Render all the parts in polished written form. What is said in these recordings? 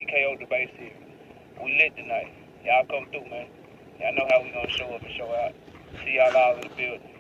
KO debate series. We lit tonight. Y'all come through, man. Y'all know how we gonna show up and show out. See y'all all in the building.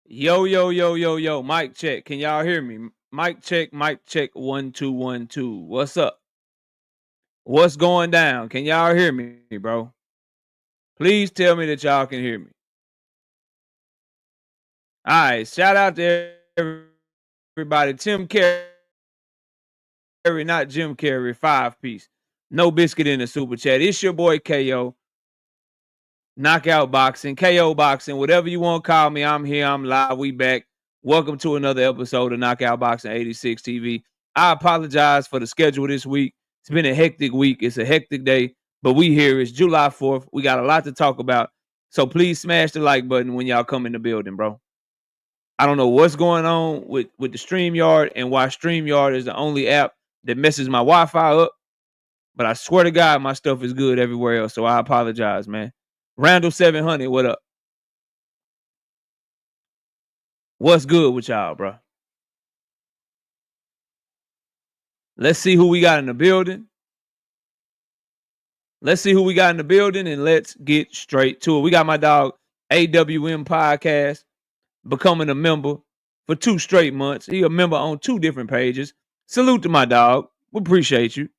Yo, yo, yo, yo, yo. Mic check. Can y'all hear me? Mic check, mic check. 1 2 1 2. What's up? What's going down? Can y'all hear me, bro? Please tell me that y'all can hear me. All right. Shout out to everybody. Tim Carey, not Jim Carrey, 5-piece. No biscuit in the super chat. It's your boy KO. Knockout Boxing, KO Boxing, whatever you want to call me. I'm here. I'm live. We back. Welcome to another episode of Knockout Boxing 86 TV. I apologize for the schedule this week. It's been a hectic week. It's a hectic day, but we here. It's July 4th. We got a lot to talk about. So please smash the like button when y'all come in the building, bro. I don't know what's going on with the StreamYard and why StreamYard is the only app that messes my Wi-Fi up. But I swear to God, my stuff is good everywhere else. So I apologize, man. Randall 700, what up? What's good with y'all, bro? Let's see who we got in the building. Let's see who we got in the building, and let's get straight to it. We got my dog AWM Podcast becoming a member for 2 straight months. He a member on 2 different pages. Salute to my dog. We appreciate you.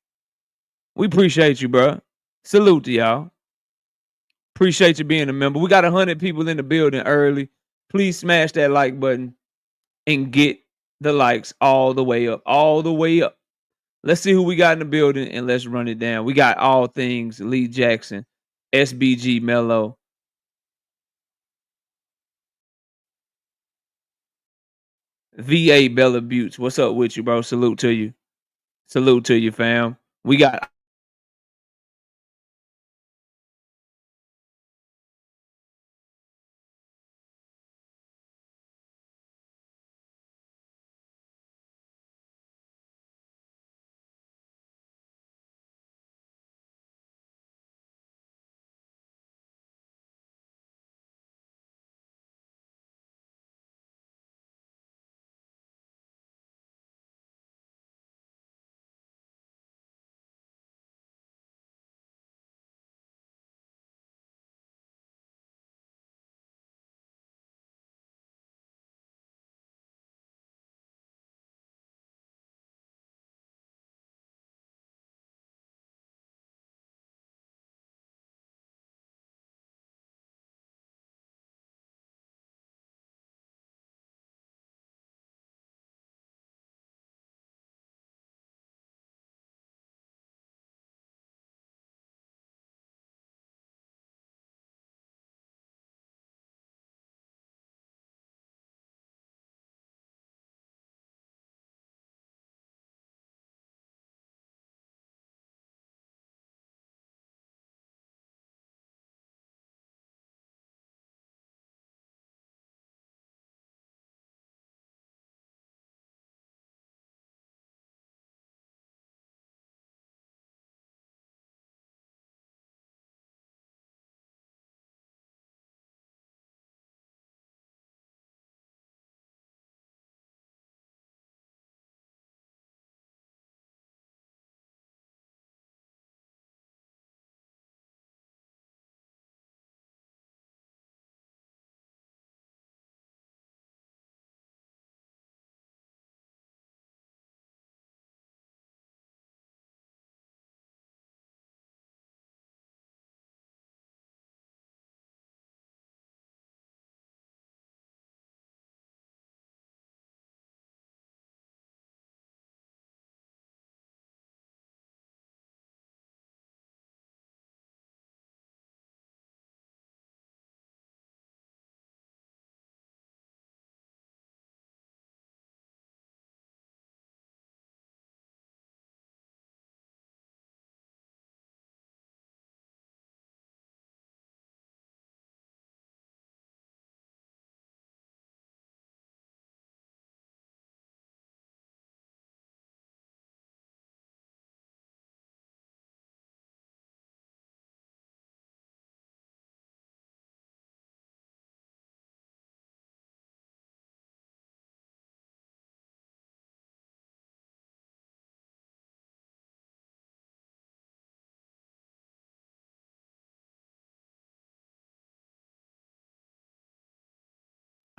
We appreciate you, bro. Salute to y'all. Appreciate you being a member. We got 100 people in the building early. Please smash that like button and get the likes all the way up. All the way up. Let's see who we got in the building and let's run it down. We got all things Lee Jackson, SBG Mello, VA Bella Buttes. What's up with you, bro? Salute to you. Salute to you, fam. We got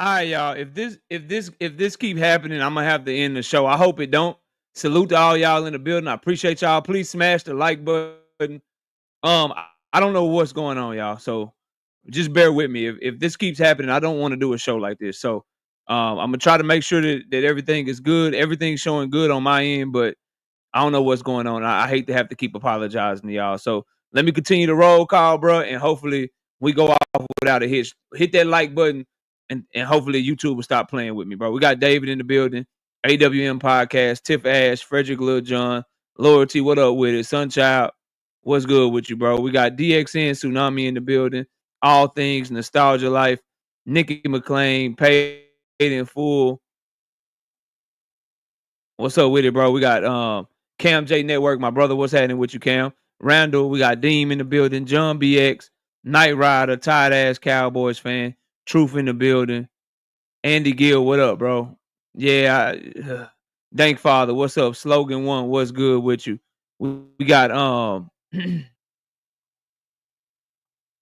All right, y'all. If this keep happening, I'm gonna have to end the show. I hope it don't. Salute to all y'all in the building. I appreciate y'all. Please smash the like button. I don't know what's going on, y'all. So just bear with me. If this keeps happening, I don't want to do a show like this. So I'm gonna try to make sure that everything is good. Everything's showing good on my end, but I don't know what's going on. I hate to have to keep apologizing to y'all. So let me continue the roll call, bro, and hopefully we go off without a hitch. Hit that like button, and hopefully YouTube will stop playing with me, bro. We got David in the building, AWM Podcast, Tiff Ash, Frederick Lil John, Loyalty, what up with it? Sunchild, what's good with you, bro? We got DXN Tsunami in the building, All Things Nostalgia Life, Nikki McLean, Paid in Full. What's up with it, bro? We got Cam J Network, my brother. What's happening with you, Cam? Randall, we got Deem in the building, John BX, Night Rider, tired ass Cowboys fan, Truth in the building, Andy Gill, what up, bro? Yeah, Dank Father, what's up? Slogan One, what's good with you? We got Oh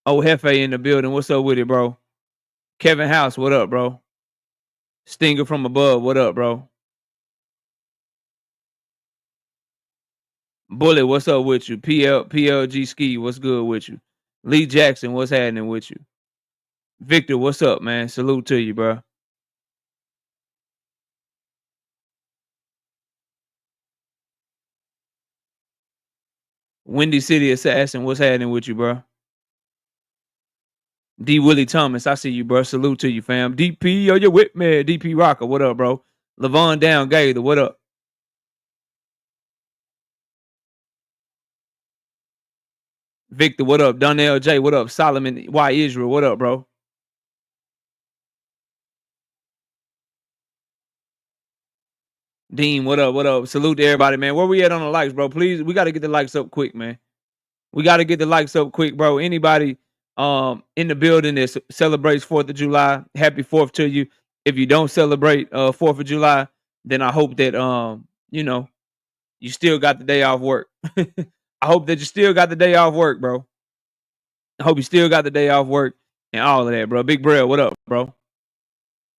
Hefe in the building. What's up with it, bro? Kevin House, what up, bro? Stinger from above, what up, bro? Bullet, what's up with you? PLG Ski, what's good with you? Lee Jackson, what's happening with you? Victor, what's up, man? Salute to you, bro. Windy City Assassin, what's happening with you, bro? D. Willie Thomas, I see you, bro. Salute to you, fam. DP, yo, you with me? DP Rocker, what up, bro? Levon Down Gaither, what up? Victor, what up? Donnell J, what up? Solomon Y Israel, what up, bro? Dean, what up? What up? Salute to everybody, man. Where we at on the likes, bro? Please, we got to get the likes up quick, man. We got to get the likes up quick, bro. Anybody in the building that celebrates 4th of July, happy 4th to you. If you don't celebrate 4th of July, then I hope that you know, you still got the day off work. I hope that you still got the day off work, bro. I hope you still got the day off work and all of that, bro. Big Brell, what up, bro?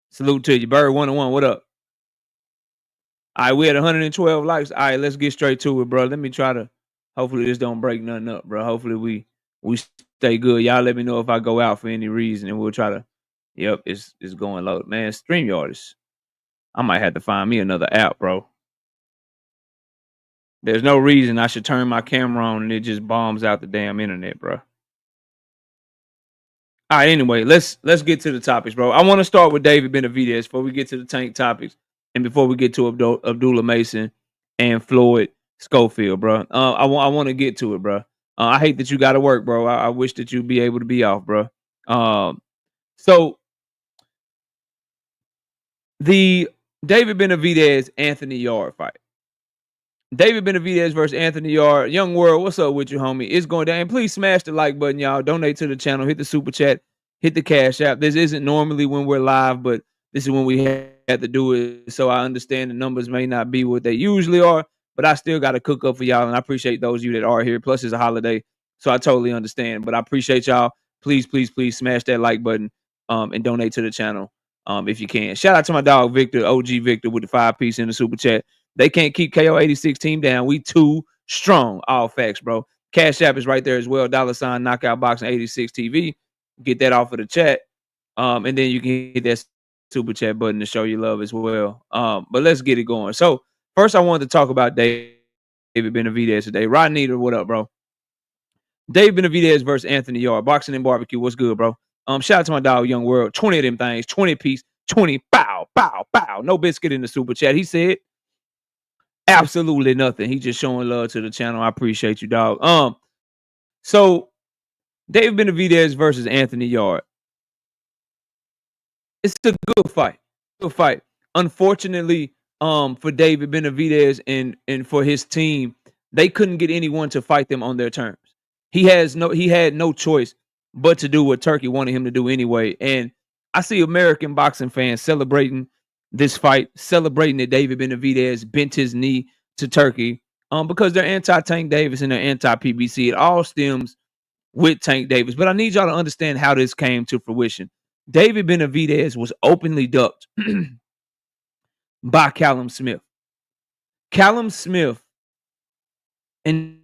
Salute to you. Bird 101, what up? All right, we had 112 likes. All right, let's get straight to it, bro. Let me try to. Hopefully, this don't break nothing up, bro. Hopefully, we stay good. Y'all let me know if I go out for any reason, and we'll try to. Yep, it's going low, man. StreamYard is. I might have to find me another app, bro. There's no reason I should turn my camera on and it just bombs out the damn internet, bro. All right, anyway, let's get to the topics, bro. I want to start with David Benavidez before we get to the tank topics and before we get to Abdullah Mason and Floyd Schofield, bro. I want to get to it, bro. I hate that you got to work, bro. I wish that you'd be able to be off, bro. So the David Benavidez Anthony Yarde fight. David Benavidez versus Anthony Yarde. Young World, what's up with you, homie? It's going down. And please smash the like button, y'all. Donate to the channel. Hit the super chat. Hit the cash app. This isn't normally when we're live, but this is when we had to do it. So I understand the numbers may not be what they usually are, but I still got to cook up for y'all. And I appreciate those of you that are here. Plus, it's a holiday. So I totally understand. But I appreciate y'all. Please, please, please smash that like button and donate to the channel if you can. Shout out to my dog, Victor, OG Victor, with the 5-piece in the super chat. They can't keep KO 86 team down. We too strong. All facts, bro. Cash App is right there as well. $ Knockout Boxing 86 TV. Get that off of the chat. And then you can hit that super chat button to show your love as well. But let's get it going. So first I wanted to talk about David Benavidez today. Rodney, what up, bro? Dave Benavidez versus Anthony Yarde. Boxing and barbecue. What's good, bro? Shout out to my dog, Young World. 20 of them things. 20 piece. 20. Bow, bow, bow. No biscuit in the super chat. He said absolutely nothing. He just showing love to the channel. I appreciate you, dog. So Dave Benavidez versus Anthony Yarde. It's a good fight. Good fight. Unfortunately, for David Benavidez and for his team, they couldn't get anyone to fight them on their terms. He had no choice but to do what Turkey wanted him to do anyway. And I see American boxing fans celebrating this fight, celebrating that David Benavidez bent his knee to Turkey because they're anti-Tank Davis and they're anti-PBC. It all stems with Tank Davis. But I need y'all to understand how this came to fruition. David Benavidez was openly ducked by Callum Smith. Callum Smith and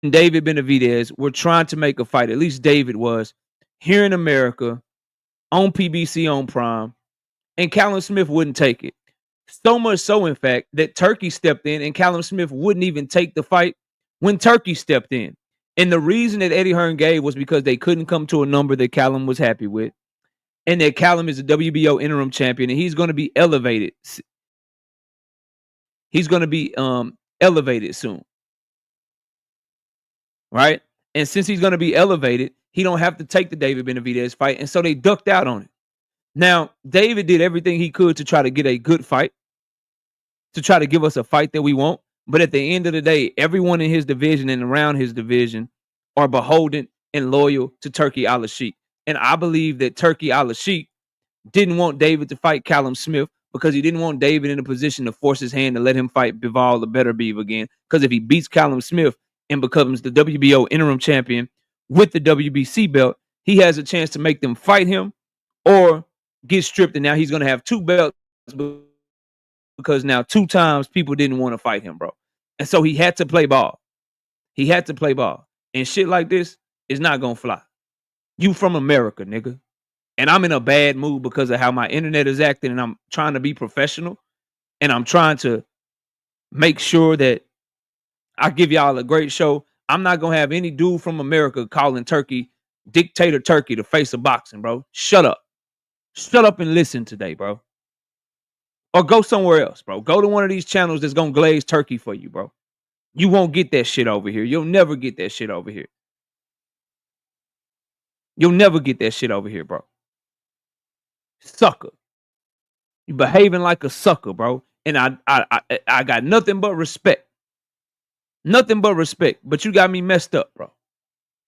David Benavidez were trying to make a fight. At least David was here in America on PBC on Prime, and Callum Smith wouldn't take it. So much so, in fact, that Turkey stepped in and Callum Smith wouldn't even take the fight when Turkey stepped in. And the reason that Eddie Hearn gave was because they couldn't come to a number that Callum was happy with, and that Callum is a WBO interim champion, and he's going to be elevated. He's going to be elevated soon, right? And since he's going to be elevated, he don't have to take the David Benavidez fight, and so they ducked out on it. Now, David did everything he could to try to get a good fight, to try to give us a fight that we want. But at the end of the day, everyone in his division and around his division are beholden and loyal to Turkey Al-Sheikh. And I believe that Turkey Al-Sheikh didn't want David to fight Callum Smith because he didn't want David in a position to force his hand to let him fight Bivol the Better Beav again. Because if he beats Callum Smith and becomes the WBO interim champion with the WBC belt, he has a chance to make them fight him or get stripped. And now he's going to have two belts because now 2 times people didn't want to fight him, bro. And so he had to play ball. He had to play ball. And shit like this is not going to fly. You from America, nigga. And I'm in a bad mood because of how my internet is acting, and I'm trying to be professional, and I'm trying to make sure that I give y'all a great show. I'm not going to have any dude from America calling Turkey dictator Turkey the face of boxing, bro. Shut up. Shut up and listen today, bro. Or go somewhere else, bro. Go to one of these channels that's going to glaze Turkey for you, bro. You won't get that shit over here. You'll never get that shit over here. You'll never get that shit over here, bro. Sucker. You behaving like a sucker, bro. And I got nothing but respect. Nothing but respect. But you got me messed up, bro.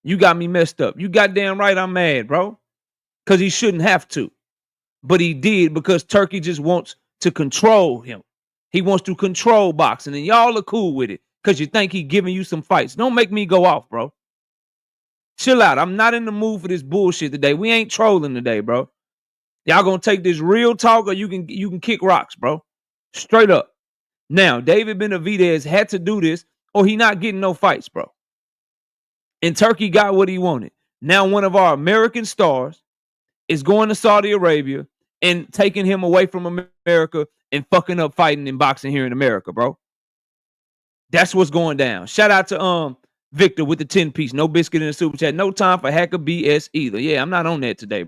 You got me messed up. You goddamn right I'm mad, bro. Because he shouldn't have to. But he did because Turkey just wants to control him. He wants to control boxing. And y'all are cool with it because you think he giving you some fights. Don't make me go off, bro. Chill out. I'm not in the mood for this bullshit today. We ain't trolling today, bro. Y'all gonna take this real talk or you can kick rocks, bro. Straight up. Now, David Benavidez had to do this or he not getting no fights, bro. And Turkey got what he wanted. Now one of our American stars is going to Saudi Arabia and taking him away from America and fucking up fighting and boxing here in America, bro. That's what's going down. Shout out to Victor with the 10-piece. No biscuit in the super chat. No time for hacker BS either. Yeah, I'm not on that today.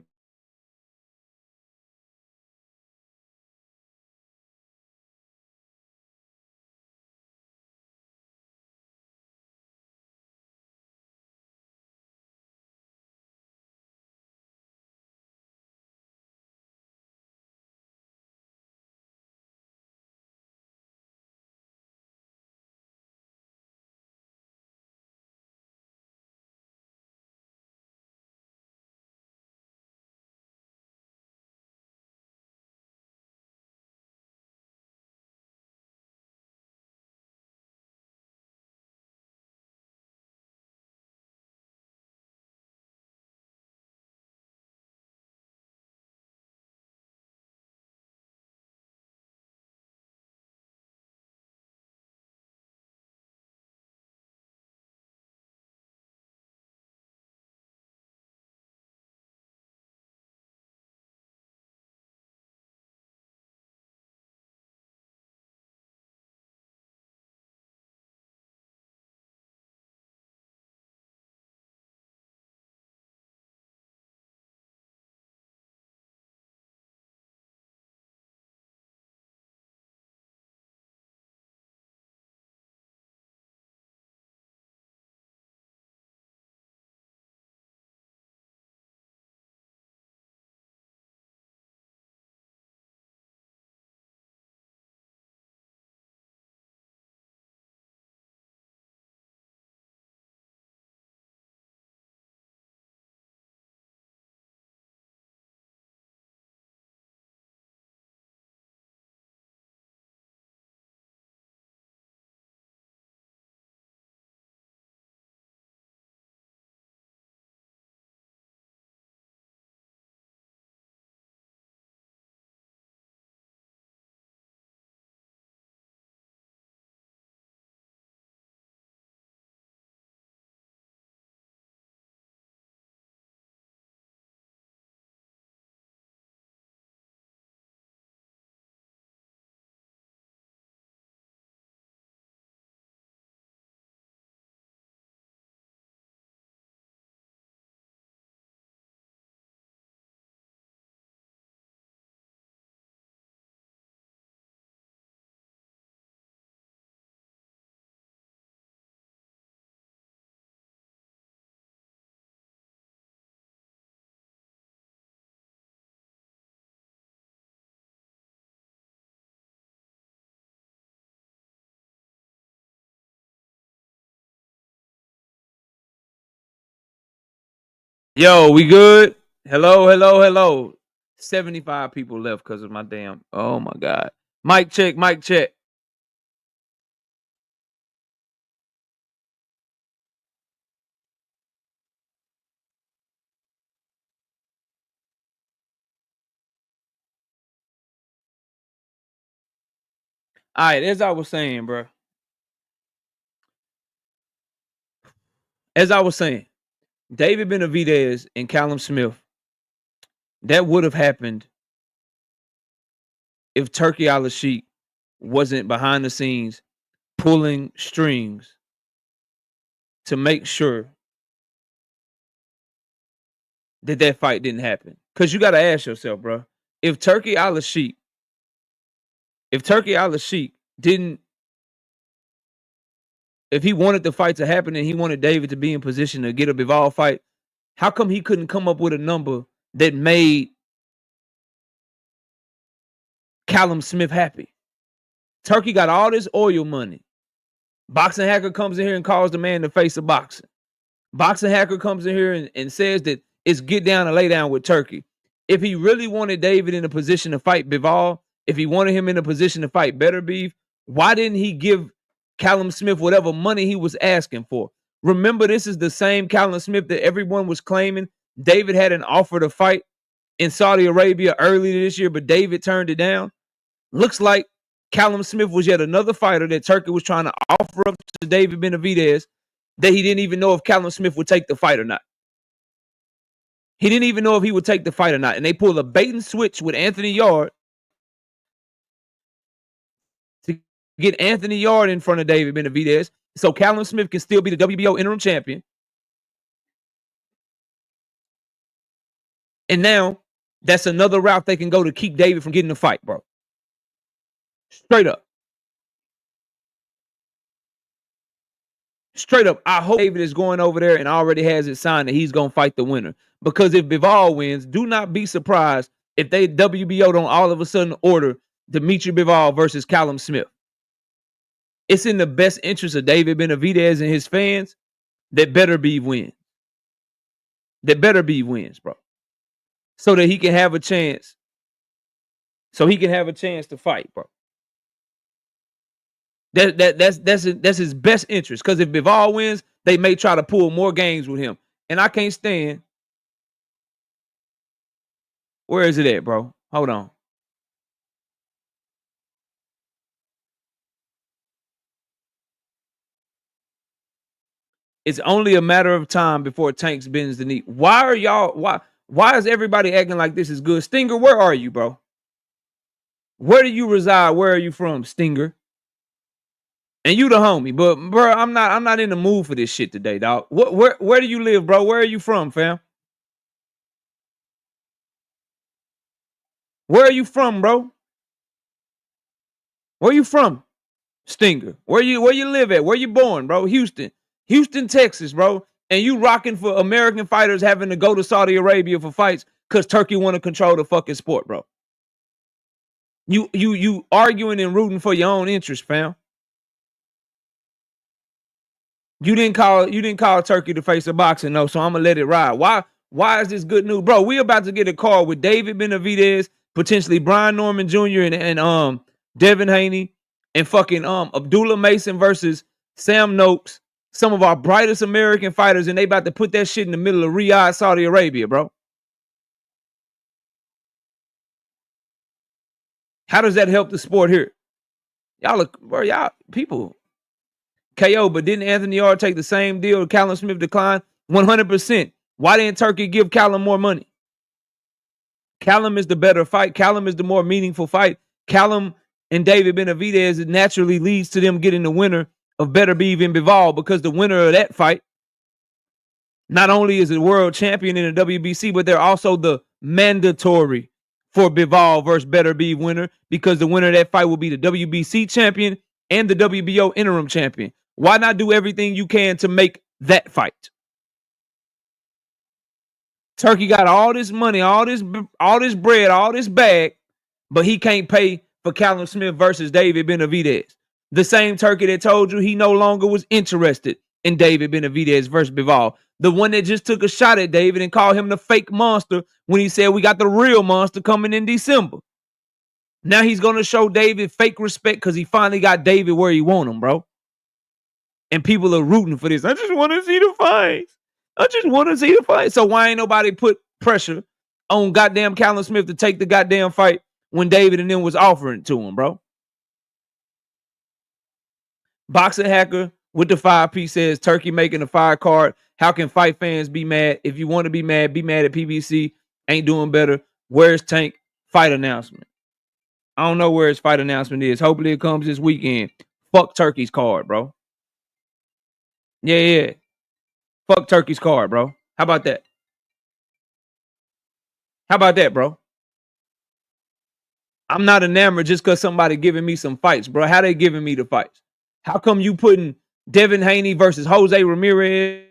Yo, we good? Hello, hello, hello. 75 people left because of my damn. Oh my God. Mic check, mic check. All right, as I was saying, bro. As I was saying, David Benavidez and Callum Smith, that would have happened if Turkey Al-Sheikh wasn't behind the scenes pulling strings to make sure that fight didn't happen. Because you got to ask yourself, bro, if Turkey Al-Sheikh didn't, if he wanted the fight to happen and he wanted David to be in position to get a Bivol fight, how come he couldn't come up with a number that made Callum Smith happy? Turkey got all this oil money. Boxing Hacker comes in here and calls the man the face of boxing. Boxing Hacker comes in here and says that it's get down and lay down with Turkey. If he really wanted David in a position to fight Bivol, if he wanted him in a position to fight Better Beef, why didn't he give Callum Smith whatever money he was asking for? Remember, this is the same Callum Smith that everyone was claiming David had an offer to fight in Saudi Arabia earlier this year, but David turned it down. Looks like Callum Smith was yet another fighter that Turkey was trying to offer up to David Benavidez that he didn't even know if Callum Smith would take the fight or not. He didn't even know if he would take the fight or not. And they pulled a bait and switch with Anthony Yarde to get Anthony Yarde in front of David Benavidez so Callum Smith can still be the WBO interim champion. And now that's another route they can go to keep David from getting the fight, bro. Straight up. Straight up, I hope David is going over there and already has it signed that he's going to fight the winner. Because if Bivol wins, do not be surprised if they WBO don't all of a sudden order Dimitri Bivol versus Callum Smith. It's in the best interest of David Benavidez and his fans that Better Be wins. That Better Be wins, bro. So that he can have a chance. So he can have a chance to fight, bro. That's his best interest. Because if Bivol wins, they may try to pull more games with him. And I can't stand. Where is it at, bro? Hold on. It's only a matter of time before Tanks bends the knee. Why are y'all? Why is everybody acting like this is good? Stinger, where are you, bro? Where do you reside? Where are you from, Stinger? And you the homie, but bro, I'm not in the mood for this shit today, dog. Where do you live, bro? Where are you from, fam? Where are you from, bro? Where you from? Stinger. Where you live at? Where you born, bro? Houston, Texas, bro. And you rocking for American fighters having to go to Saudi Arabia for fights because Turkey want to control the fucking sport, bro. You arguing and rooting for your own interest, fam. You didn't call Turkey the face of boxing, no. So I'm gonna let it ride. Why is this good news, bro? We about to get a call with David Benavidez, potentially Brian Norman Jr. and Devin Haney, and fucking Abdullah Mason versus Sam Noakes, some of our brightest American fighters, and they about to put that shit in the middle of Riyadh, Saudi Arabia, bro. How does that help the sport here? Y'all look, bro, y'all people. KO, but didn't Anthony Yarde take the same deal? Callum Smith declined 100%. Why didn't Turkey give Callum more money? Callum is the better fight. Callum is the more meaningful fight. Callum and David Benavidez naturally leads to them getting the winner of Better Be and Bivol, because the winner of that fight not only is a world champion in the WBC, but they're also the mandatory for Bivol versus Better Be winner, because the winner of that fight will be the WBC champion and the WBO interim champion. Why not do everything you can to make that fight? Turkey got all this money, all this bread, all this bag, but he can't pay for Callum Smith versus David Benavidez. The same Turkey that told you he no longer was interested in David Benavidez versus Bivol. The one that just took a shot at David and called him the fake monster when he said we got the real monster coming in December. Now he's going to show David fake respect because he finally got David where he want him, bro. And people are rooting for this. I just want to see the fights. I just want to see the fight. So why ain't nobody put pressure on goddamn Callum Smith to take the goddamn fight when David and them was offering it to him, bro? Boxing Hacker with the 5P says Turkey making a fire card. How can fight fans be mad? If you want to be mad at PBC. Ain't doing better. Where's Tank fight announcement? I don't know where his fight announcement is. Hopefully it comes this weekend. Fuck Turkey's card, bro. Yeah. Fuck Turkey's card, bro. How about that? How about that, bro? I'm not enamored just because somebody giving me some fights, bro. How they giving me the fights? How come you putting Devin Haney versus Jose Ramirez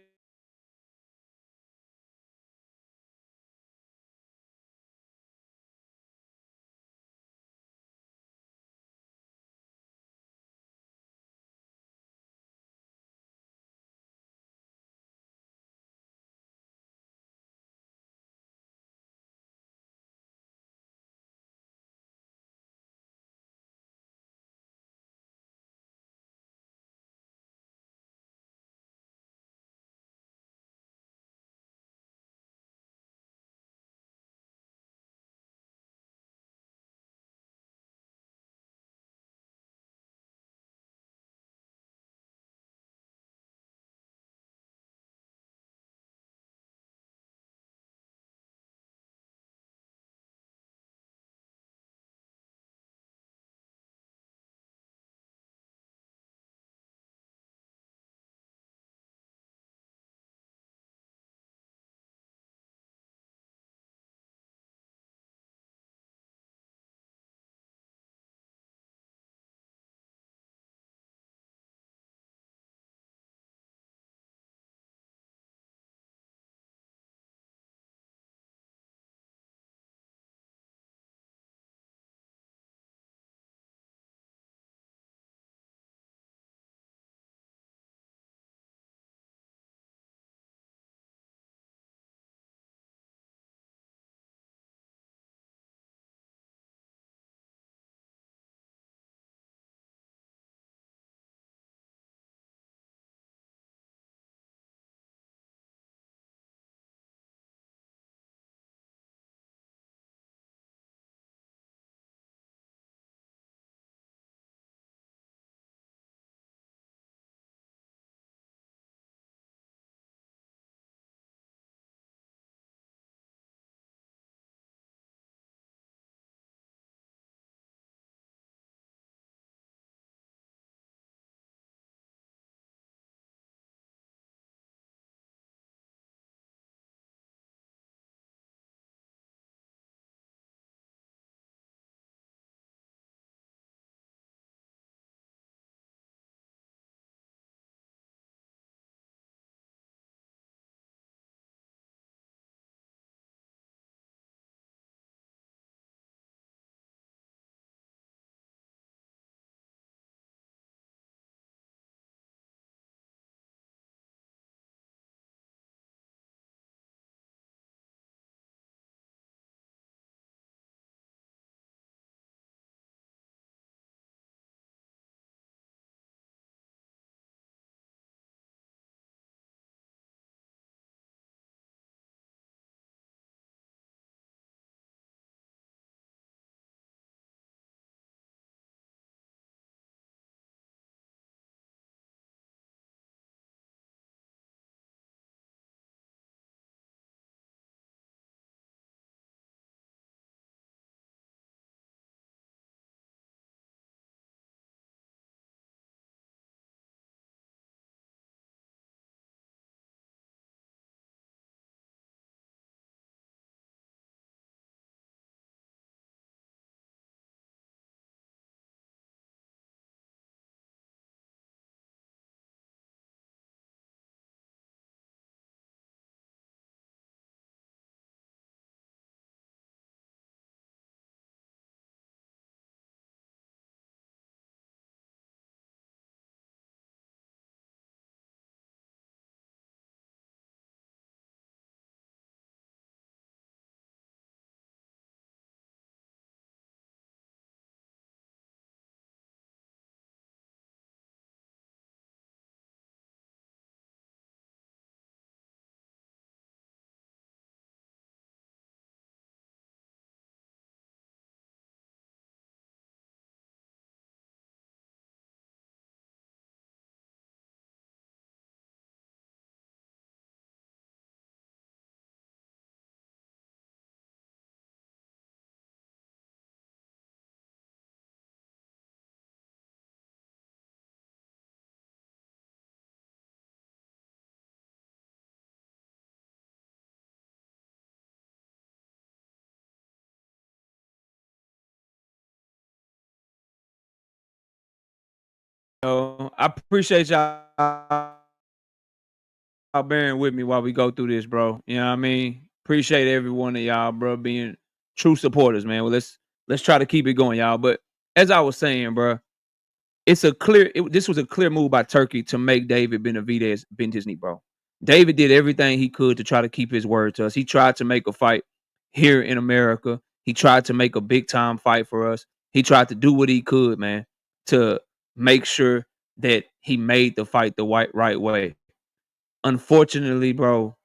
I appreciate y'all bearing with me while we go through this, bro. You know what I mean? Appreciate every one of y'all, bro, being true supporters, man. Well, let's try to keep it going, y'all. But as I was saying, bro, this was a clear move by Turkey to make David Benavidez bend his knee, bro. David did everything he could to try to keep his word to us. He tried to make a fight here in America. He tried to make a big time fight for us. He tried to do what he could, man, to make sure that he made the fight the right way. Unfortunately, bro,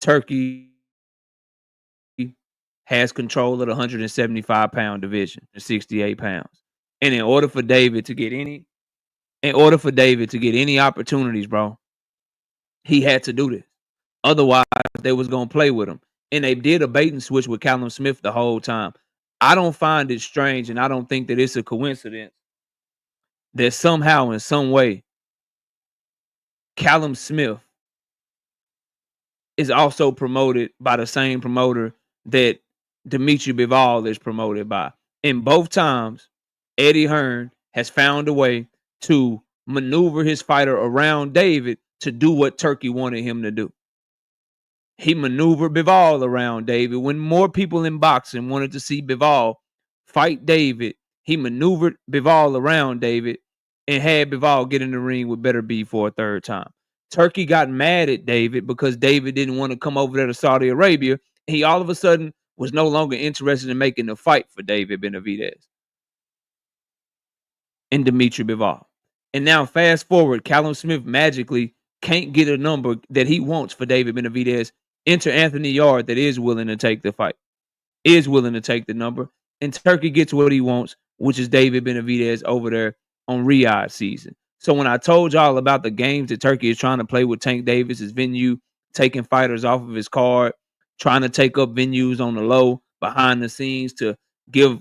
Turkey has control of the 175-pound division, the 68 pounds. And in order for David to get any opportunities, bro, he had to do this. Otherwise, they was gonna play with him. And they did a bait and switch with Callum Smith the whole time. I don't find it strange, and I don't think that it's a coincidence that somehow, in some way, Callum Smith is also promoted by the same promoter that Dimitri Bivol is promoted by. In both times, Eddie Hearn has found a way to maneuver his fighter around David to do what Turkey wanted him to do. He maneuvered Bivol around David. When more people in boxing wanted to see Bivol fight David, he maneuvered Bivol around David and had Bivol get in the ring with Better B for a third time. Turkey got mad at David because David didn't want to come over there to Saudi Arabia. He all of a sudden was no longer interested in making the fight for David Benavidez and Dimitri Bivol. And now fast forward, Callum Smith magically can't get a number that he wants for David Benavidez. Enter Anthony Yard that is willing to take the fight, is willing to take the number. And Turkey gets what he wants, which is David Benavidez over there on Riyadh season. So when I told y'all about the games that Turkey is trying to play with Tank Davis's venue, taking fighters off of his card, trying to take up venues on the low behind the scenes to give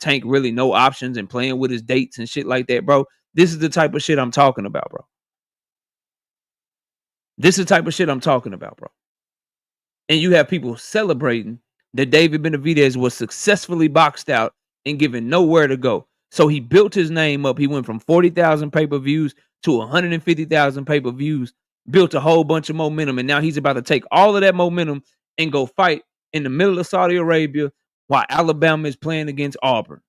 Tank really no options and playing with his dates and shit like that, bro. This is the type of shit I'm talking about, bro. This is the type of shit I'm talking about, bro. And you have people celebrating that David Benavidez was successfully boxed out and given nowhere to go. So he built his name up. He went from 40,000 pay-per-views to 150,000 pay-per-views, built a whole bunch of momentum, and now he's about to take all of that momentum and go fight in the middle of Saudi Arabia while Alabama is playing against Auburn,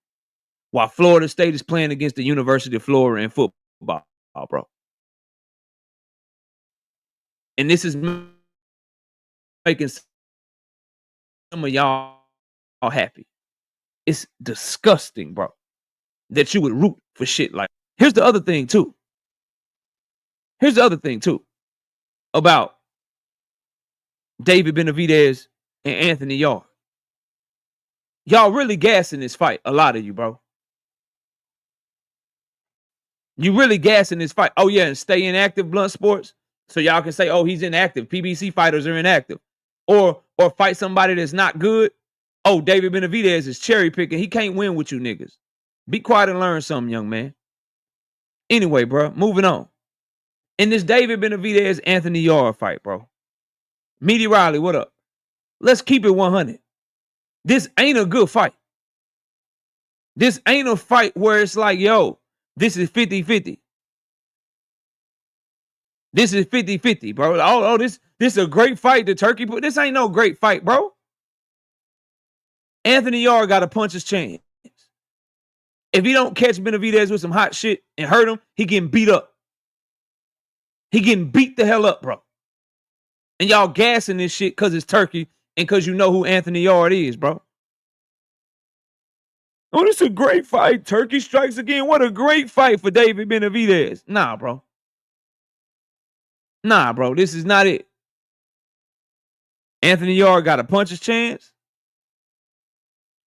while Florida State is playing against the University of Florida in football, bro. And this is making some of y'all happy. It's disgusting, bro, that you would root for shit like. Here's the other thing too. About David Benavidez and Anthony Yard. Y'all really gassing this fight, a lot of you, bro. You really gassing this fight. Oh yeah, and stay inactive, Blunt Sports. So y'all can say, oh, he's inactive. PBC fighters are inactive. Or fight somebody that's not good. Oh, David Benavidez is cherry picking. He can't win with you niggas. Be quiet and learn something, young man. Anyway, bro, moving on. In this David Benavidez Anthony Yard fight, bro. Meaty Riley, what up? Let's keep it 100. This ain't a good fight. This ain't a fight where it's like, yo, this is 50-50. This is 50-50, bro. Oh, this is a great fight to Turkey, but this ain't no great fight, bro. Anthony Yard got to punch his chance. If he don't catch Benavidez with some hot shit and hurt him, he getting beat up. He getting beat the hell up, bro. And y'all gassing this shit because it's Turkey and because you know who Anthony Yard is, bro. Oh, this is a great fight. Turkey strikes again. What a great fight for David Benavidez. Nah, bro. This is not it. Anthony Yard got to punch his chance.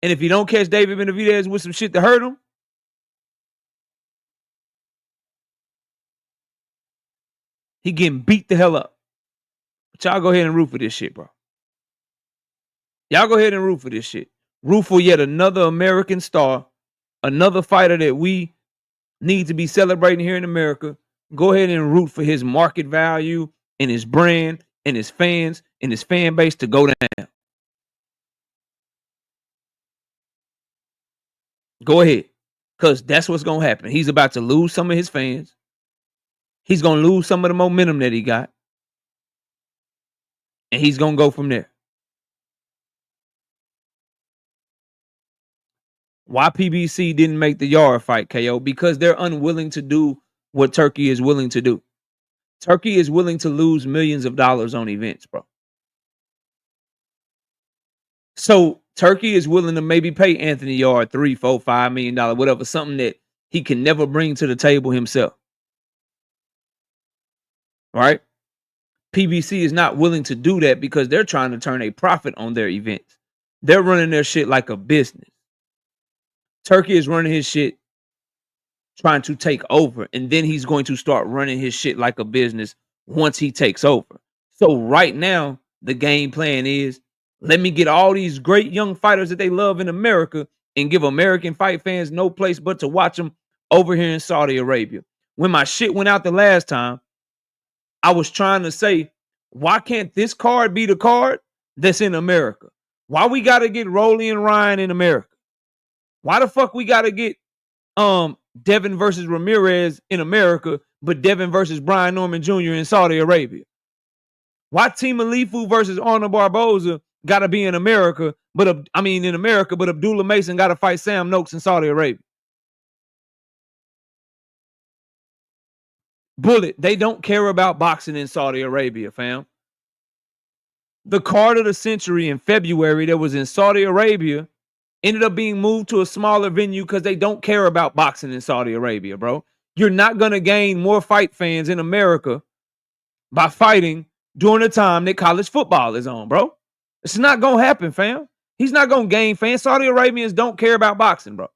And if you don't catch David Benavidez with some shit to hurt him, he getting beat the hell up. But y'all go ahead and root for this shit, bro. Y'all go ahead and root for this shit. Root for yet another American star, another fighter that we need to be celebrating here in America. Go ahead and root for his market value and his brand and his fans and his fan base to go down. Go ahead. Because that's what's going to happen. He's about to lose some of his fans. He's going to lose some of the momentum that he got. And he's going to go from there. Why PBC didn't make the yard fight, KO? Because they're unwilling to do what Turkey is willing to do. Turkey is willing to lose millions of dollars on events, bro. So Turkey is willing to maybe pay Anthony Yard $3, $4, $5 million, whatever, something that he can never bring to the table himself. Right? PBC is not willing to do that because they're trying to turn a profit on their events. They're running their shit like a business. Turkey is running his shit trying to take over, and then he's going to start running his shit like a business once he takes over. So right now, the game plan is, let me get all these great young fighters that they love in America and give American fight fans no place but to watch them over here in Saudi Arabia. When my shit went out the last time, I was trying to say, why can't this card be the card that's in America? Why we got to get Rolly and Ryan in America? Why the fuck we got to get Devin versus Ramirez in America, but Devin versus Brian Norman Jr. in Saudi Arabia? Why Team Alifu versus Arnold Barboza got to be in America, but Abdullah Mason got to fight Sam Noakes in Saudi Arabia? Bullet, they don't care about boxing in Saudi Arabia, fam. The card of the century in February that was in Saudi Arabia ended up being moved to a smaller venue because they don't care about boxing in Saudi Arabia, bro. You're not going to gain more fight fans in America by fighting during the time that college football is on, bro. It's not going to happen, fam. He's not going to gain fans. Saudi Arabians don't care about boxing, bro.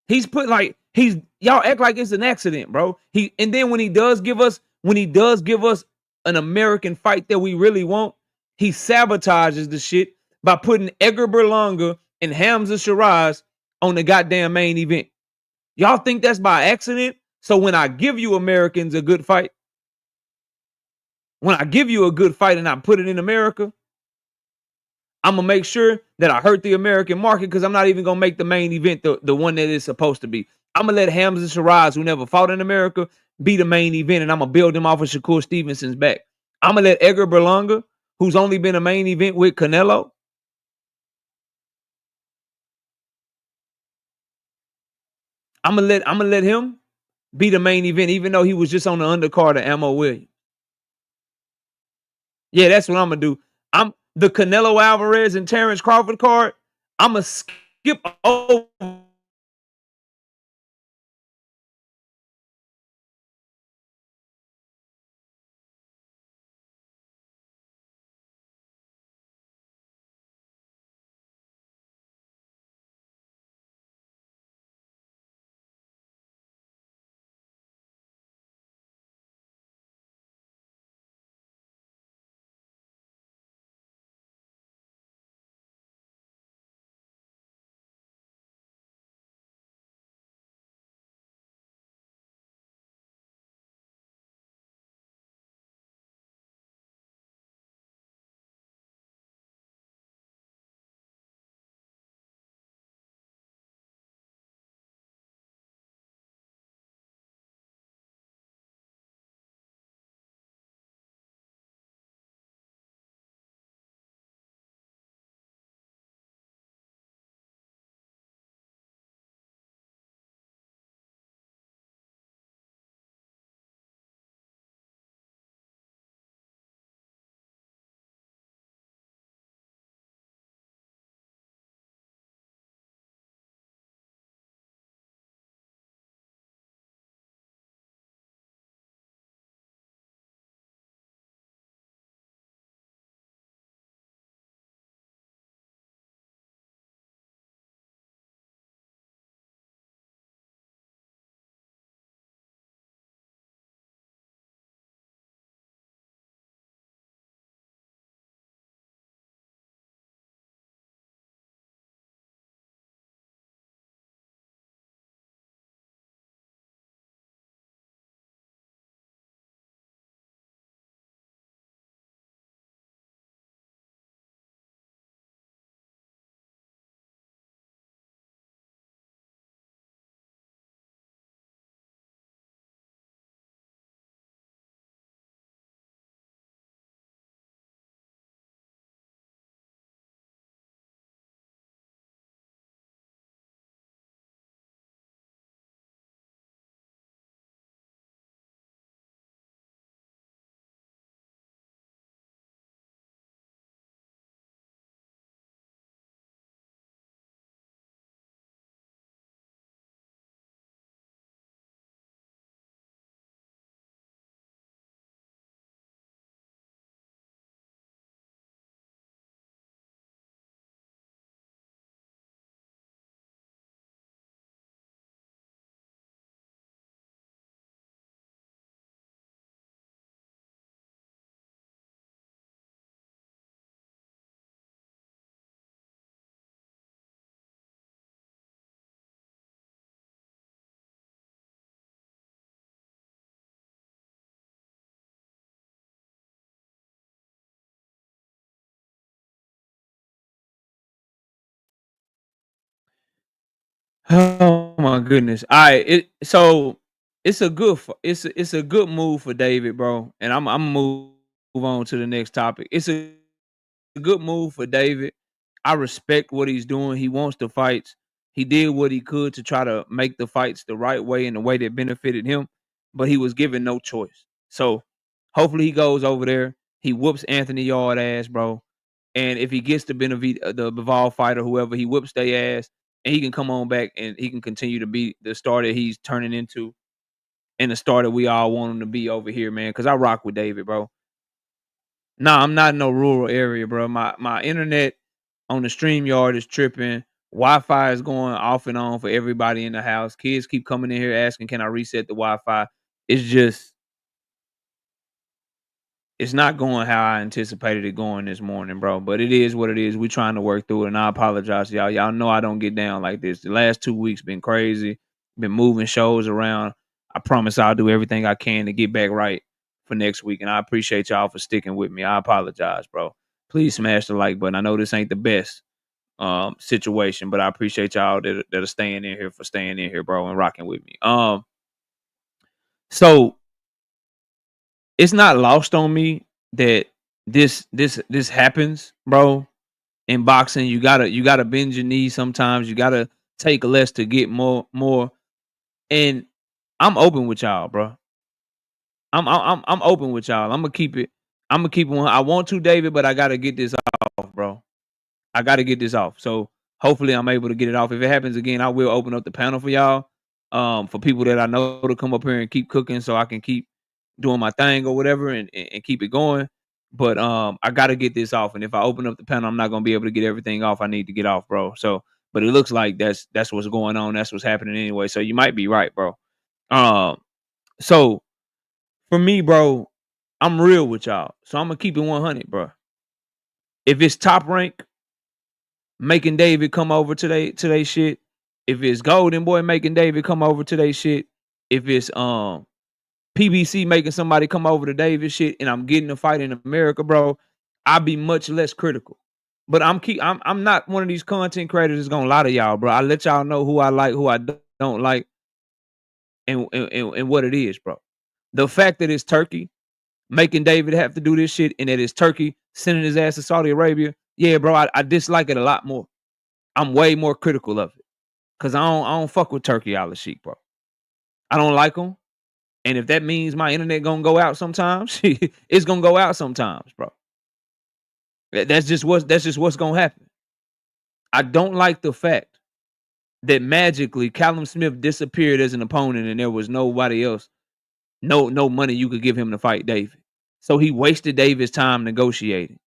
Y'all act like it's an accident, bro. And then when he does give us an American fight that we really want, he sabotages the shit by putting Edgar Berlanga and Hamza Shiraz on the goddamn main event. Y'all think that's by accident? So when I give you Americans a good fight, when I give you a good fight and I put it in America, I'm going to make sure that I hurt the American market because I'm not even going to make the main event the one that it's supposed to be. I'm going to let Hamza Shiraz, who never fought in America, be the main event, and I'm going to build him off of Shakur Stevenson's back. I'm going to let Edgar Berlanga, who's only been a main event with Canelo, I'm going to let him be the main event, even though he was just on the undercard of Ammo Williams. Yeah, that's what I'm going to do. I'm the Canelo Alvarez and Terrence Crawford card. I'm going to skip over Oh my goodness. All right. So it's a good it's a good move for David, bro. And I'm move on to the next topic. It's a good move for David. I respect what he's doing. He wants the fights. He did what he could to try to make the fights the right way and the way that benefited him, but he was given no choice. So hopefully he goes over there. He whoops Anthony Yard ass, bro. And if he gets the the Bivol fight or whoever, he whips their ass and he can come on back and he can continue to be the star that he's turning into and the star that we all want him to be over here, man. Cause I rock with David, bro. Nah, I'm not in no rural area, bro. My internet on the stream yard is tripping. Wi-Fi is going off and on for everybody in the house. Kids keep coming in here asking, "Can I reset the Wi-Fi?" It's just it's not going how I anticipated it going this morning, bro. But it is what it is. We trying to work through it, and I apologize to y'all. Y'all know I don't get down like this. The last 2 weeks been crazy. Been moving shows around. I promise I'll do everything I can to get back right for next week, and I appreciate y'all for sticking with me. I apologize, bro. Please smash the like button. I know this ain't the best situation, but I appreciate y'all that are staying in here for staying in here, bro, and rocking with me. So it's not lost on me that this happens, bro. In boxing, you gotta bend your knees sometimes. You gotta take less to get more. And I'm open with y'all, bro. I'm open with y'all. I'm gonna keep it. I'm gonna keep one. I want to, David, but I gotta get this off, bro. I gotta get this off. So hopefully I'm able to get it off. If it happens again, I will open up the panel for y'all. For people that I know to come up here and keep cooking so I can keep doing my thing or whatever and keep it going. But I gotta get this off. And if I open up the panel, I'm not gonna be able to get everything off I need to get off, bro. So but it looks like that's what's going on. That's what's happening anyway. So you might be right, bro. Um so for me, bro, I'm real with y'all. So I'm gonna keep it 100, bro. If it's top rank, making David come over to they shit. If it's Golden Boy making David come over to they shit. If it's PBC making somebody come over to David shit, and I'm getting a fight in America, bro, I'll be much less critical. But I'm not one of these content creators that's gonna lie to y'all, bro. I let y'all know who I like, who I don't like, and what it is, bro. The fact that it's Turkey making David have to do this shit, and that it's Turkey sending his ass to Saudi Arabia, yeah, bro, I dislike it a lot more. I'm way more critical of it because I don't fuck with Turkey Al Sheik, bro. I don't like them, and if that means my internet gonna go out sometimes, it's gonna go out sometimes, bro. That's just what's gonna happen. I don't like the fact that magically Callum Smith disappeared as an opponent, and there was nobody else, no money you could give him to fight David. So he wasted David's time negotiating,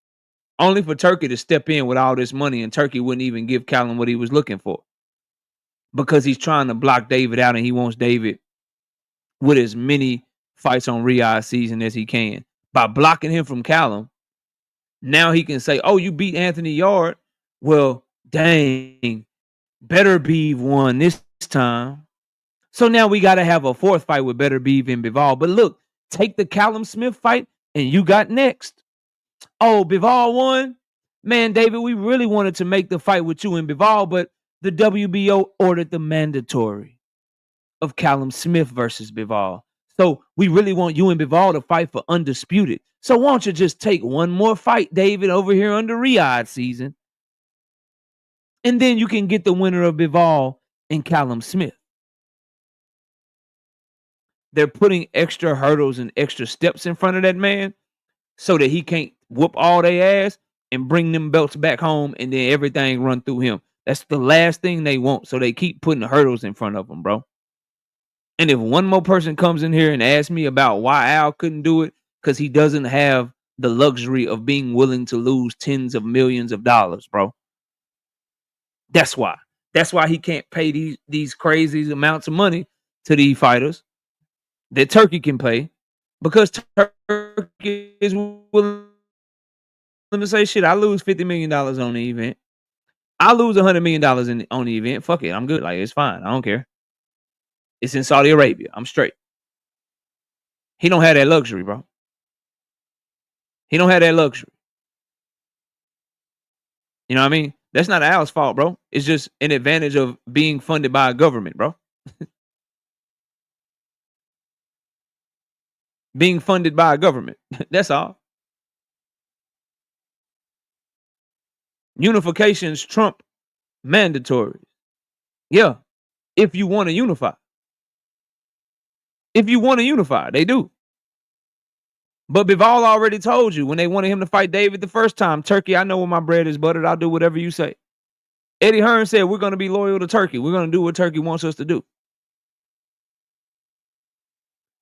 only for Turkey to step in with all this money, and Turkey wouldn't even give Callum what he was looking for because he's trying to block David out, and he wants David with as many fights on Riyadh season as he can. By blocking him from Callum, now he can say, "Oh, you beat Anthony Yard. Well, dang, Better Beeve won this time. So now we got to have a fourth fight with Better Beeve and Bivol. But look, take the Callum Smith fight, and you got next. Oh, Bivol won? Man, David, we really wanted to make the fight with you and Bivol, but the WBO ordered the mandatory of Callum Smith versus Bivol. So we really want you and Bivol to fight for undisputed. So why don't you just take one more fight, David, over here under Riyadh season, and then you can get the winner of Bivol and Callum Smith." They're putting extra hurdles and extra steps in front of that man so that he can't whoop all their ass and bring them belts back home and then everything run through him. That's the last thing they want. So they keep putting hurdles in front of them, bro. And if one more person comes in here and asks me about why Al couldn't do it, because he doesn't have the luxury of being willing to lose tens of millions of dollars, bro. That's why. That's why he can't pay these crazy amounts of money to these fighters that Turkey can pay, because Turkey is willing to say, "Shit, I lose $50 million on the event. I lose $100 million on the event. Fuck it, I'm good. Like, it's fine. I don't care. It's in Saudi Arabia. I'm straight." He don't have that luxury, bro. He don't have that luxury. You know what I mean? That's not Al's fault, bro. It's just an advantage of being funded by a government, bro. Being funded by a government. That's all. Unifications trump mandatory. Yeah. If you want to unify. If you want to unify, they do. But Bival already told you when they wanted him to fight David the first time, Turkey, I know when my bread is buttered, I'll do whatever you say. Eddie Hearn said we're going to be loyal to Turkey. We're going to do what Turkey wants us to do.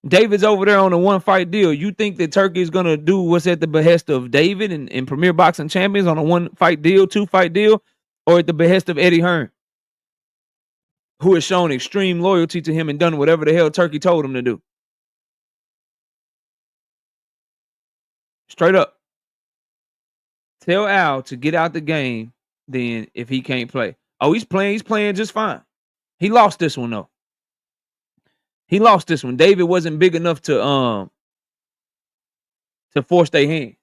David's over there on a one-fight deal. You think that Turkey is going to do what's at the behest of David and Premier Boxing Champions on a one-fight deal, two-fight deal, or at the behest of Eddie Hearn, who has shown extreme loyalty to him and done whatever the hell Turkey told him to do? Straight up. Tell Al to get out the game then if he can't play. Oh, he's playing just fine. He lost this one, though. He lost this one. David wasn't big enough to force their hand.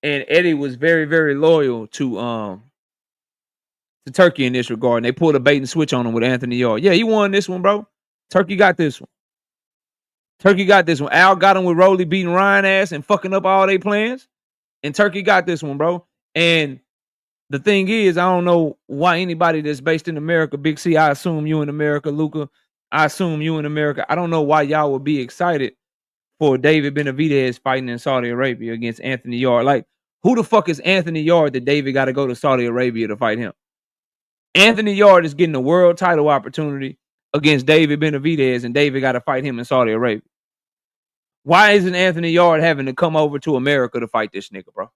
And Eddie was very, very loyal to Turkey in this regard. And they pulled a bait and switch on him with Anthony Yarde. Yeah, he won this one, bro. Turkey got this one. Turkey got this one. Al got him with Rolly beating Ryan ass and fucking up all their plans. And Turkey got this one, bro. And the thing is, I don't know why anybody that's based in America, Big C, I assume you in America, Luca, I assume you in America. I don't know why y'all would be excited for David Benavidez fighting in Saudi Arabia against Anthony Yarde. Like, who the fuck is Anthony Yarde that David got to go to Saudi Arabia to fight him? Anthony Yarde is getting a world title opportunity against David Benavidez, and David got to fight him in Saudi Arabia. Why isn't Anthony Yarde having to come over to America to fight this nigga, bro?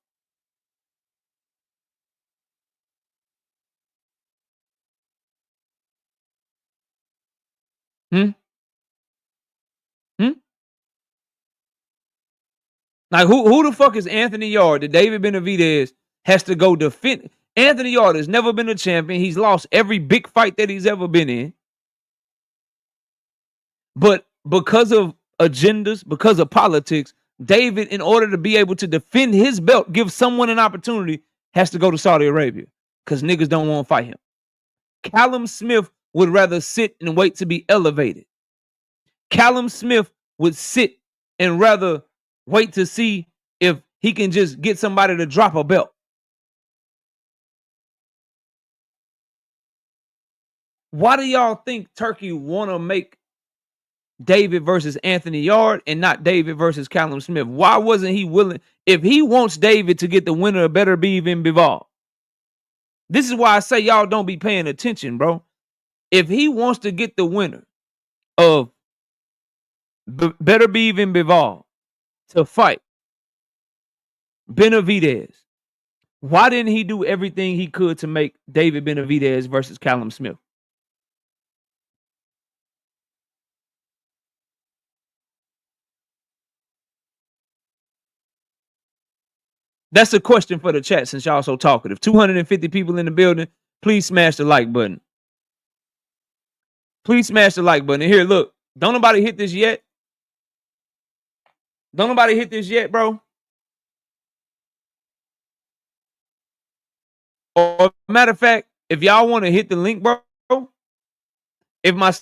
Like, who the fuck is Anthony Yarde that David Benavidez has to go defend? Anthony Yarde has never been a champion. He's lost every big fight that he's ever been in. But because of agendas, because of politics, David, in order to be able to defend his belt, give someone an opportunity, has to go to Saudi Arabia because niggas don't want to fight him. Callum Smith would rather sit and wait to be elevated. Callum Smith would sit and rather wait to see if he can just get somebody to drop a belt. Why do y'all think Turkey want to make David versus Anthony Yarde and not David versus Callum Smith? Why wasn't he willing? If he wants David to get the winner, it better be even Bivol. This is why I say y'all don't be paying attention, bro. If he wants to get the winner of better be even Bivol to fight Benavidez, why didn't he do everything he could to make David Benavidez versus Callum Smith? That's a question for the chat since y'all so talkative. 250 people in the building. Please smash the like button. Please smash the like button. And here, look. Don't nobody hit this yet. Don't nobody hit this yet, bro. Or matter of fact, if y'all want to hit the link, bro, if my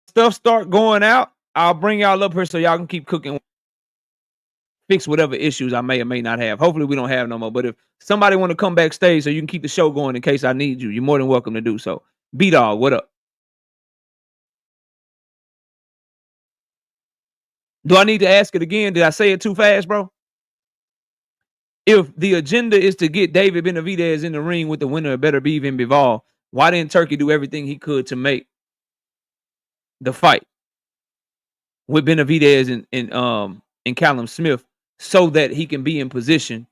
stuff start going out, I'll bring y'all up here so y'all can keep cooking. Fix whatever issues I may or may not have. Hopefully we don't have no more. But if somebody want to come backstage so you can keep the show going in case I need you, you're more than welcome to do so. B-Dog, what up? Do I need to ask it again? Did I say it too fast, bro? If the agenda is to get David Benavidez in the ring with the winner, it better be even Bivol, why didn't Turkey do everything he could to make the fight with Benavidez and Callum Smith so that he can be in position,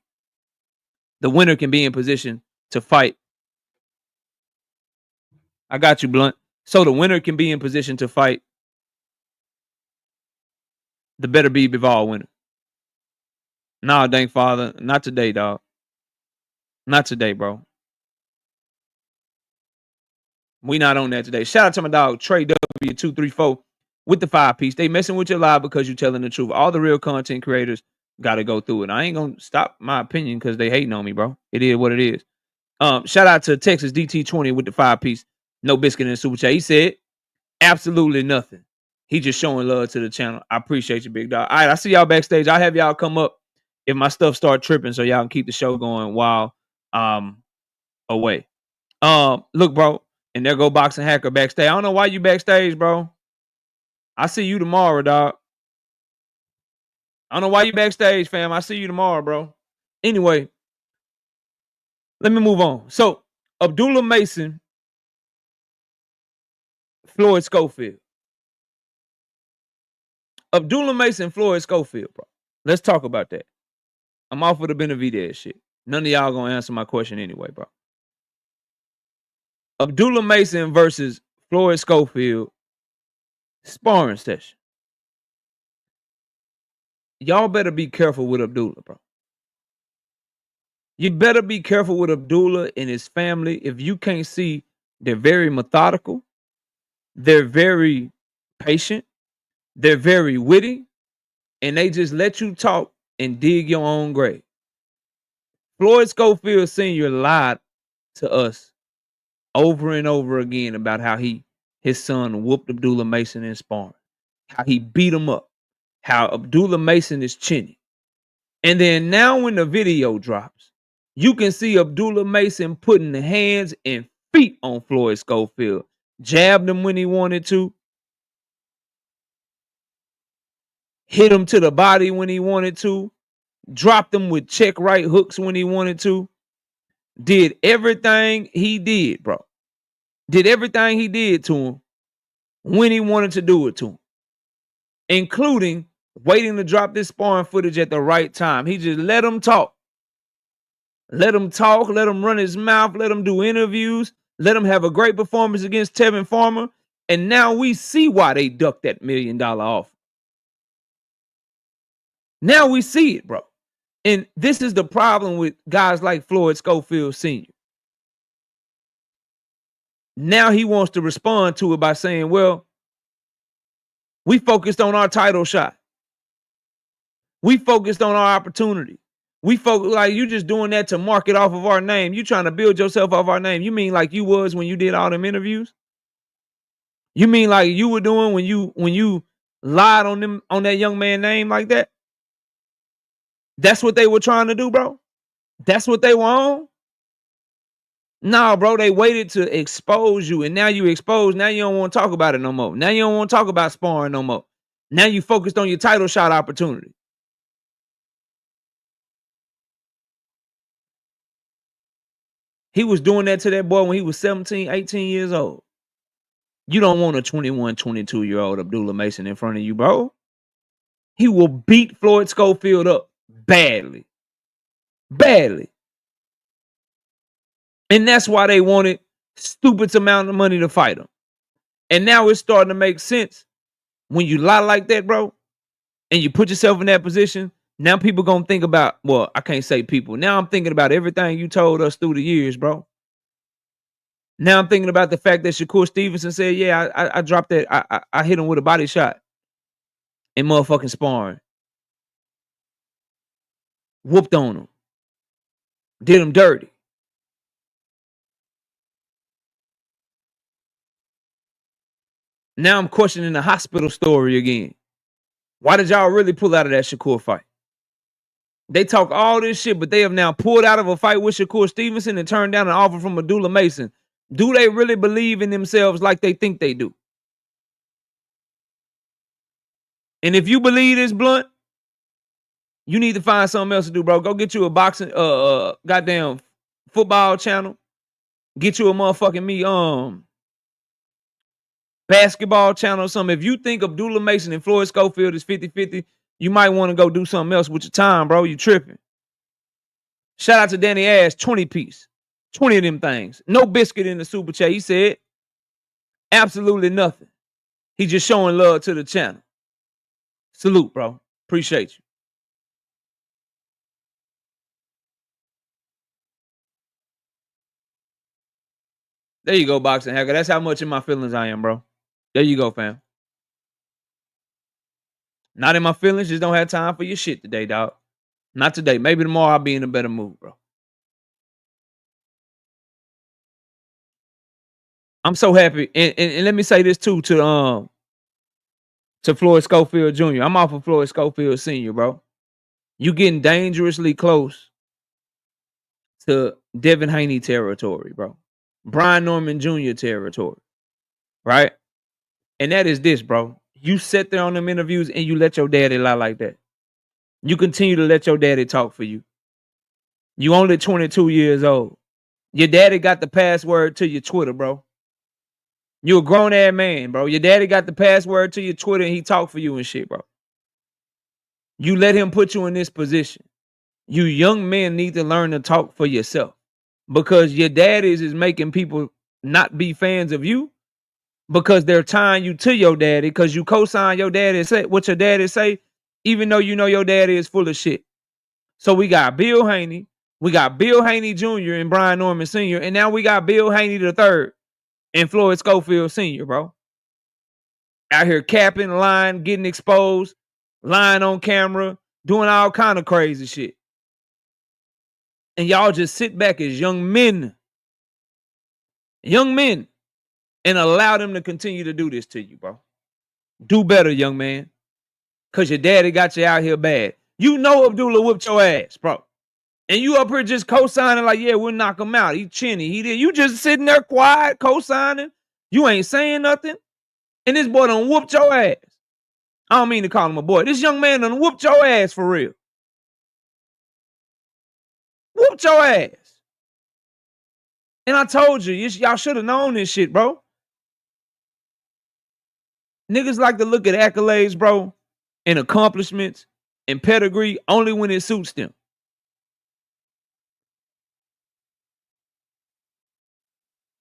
the winner can be in position to fight? I got you, Blunt. So the winner can be in position to fight the better be Bivol winner. Nah, dang father. Not today, dog. Not today, bro. We not on that today. Shout out to my dog, Trey W234 with the 5-piece. They messing with your live because you telling the truth. All the real content creators got to go through it. I ain't going to stop my opinion because they hating on me, bro. It is what it is. Shout out to Texas DT20 with the 5-piece. No biscuit in the super chat. He said absolutely nothing. He just showing love to the channel. I appreciate you, big dog. All right, I see y'all backstage. I'll have y'all come up if my stuff start tripping so y'all can keep the show going while away. Look, bro, and there go Boxing Hacker backstage. I don't know why you backstage, bro. I see you tomorrow, dog. I don't know why you backstage, fam. I see you tomorrow, bro. Anyway, let me move on. So, Abdullah Mason, Floyd Schofield. Abdullah Mason, Floyd Schofield, bro. Let's talk about that. I'm off with the Benavidez shit. None of y'all gonna answer my question anyway, bro. Abdullah Mason versus Floyd Schofield sparring session. Y'all better be careful with Abdullah, bro. You better be careful with Abdullah and his family. If you can't see, they're very methodical. They're very patient. They're very witty. And they just let you talk and dig your own grave. Floyd Schofield Sr. lied to us over and over again about how his son whooped Abdullah Mason in sparring, how he beat him up, how Abdullah Mason is chinny. And then now when the video drops, you can see Abdullah Mason putting the hands and feet on Floyd Schofield, jabbed him when he wanted to, hit him to the body when he wanted to, dropped him with check right hooks when he wanted to, did everything he did, bro. Did everything he did to him when he wanted to do it to him, including waiting to drop this sparring footage at the right time. He just let him talk. Let him talk, let him run his mouth, let him do interviews, let him have a great performance against Tevin Farmer. And now we see why they ducked that $1 million offer. Now we see it, bro. And this is the problem with guys like Floyd Schofield Sr. Now he wants to respond to it by saying, well, we focused on our title shot. We focused on our opportunity. We focus like you just doing that to market off of our name. You trying to build yourself off our name. You mean like you was when you did all them interviews? You mean like you were doing when you lied on that young man's name like that? That's what they were trying to do, bro? That's what they were on? No, bro, they waited to expose you, and now you exposed. Now you don't want to talk about it no more. Now you don't want to talk about sparring no more. Now you focused on your title shot opportunity. He was doing that to that boy when he was 17, 18 years old. You don't want a 21, 22-year-old Abdullah Mason in front of you, bro. He will beat Floyd Schofield up badly. Badly. And that's why they wanted stupid amount of money to fight him. And now it's starting to make sense. When you lie like that, bro, and you put yourself in that position, now people gonna think about, well, I can't say people. Now I'm thinking about everything you told us through the years, bro. Now I'm thinking about the fact that Shakur Stevenson said, yeah, I dropped that. I hit him with a body shot in motherfucking sparring. Whooped on him. Did him dirty. Now I'm questioning the hospital story again. Why did y'all really pull out of that Shakur fight? They talk all this shit, but they have now pulled out of a fight with Shakur Stevenson and turned down an offer from Abdullah Mason. Do they really believe in themselves like they think they do? And if you believe this, Blunt, you need to find something else to do, bro. Go get you a boxing, goddamn football channel. Get you a motherfucking basketball channel or something. If you think Abdullah Mason and Floyd Schofield is 50-50, you might want to go do something else with your time, bro. You tripping. Shout out to Danny Ash, 20-piece. 20 of them things. No biscuit in the super chat. He said absolutely nothing. He just showing love to the channel. Salute, bro. Appreciate you. There you go, Boxing Hacker. That's how much in my feelings I am, bro. There you go, fam. Not in my feelings. Just don't have time for your shit today, dog. Not today. Maybe tomorrow I'll be in a better mood, bro. I'm so happy. And let me say this too to Floyd Schofield Jr. I'm off of Floyd Schofield Sr., bro. You getting dangerously close to Devin Haney territory, bro. Brian Norman Jr. territory, right? And that is this, bro. You sit there on them interviews and you let your daddy lie like that. You continue to let your daddy talk for you. You only 22 years old. Your daddy got the password to your Twitter, bro. You a grown ass man, bro. Your daddy got the password to your Twitter and he talk for you and shit, bro. You let him put you in this position. You young men need to learn to talk for yourself because your daddies is making people not be fans of you because they're tying you to your daddy because you co-sign your daddy and say what your daddy say, even though you know your daddy is full of shit. So we got Bill Haney, we got Bill Haney Jr. and Brian Norman Sr., and now we got Bill Haney III and Floyd Schofield Sr., bro. Out here capping, lying, getting exposed, lying on camera, doing all kind of crazy shit. And y'all just sit back as young men, and allow them to continue to do this to you, bro. Do better, young man. Because your daddy got you out here bad. You know Abdullah whooped your ass, bro. And you up here just co-signing like, yeah, we'll knock him out. He chinny. He did. You just sitting there quiet, co-signing. You ain't saying nothing. And this boy done whooped your ass. I don't mean to call him a boy. This young man done whooped your ass for real. Whooped your ass. And I told you, y'all should have known this shit, bro. Niggas like to look at accolades, bro, and accomplishments and pedigree only when it suits them.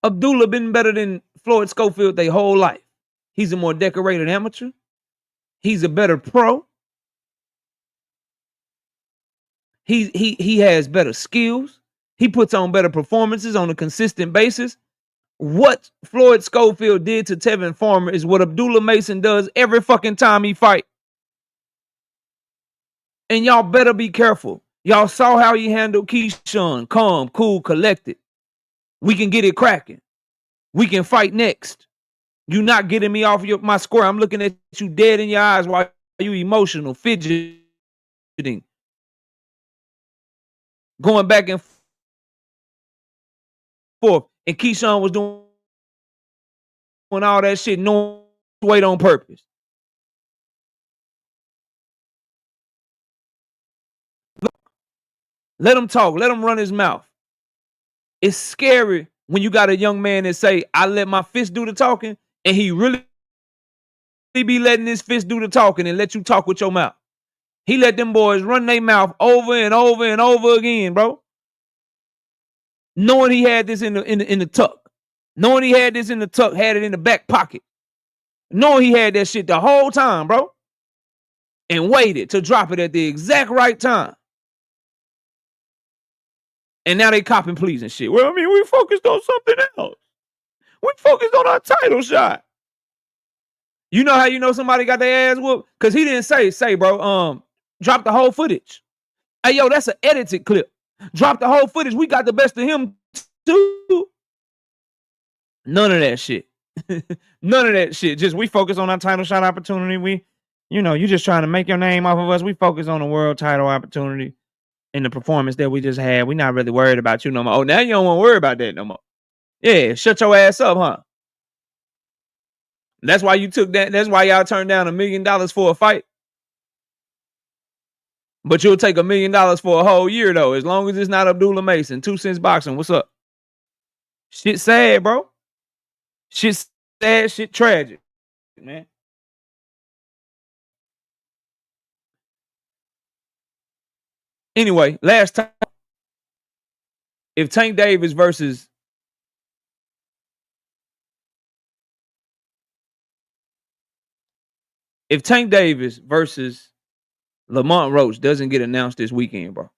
Abdullah been better than Floyd Schofield their whole life. He's a more decorated amateur. He's a better pro. He has better skills. He puts on better performances on a consistent basis. What Floyd Schofield did to Tevin Farmer is what Abdullah Mason does every fucking time he fight. And y'all better be careful. Y'all saw how he handled Keyshawn. Calm, cool, collected. We can get it cracking. We can fight next. You not getting me off my square. I'm looking at you dead in your eyes while you emotional, fidgeting, going back and forth. And Keyshawn was doing all that shit, no weight on purpose. Look, let him talk. Let him run his mouth. It's scary when you got a young man that say, I let my fist do the talking, and he really be letting his fist do the talking and let you talk with your mouth. He let them boys run their mouth over and over and over again, bro. Knowing he had this in the tuck. Knowing he had this in the tuck, had it in the back pocket. Knowing he had that shit the whole time, bro. And waited to drop it at the exact right time. And now they copping pleas and shit. Well, I mean, we focused on something else. We focused on our title shot. You know how you know somebody got their ass whooped? Because he didn't say, bro, drop the whole footage. Hey, yo, that's an edited clip. Drop the whole footage. We got the best of him, too. None of that shit. None of that shit. Just we focus on our title shot opportunity. You just trying to make your name off of us. We focus on the world title opportunity and the performance that we just had. We not really worried about you no more. Oh, now you don't want to worry about that no more. Yeah, shut your ass up, huh? That's why you took that. That's why y'all turned down $1 million for a fight. But you'll take $1 million for a whole year, though, as long as it's not Abdullah Mason. 2 cents boxing. What's up? Shit sad, bro. Shit sad, shit tragic, man. Anyway, last time, if Tank Davis versus Lamont Roach doesn't get announced this weekend, bro,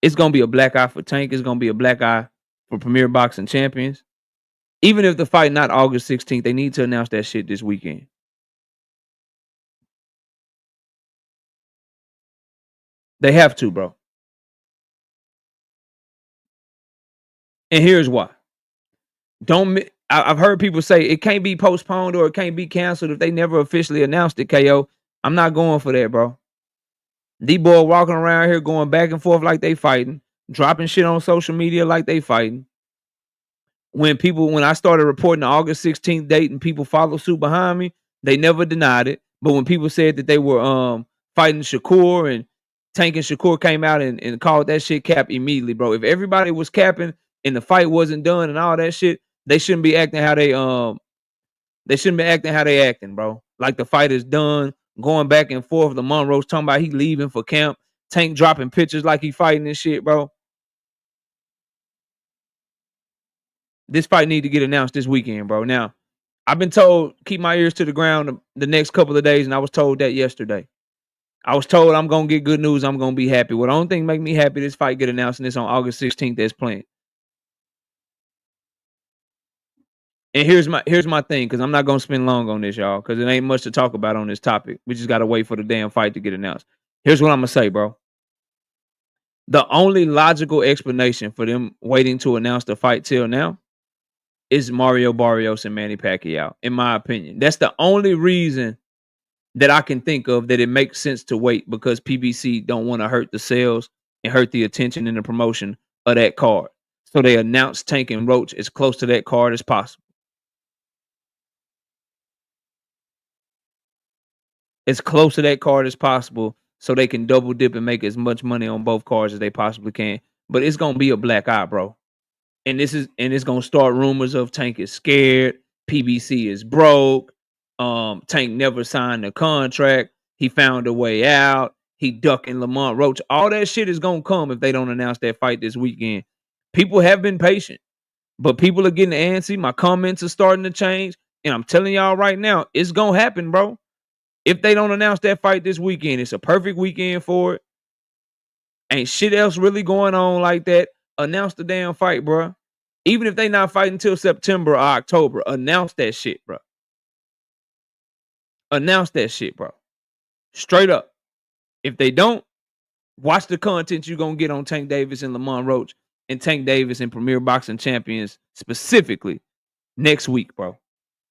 it's gonna be a black eye for Tank. It's gonna be a black eye for Premier Boxing Champions. Even if the fight not August 16th, they need to announce that shit this weekend. They have to, bro. And here's why. I've heard people say it can't be postponed or it can't be canceled if they never officially announced it, KO. I'm not going for that, bro. D-boy walking around here going back and forth like they fighting, dropping shit on social media like they fighting. When I started reporting the August 16th date and people follow suit behind me, they never denied it. But when people said that they were fighting Shakur and Tank and Shakur came out and called that shit cap immediately, bro. If everybody was capping and the fight wasn't done and all that shit, they shouldn't be acting how they acting, bro. Like the fight is done, going back and forth. Lamont Roach talking about he leaving for camp. Tank dropping pictures like he fighting this shit, bro. This fight need to get announced this weekend, bro. Now, I've been told keep my ears to the ground the next couple of days, and I was told that yesterday. I was told I'm gonna get good news. I'm gonna be happy. What the only thing make me happy this fight get announced, and it's on August 16th that's planned. And here's my thing, because I'm not gonna spend long on this, y'all, because it ain't much to talk about on this topic. We just gotta wait for the damn fight to get announced. Here's what I'm gonna say, bro. The only logical explanation for them waiting to announce the fight till now is Mario Barrios and Manny Pacquiao, in my opinion. That's the only reason that I can think of that it makes sense to wait, because PBC don't want to hurt the sales and hurt the attention and the promotion of that card. So they announced Tank and Roach as close to that card as possible. As close to that card as possible so they can double dip and make as much money on both cards as they possibly can. But it's gonna be a black eye, bro. And it's gonna start rumors of Tank is scared, PBC is broke, Tank never signed a contract, he found a way out, he ducking Lamont Roach. All that shit is gonna come if they don't announce that fight this weekend. People have been patient, but people are getting antsy. My comments are starting to change, and I'm telling y'all right now, it's gonna happen, bro. If they don't announce that fight this weekend, it's a perfect weekend for it. Ain't shit else really going on like that. Announce the damn fight, bro. Even if they not fighting until September or October, announce that shit, bro. Announce that shit, bro. Straight up. If they don't, watch the content you're gonna get on Tank Davis and Lamont Roach and Tank Davis and Premier Boxing Champions specifically next week, bro.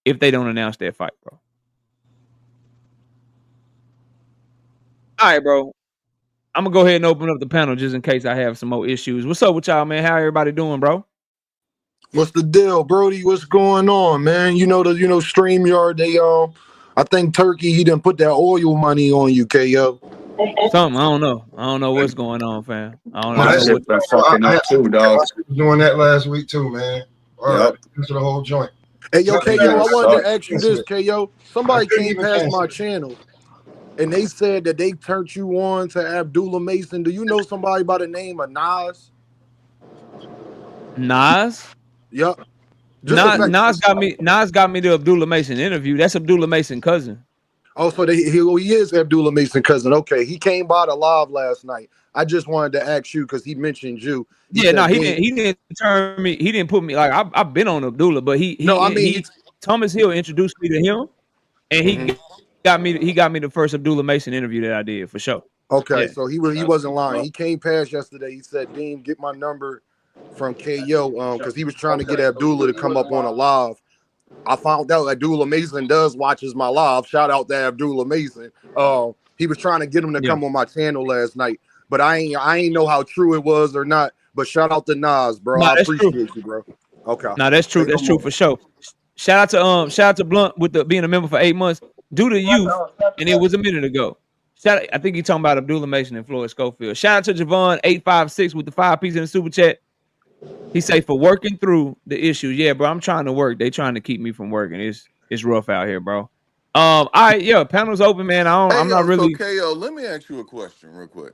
If they don't announce that fight, bro. All right, bro. I'm gonna go ahead and open up the panel just in case I have some more issues. What's up with y'all, man? How everybody doing, bro? What's the deal, Brody? What's going on, man? StreamYard, they I think Turkey, he done put that oil money on you, KO. Something, I don't know. I don't know what's going on, fam. I don't know That what. fucking up too, dog. I was doing that last week too, man. All right, into the whole joint. Hey, yo, Nothing KO, I else. wanted to ask you this, KO. Somebody I couldn't came even past answer my it. channel and they said that they turned you on to Abdullah Mason. Do you know somebody by the name of Nas? Nas? Yep. Nas got me the Abdullah Mason interview. That's Abdullah Mason cousin. Oh, so he is Abdullah Mason cousin. Okay, he came by the live last night. I just wanted to ask you because he mentioned you. He didn't turn me. He didn't put me like I've been on Abdullah, but Thomas Hill introduced me to him, and he got me the first Abdullah Mason interview that I did for sure. Okay, Yeah. so he wasn't lying. He came past yesterday. He said, "Dean, get my number from KO," because he was trying to get Abdullah to come up on a live. I found out Abdullah Mason watches my live. Shout out to Abdullah Mason. He was trying to get him to come on my channel last night, but I ain't know how true it was or not. But shout out to Nas, bro. I appreciate you, bro. Okay. No, that's true. That's true for sure. Shout out to Blunt with being a member for 8 months. Due to youth, and it was a minute ago. I think he's talking about Abdullah Mason and Floyd Schofield. Shout out to Javon 856 with the 5 piece in the super chat. He say for working through the issues. Yeah, bro, I'm trying to work. They trying to keep me from working. It's rough out here, bro. All right, yeah, panel's open, man. I'm not really. So KO, let me ask you a question real quick.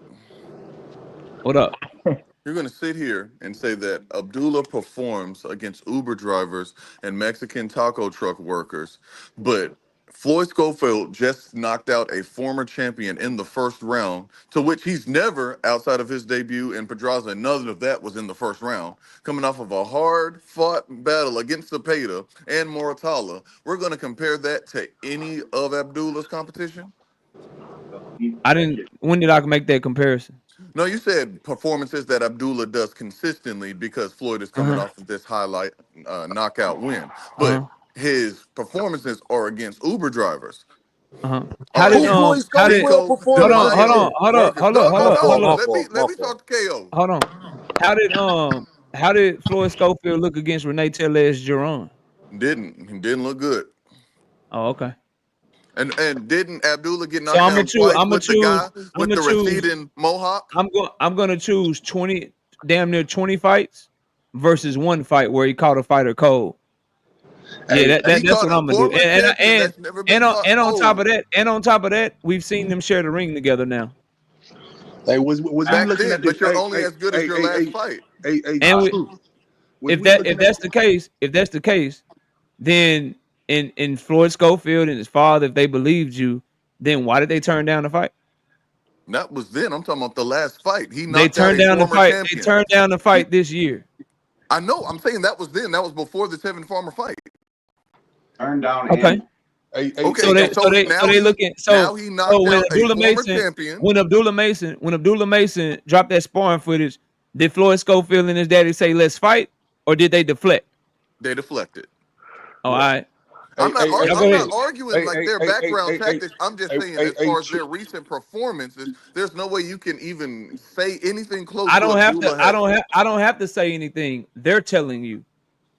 What up? You're going to sit here and say that Abdullah performs against Uber drivers and Mexican taco truck workers, but Floyd Schofield just knocked out a former champion in the first round, to which he's never, outside of his debut in Pedraza, none of that was in the first round, coming off of a hard-fought battle against Cepeda and Moratala. We're going to compare that to any of Abdullah's competition? When did I make that comparison? No, you said performances that Abdullah does consistently because Floyd is coming off of this highlight knockout win. But his performances are against Uber drivers. How did Floyd how did Schofield Mexico, performing Delaya workers. hold No. on. Let me talk to KO. Hold on. How did Floyd Schofield look against Renee Tellez-Giron? He didn't look good. Oh, okay. And didn't Abdullah get So knocked I'm down twice with the guy with the choose. receding mohawk? I'm gonna choose 20, damn near 20 fights versus one fight where he caught a fighter cold. Yeah, that's what I'm gonna do. And on top of that, we've seen them share the ring together now. Hey, was we back looking then, at this? but you're only as good as your last fight. If that's the case, then in Floyd Schofield and his father, if they believed you, then why did they turn down the fight? That was then. I'm talking about the last fight. They turned down the fight. Champion. They turned down the fight this year. I know. I'm saying that was then. That was before the Tevin Farmer fight. Turned down. Okay. Okay. So they looking. Now he knocked out a former champion. When Abdullah Mason dropped that sparring footage, did Floyd Schofield and his daddy say let's fight, or did they deflect? They deflected. Oh, all right. I'm not arguing like their background tactics. I'm just saying, as far as their recent performances, there's no way you can even say anything close. I don't have to say anything. They're telling you.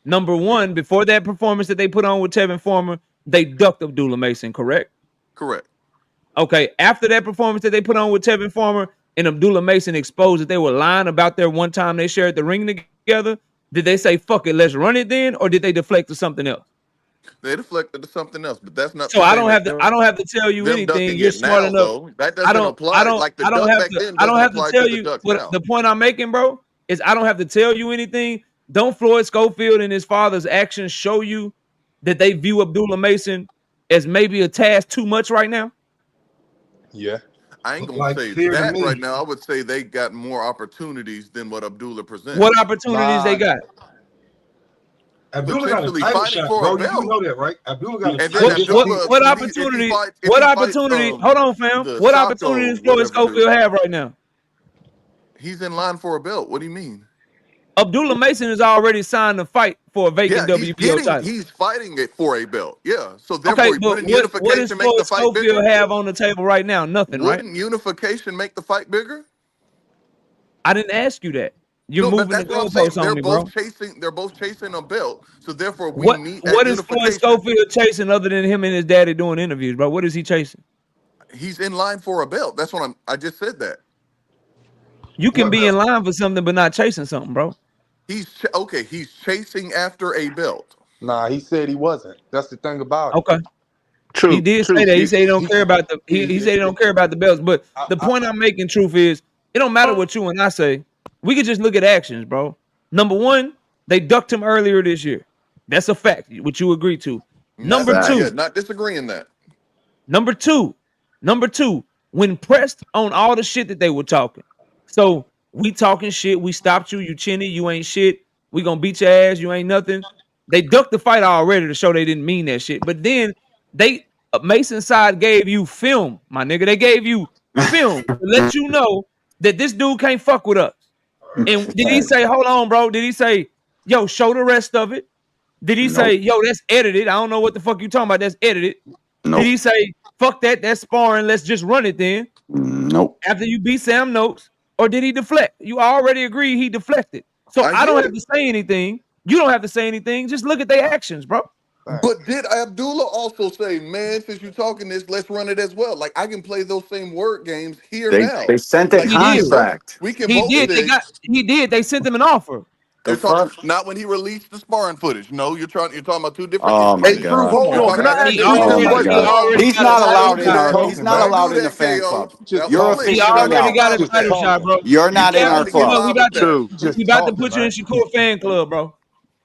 Number one, before that performance that they put on with Tevin Farmer, they ducked Abdullah Mason, correct? Correct. Okay. After that performance that they put on with Tevin Farmer and Abdullah Mason exposed that they were lying about their one time they shared the ring together, did they say fuck it, let's run it then, or did they deflect to something else? They deflected to something else, but that's not. So I don't have to tell you anything. You're smart enough. Though. That doesn't apply. Like the duck back then. I don't have to tell you. The point I'm making, bro, is I don't have to tell you anything. Don't Floyd Schofield and his father's actions show you that they view Abdullah Mason as maybe a task too much right now? Yeah. I ain't gonna say that right now. I would say they got more opportunities than what Abdullah presented. What opportunities they got? Abdullah got a title shot, bro. You know that, right? Abdullah got a title shot. What opportunity? What opportunity? Hold on, fam. What opportunity does Floyd Schofield have right now? He's in line for a belt. What do you mean? Abdullah Mason has already signed a fight for a vacant WBO title. He's fighting it for a belt. Yeah. So therefore, what does Floyd Schofield have on the table right now? Nothing, right? Wouldn't unification make the fight bigger? I didn't ask you that. You're moving the goalposts on me, bro. They're both chasing a belt. So therefore, what is Floyd Schofield chasing other than him and his daddy doing interviews, bro? What is he chasing? He's in line for a belt. That's what I just said that. You can be in line for something, but not chasing something, bro. He's chasing after a belt. Nah, he said he wasn't. That's the thing about it. Okay. True. He did say that. He said he don't care about the he said he don't care about the belts. But the point I'm making, truth is, it don't matter what you and I say. We could just look at actions, bro. Number one, they ducked him earlier this year. That's a fact, which you agree to. Number two, not disagreeing that. Number two, when pressed on all the shit that they were talking. So we talking shit. We stopped you. You chinny. You ain't shit. We gonna beat your ass. You ain't nothing. They ducked the fight already to show they didn't mean that shit. But then Mason side gave you film, my nigga. They gave you film to let you know that this dude can't fuck with us. And did he say, hold on, bro? Did he say, yo, show the rest of it? Did he say, yo, that's edited? I don't know what the fuck you talking about. That's edited. Nope. Did he say, fuck that? That's sparring. Let's just run it then. Nope. After you beat Sam Noakes, or did he deflect? You already agreed he deflected. So I don't have to say anything. You don't have to say anything. Just look at their actions, bro. But did Abdullah also say, man, since you're talking this, let's run it as well? Like, I can play those same word games now. They sent a contract. We can He did. They sent him an offer. Not when he released the sparring footage. No, you're talking about two different. Oh my God! Hold on, can I ask you a question? He's not allowed in our. He's not allowed in the fan club. You're officially out. He already got a title shot, bro. You're not in our club. We about to put you in Shakur fan club, bro.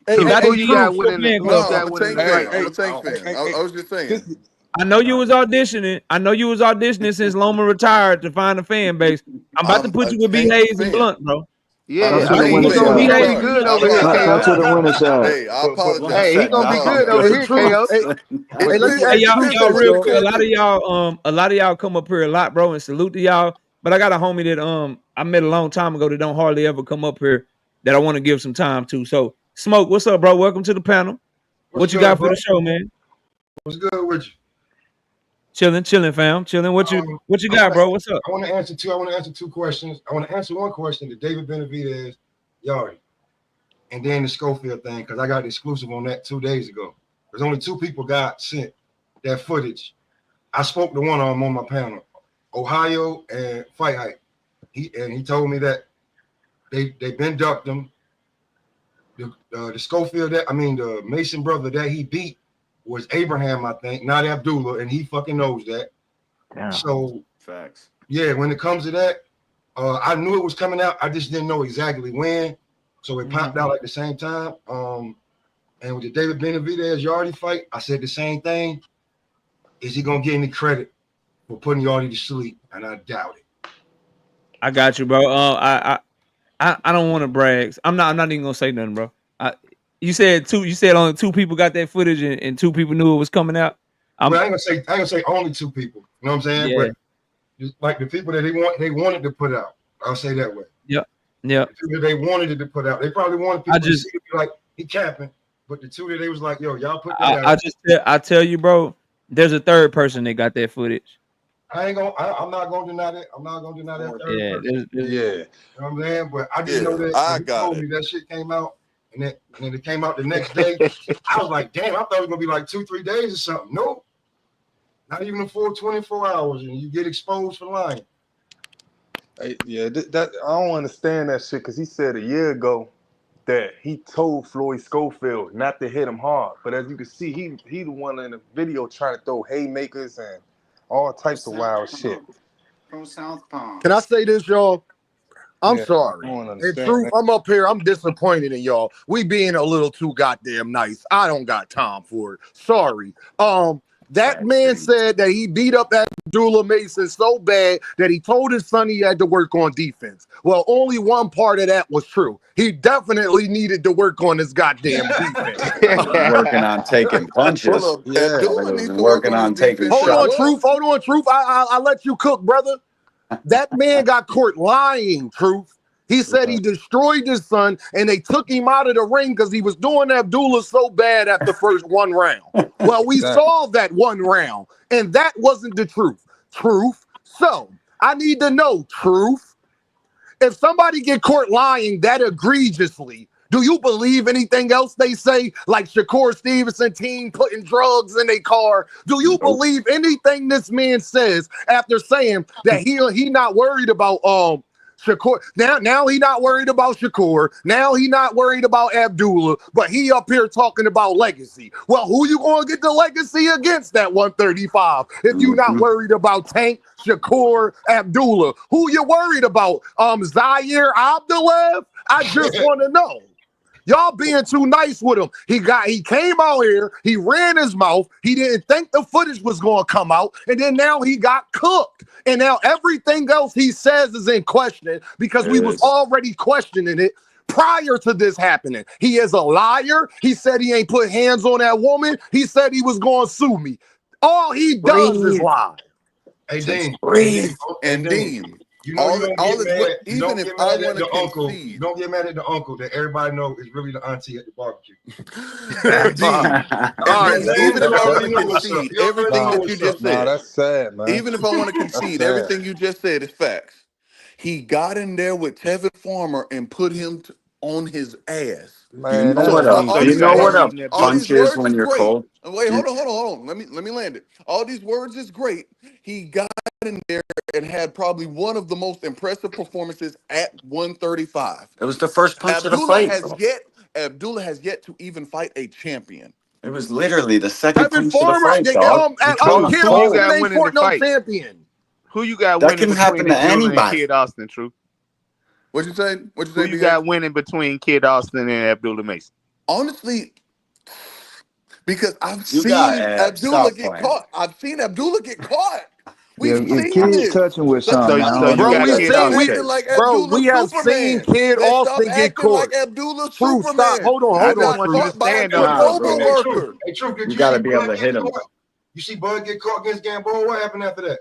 Hey, who you got winning I was just saying. I know you was auditioning since Loma retired to find a fan base. I'm about to put you with B. Hayes and Blunt, bro. Yeah, he's gonna be good over here, KO. Hey, I apologize. Hey, he's gonna be good over here, KO. Hey, y'all real quick. A lot of y'all come up here a lot, bro, and salute to y'all. But I got a homie that I met a long time ago that don't hardly ever come up here that I want to give some time to. So Smoke, what's up, bro? Welcome to the panel. What you got for the show, man? What's good with you? Chilling, fam. Chilling. What you got, bro? What's up? I want to answer two questions. I want to answer one question that David Benavidez, Yari, and then the Schofield thing, because I got the exclusive on that 2 days ago. There's only two people got sent that footage. I spoke to one of them on my panel, Ohio and Fight Hype. He told me that they been ducked him. The Schofield the Mason brother that he beat was Abraham, I think, not Abdullah, and he fucking knows that. Yeah. So facts. Yeah, when it comes to that, I knew it was coming out. I just didn't know exactly when. So it popped out at the same time. And with the David Benavidez Yardy fight, I said the same thing. Is he gonna get any credit for putting Yardy to sleep? And I doubt it. I got you, bro. I don't want to brag. I'm not even gonna say nothing, bro. You said only two people got that footage and two people knew it was coming out. Well, I ain't gonna say only two people. You know what I'm saying? Yeah. But like the people that they wanted to put out. I'll say that way. Yep. The people they wanted it to put out. They probably wanted people to see it, like he capping. But the two that they was like, yo, y'all put that out. I tell you, bro, there's a third person that got that footage. I'm not gonna deny that. I'm not gonna deny that third person. Yeah. You know what I'm saying? But I didn't know that. I got it. That shit came out, and then it came out the next day. I was like, damn, I thought it was gonna be like 2-3 days or something. No, not even a full 24 hours, and you get exposed for lying. That I don't understand that shit because he said a year ago that he told Floyd Schofield not to hit him hard, but as you can see, he the one in the video trying to throw haymakers and all types of wild shit. From South Palm. Can I say this, y'all? I'm sorry. In truth, I'm up here. I'm disappointed in y'all. We being a little too goddamn nice. I don't got time for it. Sorry. That man said that he beat up Abdullah Mason so bad that he told his son he had to work on defense. Well, only one part of that was true. He definitely needed to work on his goddamn defense. Working on taking punches. Abdullah needs to working on taking shots. shots. Hold on, Truth. I'll let you cook, brother. That man got caught lying, Truth. He said he destroyed his son, and they took him out of the ring because he was doing Abdullah so bad at the first one round. Well, we saw that one round, and that wasn't the truth. So I need to know, Truth. If somebody get caught lying that egregiously, do you believe anything else they say? Like Shakur Stevenson team putting drugs in their car. Do you believe anything this man says after saying that he not worried about Shakur? Now he not worried about Shakur. Now he not worried about Abdullah, but he up here talking about legacy. Well, who you going to get the legacy against that 135 if you not worried about Tank, Shakur, Abdullah? Who you worried about? Zaire Abdullah? I just want to know. Y'all being too nice with him. He came out here, he ran his mouth, he didn't think the footage was going to come out, and then now he got cooked. And now everything else he says is in question because we was already questioning it prior to this happening. He is a liar. He said he ain't put hands on that woman. He said he was going to sue me. All he does is lie. Hey, Dean. And Dean. You know, you don't get mad at the uncle that everybody knows is really the auntie at the barbecue. Even if I want to concede everything that you just said, that's sad, man. Even if I want to concede everything you just said is facts. He got in there with Tevin Farmer and put him on his ass. Man, you know what a punch is when you're cold. Wait, hold on. Let me land it. All these words is great. He got in there and had probably one of the most impressive performances at 135. It was the first punch of the fight. Abdullah has yet to even fight a champion. It was literally the second punch of the fight, dog. Champion. Who you got winning between Abdullah and Kid Austin, True? What you say? Who you got winning between Kid Austin and Abdullah Mason? Honestly, because I've seen Abdullah get caught. I've seen Abdullah get caught. We've seen Kid's touching with something. We have seen Kid Austin get caught. Like Abdullah True, stop. Hold on. You got to be able to hit him. You see Bud get caught against Gamboa. What happened after that?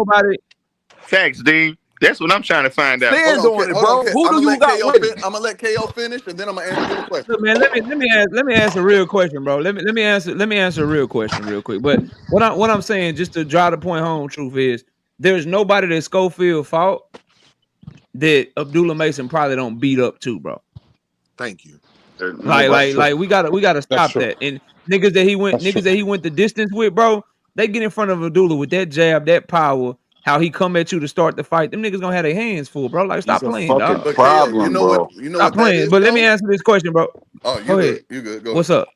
nobody. Facts, Dean. That's what I'm trying to find out. Stand on it, bro. Who do you got winning? I'm gonna let KO finish, and then I'm gonna answer your question. Look, man, let me ask a real question, bro. Let me answer a real question real quick. But what I'm saying, just to drive the point home, truth is, there's nobody that Schofield fought that Abdullah Mason probably don't beat up too, bro. Thank you. Like we gotta stop true. that. And niggas that he went the distance with, bro, they get in front of Abdullah with that jab, that power, how he come at you to start the fight. Them niggas gonna have their hands full, bro. Like, He's stop a playing, fucking dog. But KO, problem, bro. you know Stop what that playing. is, But let me though? answer this question, bro. Oh, you Go ahead. good. You good. Go What's ahead. up?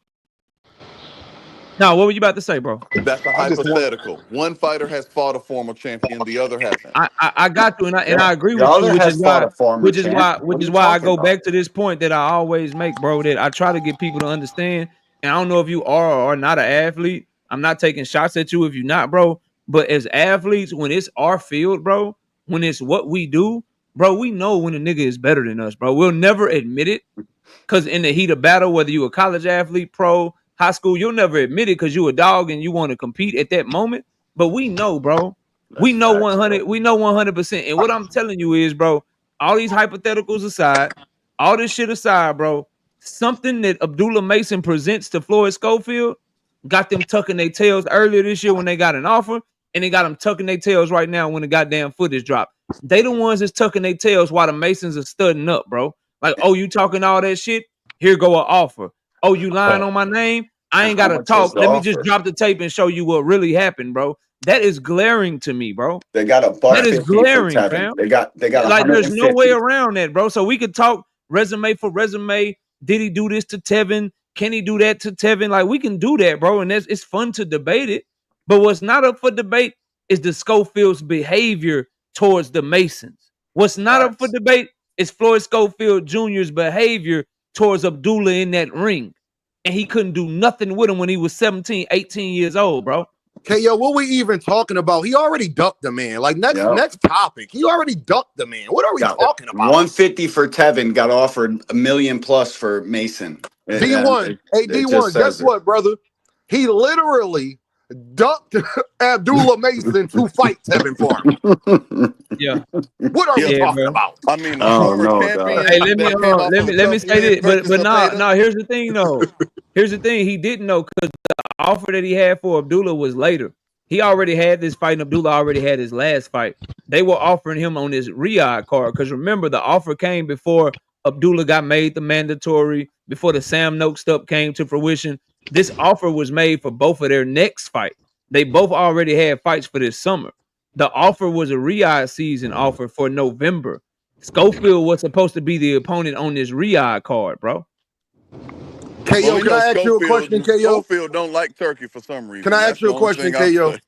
No, what were you about to say, bro? That's a I just want hypothetical. One fighter has fought a former champion, the other hasn't. I got you, and Yeah. I agree The with you, other has fought a former champ. What are you I talking go about? back to this point that I always make, bro, that I try to get people to understand. And I don't know if you are or are not an athlete. I'm not taking shots at you if you're not, bro. But as athletes, when it's our field, bro, when it's what we do, bro, we know when a nigga is better than us, bro. We'll never admit it. Because in the heat of battle, whether you a college athlete, pro, high school, you'll never admit it because you a dog and you want to compete at that moment. But we know, bro. We That's know facts, 100. bro. We know 100%. And what I'm telling you is, bro, all these hypotheticals aside, all this shit aside, bro, something that Abdullah Mason presents to Floyd Schofield got them tucking their tails earlier this year when they got an offer, and they got them tucking their tails right now when the goddamn footage dropped. They the ones that's tucking their tails while the Masons are studying up, bro. Like, oh, you talking all that shit? Here go an offer. Oh, you lying on my name? I And ain't how gotta much was talk. the Let me just offer? drop the tape and show you what really happened, bro. That is glaring to me, bro. They got a buck That is 50 for glaring, Tevin. fam. They got Like, there's no way 150. around that, bro. So we could talk resume for resume. Did he do this to Tevin? Can he do that to Tevin? Like, we can do that, bro. And it's fun to debate it. But what's not up for debate is the Schofield's behavior towards the Masons. What's not up for Facts. debate is Floyd Schofield Jr.'s behavior towards Abdullah in that ring. And he couldn't do nothing with him when he was 17, 18 years old, bro. KO, what we even talking about? He already ducked the man. Like, Yep. next topic. He already ducked the man. What are we Got talking about? 150 for Tevin, got offered $1 million plus for Mason. D1. Hey, It D1, just guess says it. what, brother? He literally ducked Abdullah Mason to fight Tevin Farmer. Yeah. What are we Yeah, talking bro. about? I mean, a Oh former no, dog. Hey, champion that came off of a let me tough say win this, versus but Zepeda. no. Here's the thing, though. Here's the thing. He didn't know because the offer that he had for Abdullah was later. He already had this fight, and Abdullah already had his last fight. They were offering him on his Riyadh card because remember the offer came before Abdullah got made the mandatory, before the Sam Noke stuff came to fruition. This offer was made for both of their next fight. They both already had fights for this summer. The offer was a Riyadh season offer for November. Schofield was supposed to be the opponent on this Riyadh card, bro. KO, Well, we can know I ask you a question, KO? Schofield don't like turkey for some reason. Can I ask That's you the a only question, thing I'll KO? say.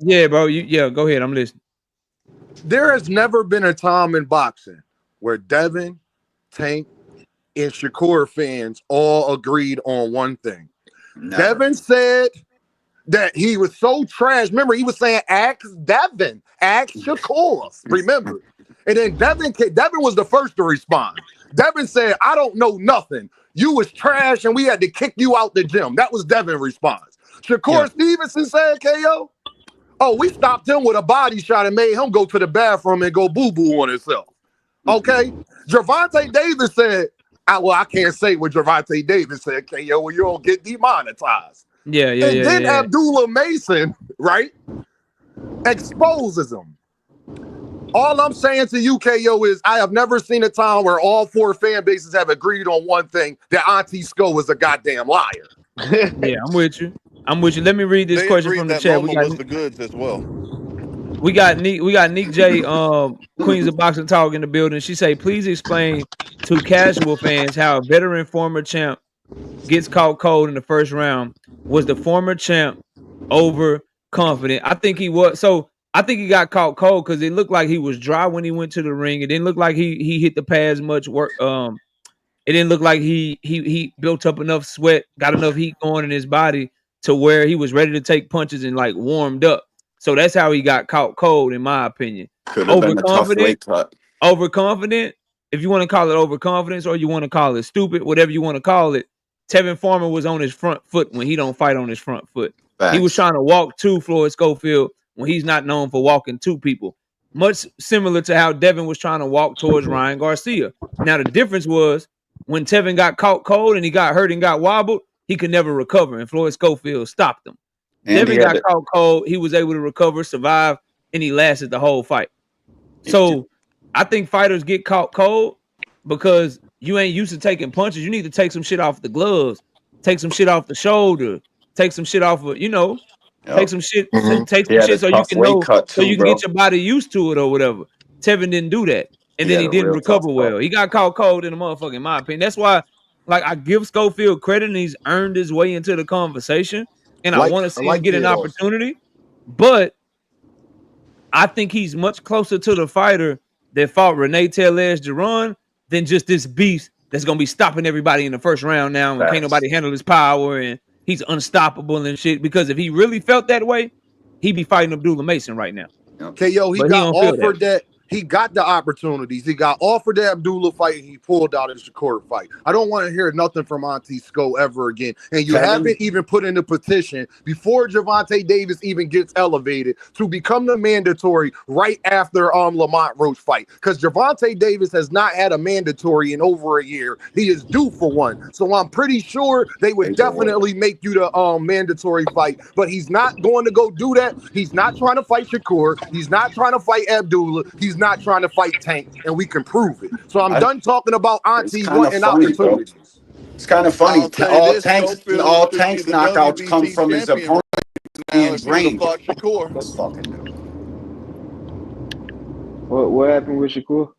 Yeah, bro. Go ahead. I'm listening. There has never been a time in boxing where Devin, Tank, and Shakur fans all agreed on one thing. Never. Devin said that he was so trash. Remember, he was saying, ask Devin, ask Shakur. Remember? And then Devin was the first to respond. Devin said, I don't know nothing. You was trash and we had to kick you out the gym. That was Devin's response. Shakur Stevenson said, KO, oh, we stopped him with a body shot and made him go to the bathroom and go boo-boo on himself. Okay? Gervonta Davis said, I can't say what Gervonta Davis said, KO, well, you don't get demonetized. Yeah. And then Abdullah Mason, right, exposes him. All I'm saying to you, KO, is I have never seen a time where all four fan bases have agreed on one thing, that Auntie Sco is a goddamn liar. Yeah, I'm with you. Let me read this They question agreed from the that chat. Loma was the goods as well. We got Nick J, Queens of Boxing Talk in the building. She say, please explain to casual fans how a veteran former champ gets caught cold in the first round. Was the former champ overconfident? I think he was. So I think he got caught cold because it looked like he was dry when he went to the ring. It didn't look like he hit the pads much work. It didn't look like he built up enough sweat, got enough heat going in his body to where he was ready to take punches and like warmed up. So that's how he got caught cold, in my opinion. Could have been a tough weight cut. Overconfident. If you want to call it overconfidence or you want to call it stupid, whatever you want to call it, Tevin Farmer was on his front foot when he don't fight on his front foot. Facts. He was trying to walk to Floyd Schofield when he's not known for walking to people. Much similar to how Devin was trying to walk towards Ryan Garcia. Now, the difference was when Tevin got caught cold and he got hurt and got wobbled, he could never recover, and Floyd Schofield stopped him. And Devin got caught cold. He was able to recover, survive, and he lasted the whole fight. So I think fighters get caught cold because you ain't used to taking punches. You need to take some shit off the gloves, take some shit off the shoulder, take some shit off of, take some shit, take He some had a shit so you tough can weight know, cut so too, you can bro. get your body used to it or whatever. Tevin didn't do that. And He then had he a didn't real tough recover cut. well. He got caught cold in the motherfucker, in my opinion. That's why, like, I give Schofield credit and he's earned his way into the conversation. And I want to see him get an opportunity. But I think he's much closer to the fighter that fought Renee Tellez Giron than just this beast that's gonna be stopping everybody in the first round now and can't nobody handle his power and he's unstoppable and shit. Because if he really felt that way, he'd be fighting Abdullah Mason right now. KO, he But got don't feel offered that. He got the opportunities. He got offered the Abdullah fight, and he pulled out his Shakur fight. I don't want to hear nothing from Auntie Sco ever again. And you haven't even put in a petition before Gervonta Davis even gets elevated to become the mandatory right after Lamont Roach fight. Because Gervonta Davis has not had a mandatory in over a year. He is due for one. So I'm pretty sure they would definitely make you the mandatory fight. But he's not going to go do that. He's not trying to fight Shakur. He's not trying to fight Abdullah. He's not trying to fight Tank, and we can prove it. So I'm done talking about Auntie wanting opportunities. It's kind of funny. All Tank's knockouts WBC come from his champion opponent being if he would have drained. fought Shakur. This fucking dude. What happened with Shakur?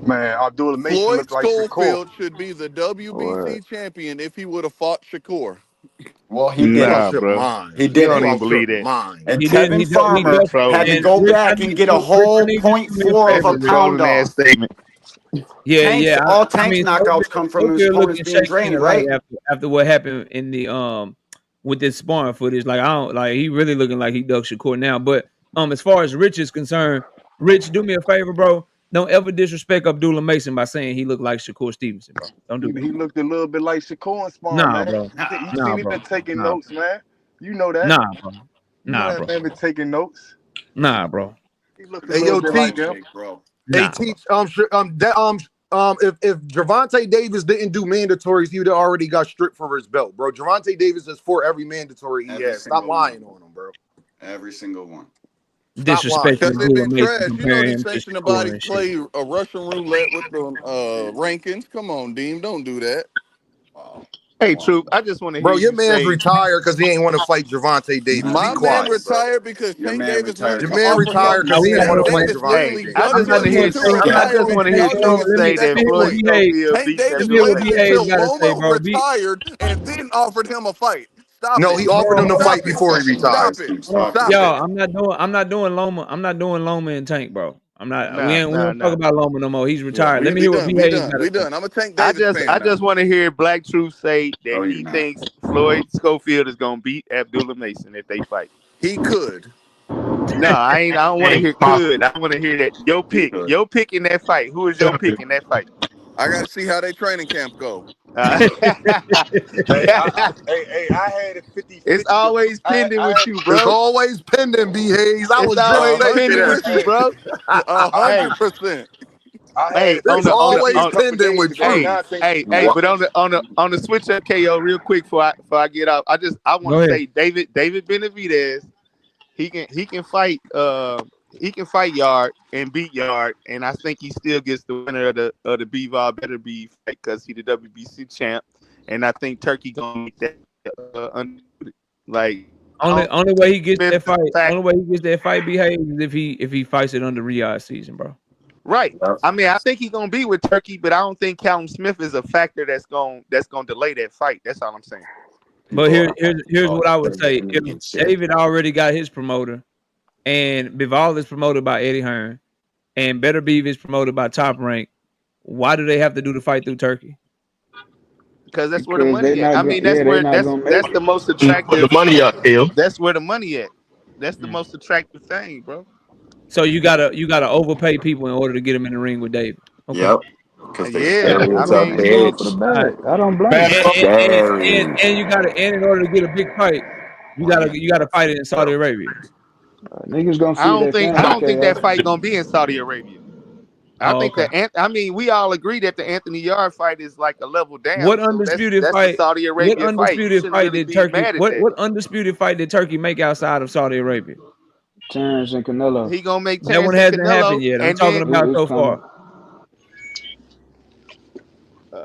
Man, Abdullah Mason Floyd looked like Shakur. Schofield should be the WBC champion if he would have fought Shakur. Well, he didn't. Bro. He You didn't. don't even believe that. And He Tevin didn't. Farmer had to go back and get a whole 0.4 of a pound off. Statement. Yeah. All Tank's knockouts come from his opponents being drained, right? After what happened in the with this sparring footage, like I don't like he really looking like he ducked Shakur now. But as far as Rich is concerned, Rich, do me a favor, bro. Don't ever disrespect Abdullah Mason by saying he looked like Shakur Stevenson, bro. Don't do that. He looked a little bit like Shakur in sparring, Nah, man. bro. You see me been taking notes, man. You know that. Nah, bro. Nah, bro. Been taking notes. Nah, bro. He looked a little bit like him. Hey, Teach, if Gervonta Davis didn't do mandatories, he would have already got stripped for his belt, bro. Gervonta Davis is for every mandatory he has. Stop lying on him, bro. Every single one. Disrespect. Because they've been trash. You know these sanctioned bodies play a Russian roulette with the rankings. Come on, Dean. Don't do that. Wow. Hey, Troop, I just want to hear bro, your you man's say, retired because he ain't want to fight Gervonta Davis. My Be quiet, man retired because Your Tank man Davis retired. Your man retired because he didn't want to fight Davis Gervonta I just want to hear Troop say that Floyd Schofield beat Davis Abdullah waited until gotta say, Loma bro, retired and then offered him a fight. Stop No, it. he offered him to Stop fight it. before he retired. Stop it. Stop Stop Yo, it. I'm not doing Loma. I'm not doing Loma and Tank, bro. I'm not. We don't Nah. talk about Loma no more. He's retired. Let me We hear what done. B-Hayes got to say. We done. I'm a Tank Davis fan I now. just want to hear Black Truth say that No, he you're not. thinks Floyd Schofield is gonna beat Abdullah Mason if they fight. He could. No, I don't want to hear could. I want to hear that your pick. Your pick in that fight. Who is your pick in that fight? I got to see how they training camp go. Hey, I had it 50. It's always pending with you, bro. It's always pending, B-Hayes. I was It's always just saying pending that. with you, bro. 100%. Hey, It's always pending with you. Hey, but on the switch up KO real quick before I get out. I want to say David Benavidez, he can fight Yard and beat Yard, and I think he still gets the winner of the Bivol Better Be fight because he the WBC champ, and I think Turkey gonna make that only way he gets that fight. Only way he gets that fight Behaves is if he fights it under Riyadh season, bro. Right. I mean, I think he's gonna be with Turkey, but I don't think Callum Smith is a factor that's gonna delay that fight. That's all I'm saying. But here's what I would say: if David already got his promoter, and Bivol is promoted by Eddie Hearn, and Better Beef is promoted by Top Rank, why do they have to do the fight through Turkey? Because that's where the money at. I mean, that's the most attractive. The money up, Hill. That's where the money at. That's the most attractive thing, bro. So you gotta overpay people in order to get them in the ring with David. Okay. Yep. I don't blame you. And you gotta, and in order to get a big fight, you gotta fight it in Saudi Arabia. Niggas gonna see I don't think that fight gonna be in Saudi Arabia. I think we all agree that the Anthony Yard fight is like a level down. What undisputed fight? Saudi Arabia what undisputed fight did Turkey? What undisputed fight did Turkey make outside of Saudi Arabia? Terrence and Canelo. He gonna make That one Terrence and hasn't happened Canelo, yet. I'm and talking then about It's so coming. far.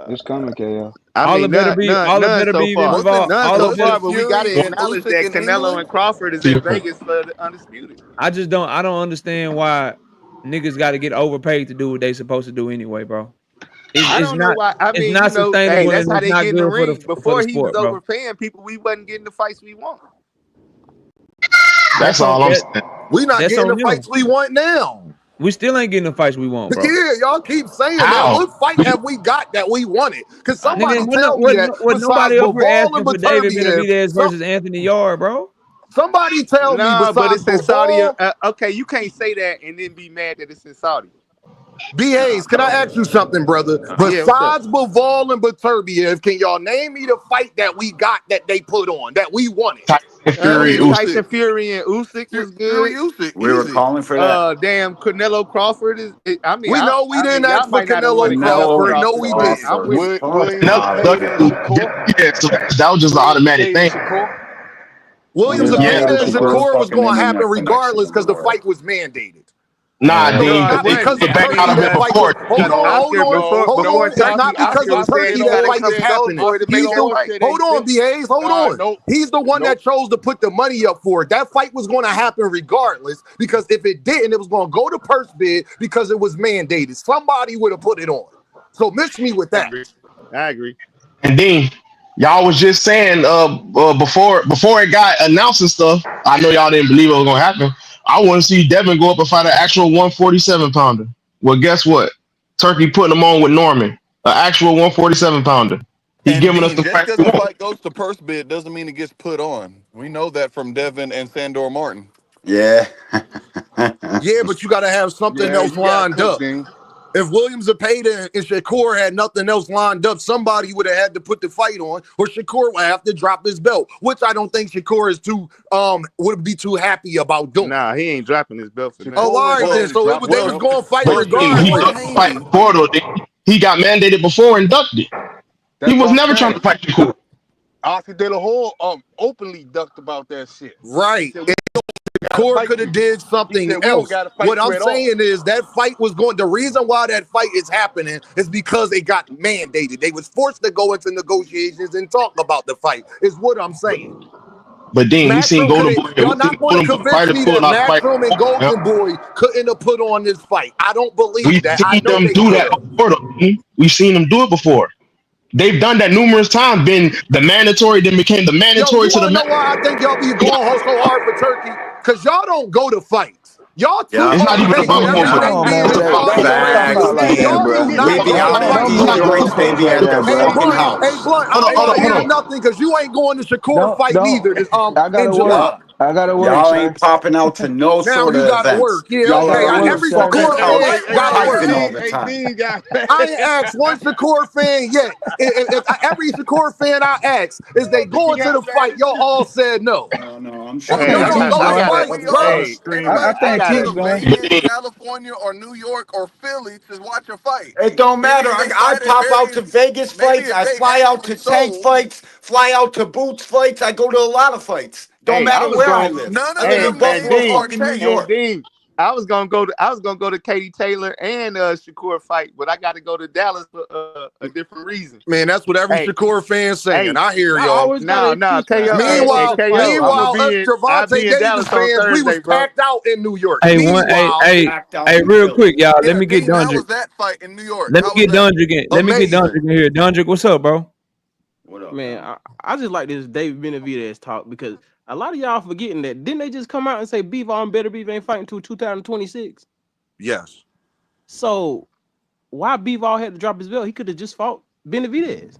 It's coming, KO. I All mean it better be, all it none better so be far. involved. None All so it better. far, but we Fury gotta and acknowledge Usyk that in Canelo England? and Crawford is in Vegas for the undisputed. I don't understand why niggas got to get overpaid to do what they supposed to do anyway, bro. I don't know why. I It's mean, you not know, hey, sustainable that's and how it's they not get in the good ring. for the Before he was sport, bro. overpaying people, we wasn't getting the fights we want. That's all I'm saying. We not That's getting on the them. fights we want now. We still ain't getting the fights we want, bro. Yeah, y'all keep saying that. How? What fight have we got that we wanted? Because somebody Nigga, tell me that besides nobody up here Bivol and asking for David Beterbiev, Benavidez versus Anthony Yard, bro. somebody tell me No, but besides it's in Saudi. Bivol, Okay, you can't say that and then be mad that it's in Saudi. B. Hayes, can I ask you something, brother? Yeah, what's up? Besides Bivol and Beterbiev, can y'all name me the fight that we got that they put on, that we wanted? Tyson Fury, Usyk. Tyson Fury and Usyk was Fury good. Usyk, We were easy. calling for that. Damn, Canelo Crawford is. We know we didn't y'all ask for might not have Canelo wanted Canelo Crawford. No, Crawford, we but didn't. I'm with you. Williams and Payne and Shakur. Yeah, so that was just an automatic thing. Williams, Yeah, Zepeda, and there was Shakur was fucking going to happen internet connection regardless in the because the world. fight was mandated. Nah, Yeah. Dean, No, Not it they because wasn't of could back Turkey out of it that fight before. was. Hold Oscar before on. It's Turkey. not because Oscar of said Turkey he that wanted fight to is go happening. for it to make He's that the fight. hold on, BAs, hold on. He's the one that chose to put the money up for it. That fight was going to happen regardless because if it didn't, it was going to go to purse bid because it was mandated. Somebody would have put it on. So miss me with that. I agree. And Dean, y'all was just saying before it got announced and stuff. I know y'all didn't believe it was gonna happen. I want to see Devin go up and fight an actual 147 pounder. Well, guess what? Turkey putting him on with Norman, an actual 147 pounder. He And giving us Dean, the just fight because we a want. fight goes to purse bid doesn't mean it gets put on. We know that from Devin and Sandor Martin. Yeah. Yeah, but you got to have something Yeah, else you got to lined cook, up. Dean. If Williams, Zepeda, and Shakur had nothing else lined up, somebody would have had to put the fight on, or Shakur would have to drop his belt, which I don't think Shakur is would be too happy about doing. Nah, he ain't dropping his belt for nothing. Oh, all right, then. So they was going to fight regardless. Fight before, though, he got mandated before and inducted. That's He was what I'm never trying saying. to fight Shakur. Oscar De La Hoya openly ducked about that shit. Right. Shakur could have did something else. What I'm saying is that fight was going. The reason why that fight is happening is because it got mandated. They was forced to go into negotiations and talk about the fight. Is what I'm saying. But Dean, we seen Matchroom Golden couldn't. Boy. Y'all We seen not going to Golden Boy convince fighters me pull that out fight. Matchroom and Golden Boy couldn't have put on this fight. I don't We believe that. I seen know them they do could that have. before, though. We seen them do it before. They've done that numerous times. Been the mandatory, then became the Yo, mandatory you to want the to know why I think y'all be going so hard for Turkey? Because y'all don't go to fights. Y'all too It's not even okay with about going for everything being in Saudi Facts, Arabia. Dean. Y'all do We not be go to out at fights New like York. They be at their fucking Hey house. Blunt, I ain't gonna hear nothing because you ain't going to Shakur fight neither. This in July. I gotta work, Y'all sir. ain't popping out to no Now sort you of gotta events. work. Yeah, Y'all okay. are on the Every fucking Shakur couch fan gotta work. typing all the time. Dean got I ain't asked one Shakur fan yet. Every Shakur fan I asked, is they going to the fight? Y'all all said no. No, I'm Y'all sure. don't keep go to going. fights, bro. Everybody I think flies keep to going. Vegas, California, or New York, or Philly to watch a fight. It don't matter. Meaning they I fight at pop out to Vegas maybe fights. if I they fly out actually to Tank sold, fights, fly out to Boots fights. I go to a lot of fights. Don't Hey, I matter was where I going. live. none I of live Hey, in them and Buffalo, names Dean, are fucking New and York. changed. Dean. I was gonna go to Katie Taylor and Shakur fight, but I got to go to Dallas for a different reason. Man, that's what every Hey, Shakur fan's saying. hey, I hear Y'all y'all. always gotta excuse KO, Chicago to fight, bro. KO. Meanwhile, us I'll Gervonta be in Dallas Davis on fans, we was Thursday, bro. packed out in New York. Hey, Meanwhile, Packed out in real Philly. quick, y'all. Let Yeah, me get Dean, how Dundrick. was that fight in New York? Let me How was get that? Dundrick in. Let me get amazing. Dundrick in here. Dundrick, what's up, bro? What up, Man, I just like this David Benavidez talk because a lot of y'all forgetting that didn't they just come out and say Bivol and Better Beef ain't fighting until 2026? Yes. So why Bivol had to drop his belt? He could have just fought Benavidez.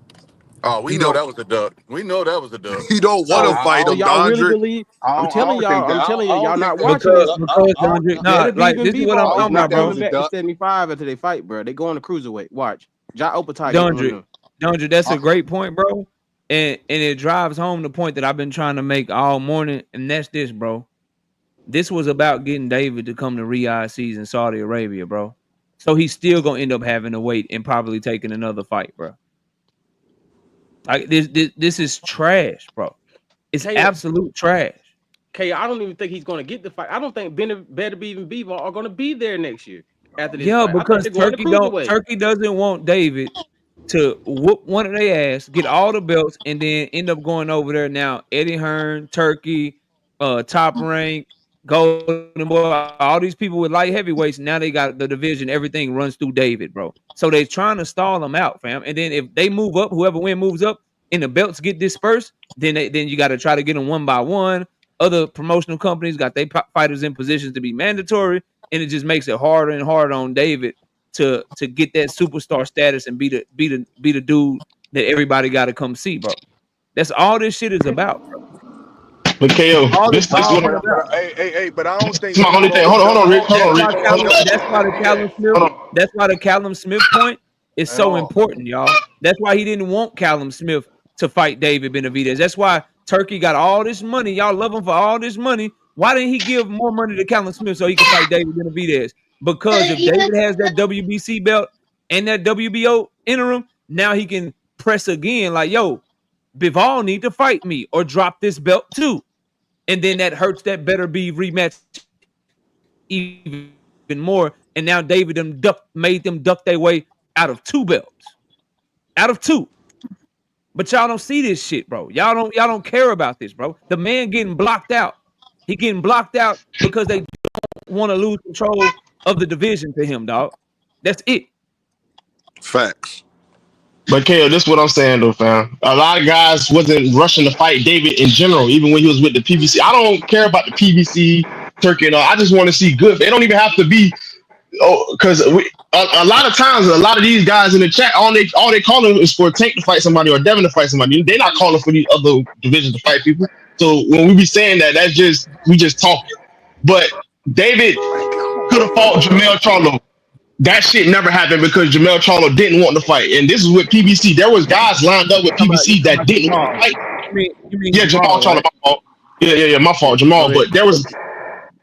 Oh, we He know don't that was a duck. We know that was a duck. he don't want to So fight so him, y'all really Dondrick. believe? I I'm telling don't think y'all, that. y'all not That's watching a this. duck. Because I don't, Dundrick, Better Beef like and this is what I'm Bivol I is don't talking think not about, that bro. was coming a back to duck. 75 after they fight, bro. They going to cruiserweight. Watch. Ja Opatai getting on them. Dundrick, that's I, a great point, bro. And it drives home the point that I've been trying to make all morning, and that's this, bro. This was about getting David to come to Riyadh season Saudi Arabia, bro. So he's still gonna end up having to wait and probably taking another fight, bro. Like this is trash, bro. It's KO, absolute trash. Okay, I don't even think he's going to get the fight. I don't think Beterbiev and Bivol are going to be there next year after this Yeah, fight. I think because they're going to cruiserweight. Turkey doesn't want David to whoop one of their ass, get all the belts, and then end up going over there. Now Eddie Hearn, Turkey, Top Rank, Golden Boy, all these people with light heavyweights. Now they got the division. Everything runs through David, bro. So they're trying to stall them out, fam. And then if they move up, whoever moves up, and the belts get dispersed, then you got to try to get them one by one. Other promotional companies got their fighters in positions to be mandatory, and it just makes it harder and harder on David to get that superstar status and be the dude that everybody got to come see, bro. That's all this shit is about, bro. But KO, All this it's is all what been But about. but I don't think this is my only thing. Hold on, Rick. Hold That's on, why Rick. Hold on, Rick. Callum Smith. That's why the Callum Smith point is so important, y'all. That's why he didn't want Callum Smith to fight David Benavidez. That's why Turkey got all this money. Y'all love him for all this money. Why didn't he give more money to Callum Smith so he could fight David Benavidez? Because if David has that WBC belt and that WBO interim, now he can press again. Like, yo, Bivol need to fight me or drop this belt too. And then that hurts that Beterbiev rematch even more. And now David made them duck their way out of 2 belts. Out of 2. But y'all don't see this shit, bro. Y'all don't care about this, bro. The man getting blocked out. He getting blocked out because they don't want to lose control of the division to him, dog. That's it. Facts. But KO, this is what I'm saying though, fam. A lot of guys wasn't rushing to fight David in general, even when he was with the PBC. I don't care about the PBC, Turkey, and all. I just want to see good. They don't even have to be. Oh, because a lot of times, a lot of these guys in the chat, all they calling is for Tank to fight somebody or Devin to fight somebody. They're not calling for these other divisions to fight people. So when we be saying that, that's just we just talking. But David could have fought Jamel Charlo. That shit never happened because Jamel Charlo didn't want to fight. And this is with PBC. There was guys lined up with PBC that didn't want to fight. You mean Yeah, Jamal Charlo, right? my fault. Yeah, my fault, Jamal. But there was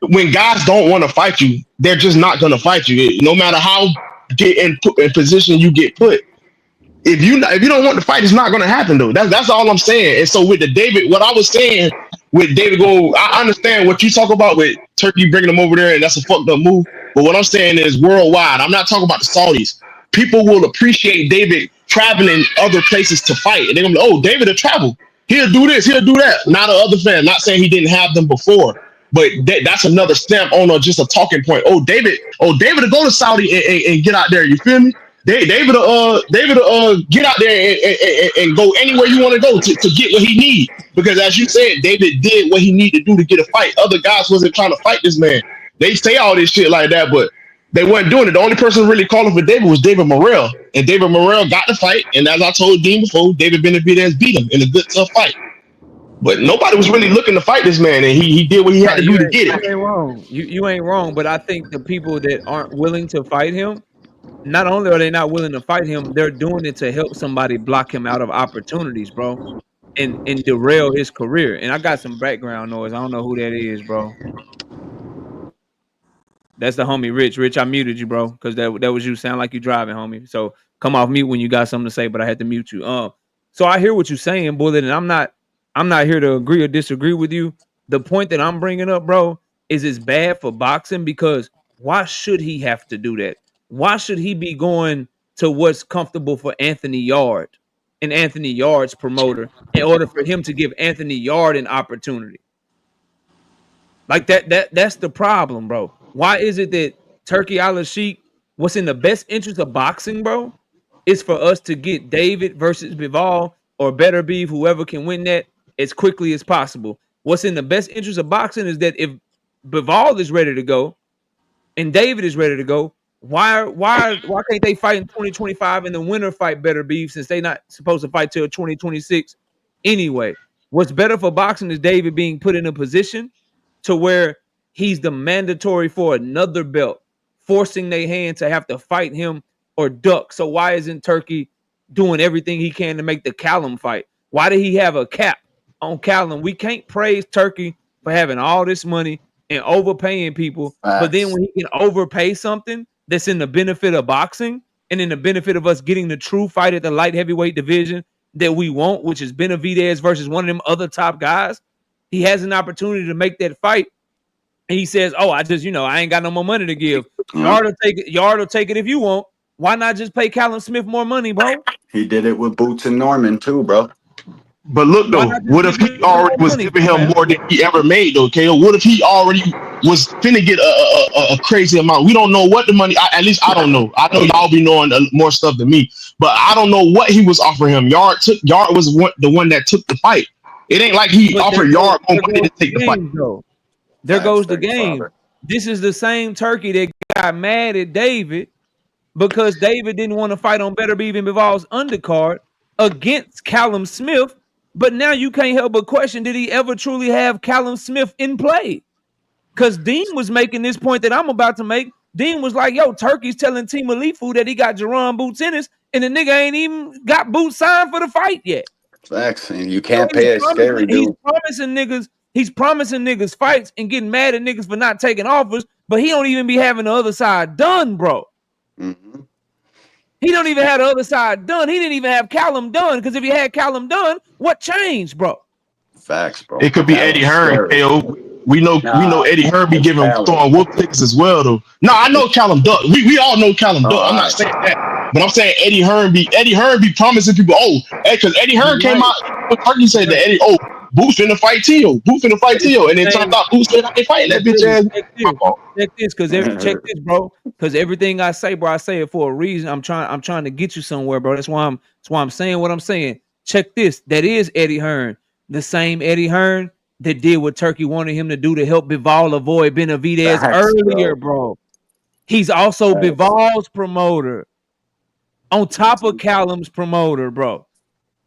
when guys don't want to fight you, they're just not gonna fight you. No matter how get in position you get put. If you don't want to fight, it's not gonna happen though. That's all I'm saying. And so with the David, what I was saying with David I understand what you talk about with Turkey bringing them over there, and that's a fucked up move. But what I'm saying is worldwide. I'm not talking about the Saudis. People will appreciate David traveling other places to fight, and they're gonna be, oh, David will travel. He'll do this. He'll do that. Not the other fan. Not saying he didn't have them before, but that's another stamp on just a talking point. David will go to Saudi and get out there. You feel me? David get out there and go anywhere you want to go to get what he needs. Because as you said, David did what he needed to do to get a fight. Other guys wasn't trying to fight this man. They say all this shit like that, but they weren't doing it. The only person really calling for David was David Morrell. And David Morrell got the fight. And as I told Dean before, David Benavidez beat him in a good, tough fight. But nobody was really looking to fight this man, and he did what he had to do to get it. You ain't wrong. You ain't wrong, but I think the people that aren't willing to fight him, not only are they not willing to fight him, they're doing it to help somebody block him out of opportunities, bro, and derail his career. And I got some background noise. I don't know who that is, bro. That's the homie Rich. Rich, I muted you, bro, because that was you. Sound like you driving, homie. So come off mute when you got something to say, but I had to mute you. So I hear what you're saying, Bullet, and I'm not here to agree or disagree with you. The point that I'm bringing up, bro, is it's bad for boxing because why should he have to do that? Why should he be going to what's comfortable for Anthony Yard and Anthony Yard's promoter in order for him to give Anthony Yard an opportunity? Like that's the problem, bro. Why is it that Turkey Al-Sheikh, what's in the best interest of boxing, bro, is for us to get David versus Bivol or Beterbiev, whoever can win that, as quickly as possible. What's in the best interest of boxing is that if Bivol is ready to go and David is ready to go, why can't they fight in 2025 and the winner fight Beterbiev since they're not supposed to fight till 2026 anyway? What's better for boxing is David being put in a position to where he's the mandatory for another belt, forcing their hand to have to fight him or duck. So why isn't Turkey doing everything he can to make the Callum fight? Why did he have a cap on Callum? We can't praise Turkey for having all this money and overpaying people, but then when he can overpay something that's in the benefit of boxing and in the benefit of us getting the true fight at the light heavyweight division that we want, which is Benavidez versus one of them other top guys, He has an opportunity to make that fight. And he says, "Oh, I ain't got no more money to give. Yard will take it. Yard will take it if you want. Why not just pay Callum Smith more money, bro? He did it with Boots and Norman too, bro. But look Why though, not just what if give he him already more was money, giving him man? more than he ever made though, KO? What if he already was finna get a crazy amount? We don't know what the money. At least I don't know. I know y'all be knowing more stuff than me, but I don't know what he was offering him. Yard was the one that took the fight. It ain't like he But offered Yard more money to goes the take the fight. game, though. There goes the game. This is the same turkey that got mad at David because David didn't want to fight on Better Be Even Bival's undercard against Callum Smith. But now you can't help but question, did he ever truly have Callum Smith in play? Because Dean was making this point that I'm about to make. Dean was like, yo, Turkey's telling Team Alifu that he got Jerron Boots in his, and the nigga ain't even got Boots signed for the fight yet. Facts, and you can't pay a scary dude. He's promising niggas fights and getting mad at niggas for not taking offers, but he don't even be having the other side done, bro. Mm-hmm. He don't even have the other side done. He didn't even have Callum done, because if he had Callum done, what changed, bro? Facts, bro. It could be Eddie Hearn, KO. We know Eddie Hearn be throwing whoop tickets as well, though. No, I know Callum Duck. We all know Callum Duck. I'm not saying that, but I'm saying Eddie Hearn be promising people. Because Eddie Hearn came out. Turkey said that Eddie, Boots finna fight Tio. Boots finna fight Tio, and then turned out Boots said I ain't fighting that bitch ass. Check this, bro. Because everything I say, bro, I say it for a reason. I'm trying to get you somewhere, bro. That's why I'm saying what I'm saying. Check this. That is Eddie Hearn, the same Eddie Hearn that did what Turkey wanted him to do to help Bivol avoid Benavidez earlier, bro. He's also Bivol's promoter on top of Callum's promoter, bro.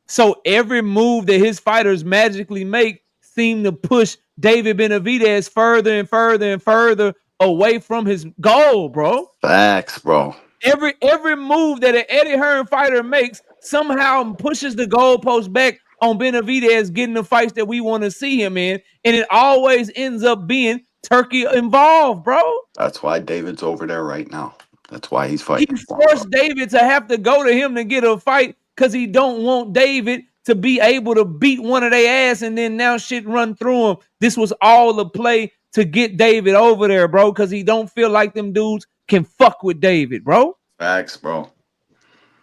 So every move that his fighters magically make seem to push David Benavidez further and further and further away from his goal, bro. Facts, bro. Every move that an Eddie Hearn fighter makes somehow pushes the goalpost back on Benavidez getting the fights that we want to see him in, and it always ends up being Turkey involved, bro. That's why David's over there right now. That's why he's fighting. He forced David to have to go to him to get a fight because he don't want David to be able to beat one of their ass and then now shit run through him. This was all a play to get David over there, bro, because he don't feel like them dudes can fuck with David, bro. Facts, bro.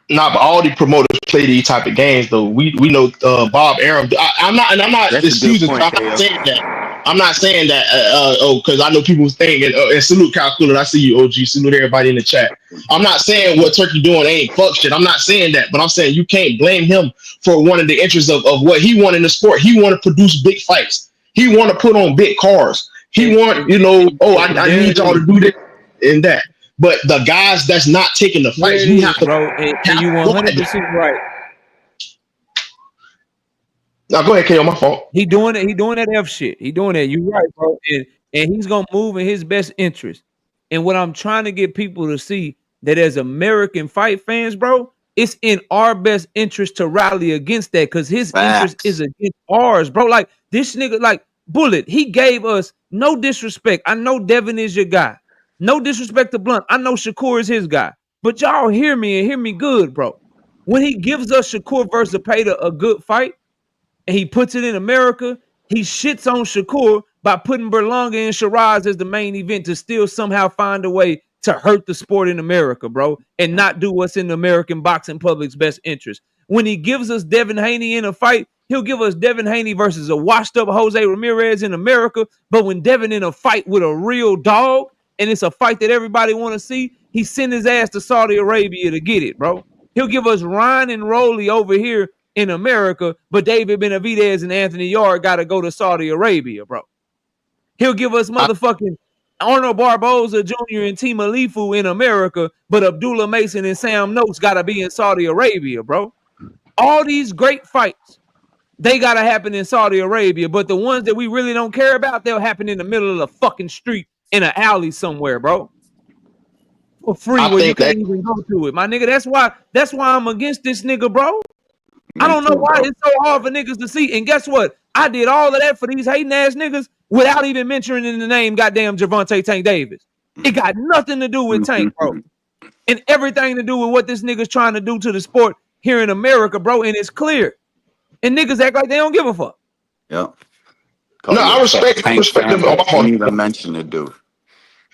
Nah, but all the promoters play these type of games, though. We know Bob Arum. I'm not excusing. I'm not saying that. I'm not saying that. Because I know people thinking. And salute Calculator. I see you, OG. Salute everybody in the chat. I'm not saying what Turkey doing ain't fuck shit. I'm not saying that, but I'm saying you can't blame him for one of the interests of what he wanted in the sport. He want to produce big fights. He want to put on big cars. He want, I need y'all to do this and that. But the guys that's not taking the fights, you have to, bro. And you 100% right. Now go ahead, KO. My fault. He doing it. He doing that F shit. He doing that. You right, bro. And he's gonna move in his best interest. And what I'm trying to get people to see that as American fight fans, bro, it's in our best interest to rally against that because his interest is against ours, bro. Like this nigga, like Bullet, he gave us no disrespect. I know Devin is your guy. No disrespect to Blunt. I know Shakur is his guy. But y'all hear me and hear me good, bro. When he gives us Shakur versus Zapata a good fight, and he puts it in America, he shits on Shakur by putting Berlanga and Shiraz as the main event to still somehow find a way to hurt the sport in America, bro, and not do what's in the American boxing public's best interest. When he gives us Devin Haney in a fight, he'll give us Devin Haney versus a washed-up Jose Ramirez in America, but when Devin in a fight with a real dog, and it's a fight that everybody want to see, he send his ass to Saudi Arabia to get it, bro. He'll give us Ryan and Roley over here in America, but David Benavidez and Anthony Yard got to go to Saudi Arabia, bro. He'll give us motherfucking Arnold Barboza Jr. and Team Alifu in America, but Abdullah Mason and Sam Notes got to be in Saudi Arabia, bro. All these great fights, they got to happen in Saudi Arabia, but the ones that we really don't care about, they'll happen in the middle of the fucking street in an alley somewhere, bro. For free where you can't even go to it. My nigga, that's why I'm against this nigga, bro. I don't know why it's so hard for niggas to see. And guess what? I did all of that for these hating ass niggas without even mentioning the name goddamn Gervonta Tank Davis. It got nothing to do with Tank, bro. And everything to do with what this nigga's trying to do to the sport here in America, bro. And it's clear. And niggas act like they don't give a fuck. Yep. Call No, you I a respect your Tank perspective. fanboy. Didn't even mention the dude.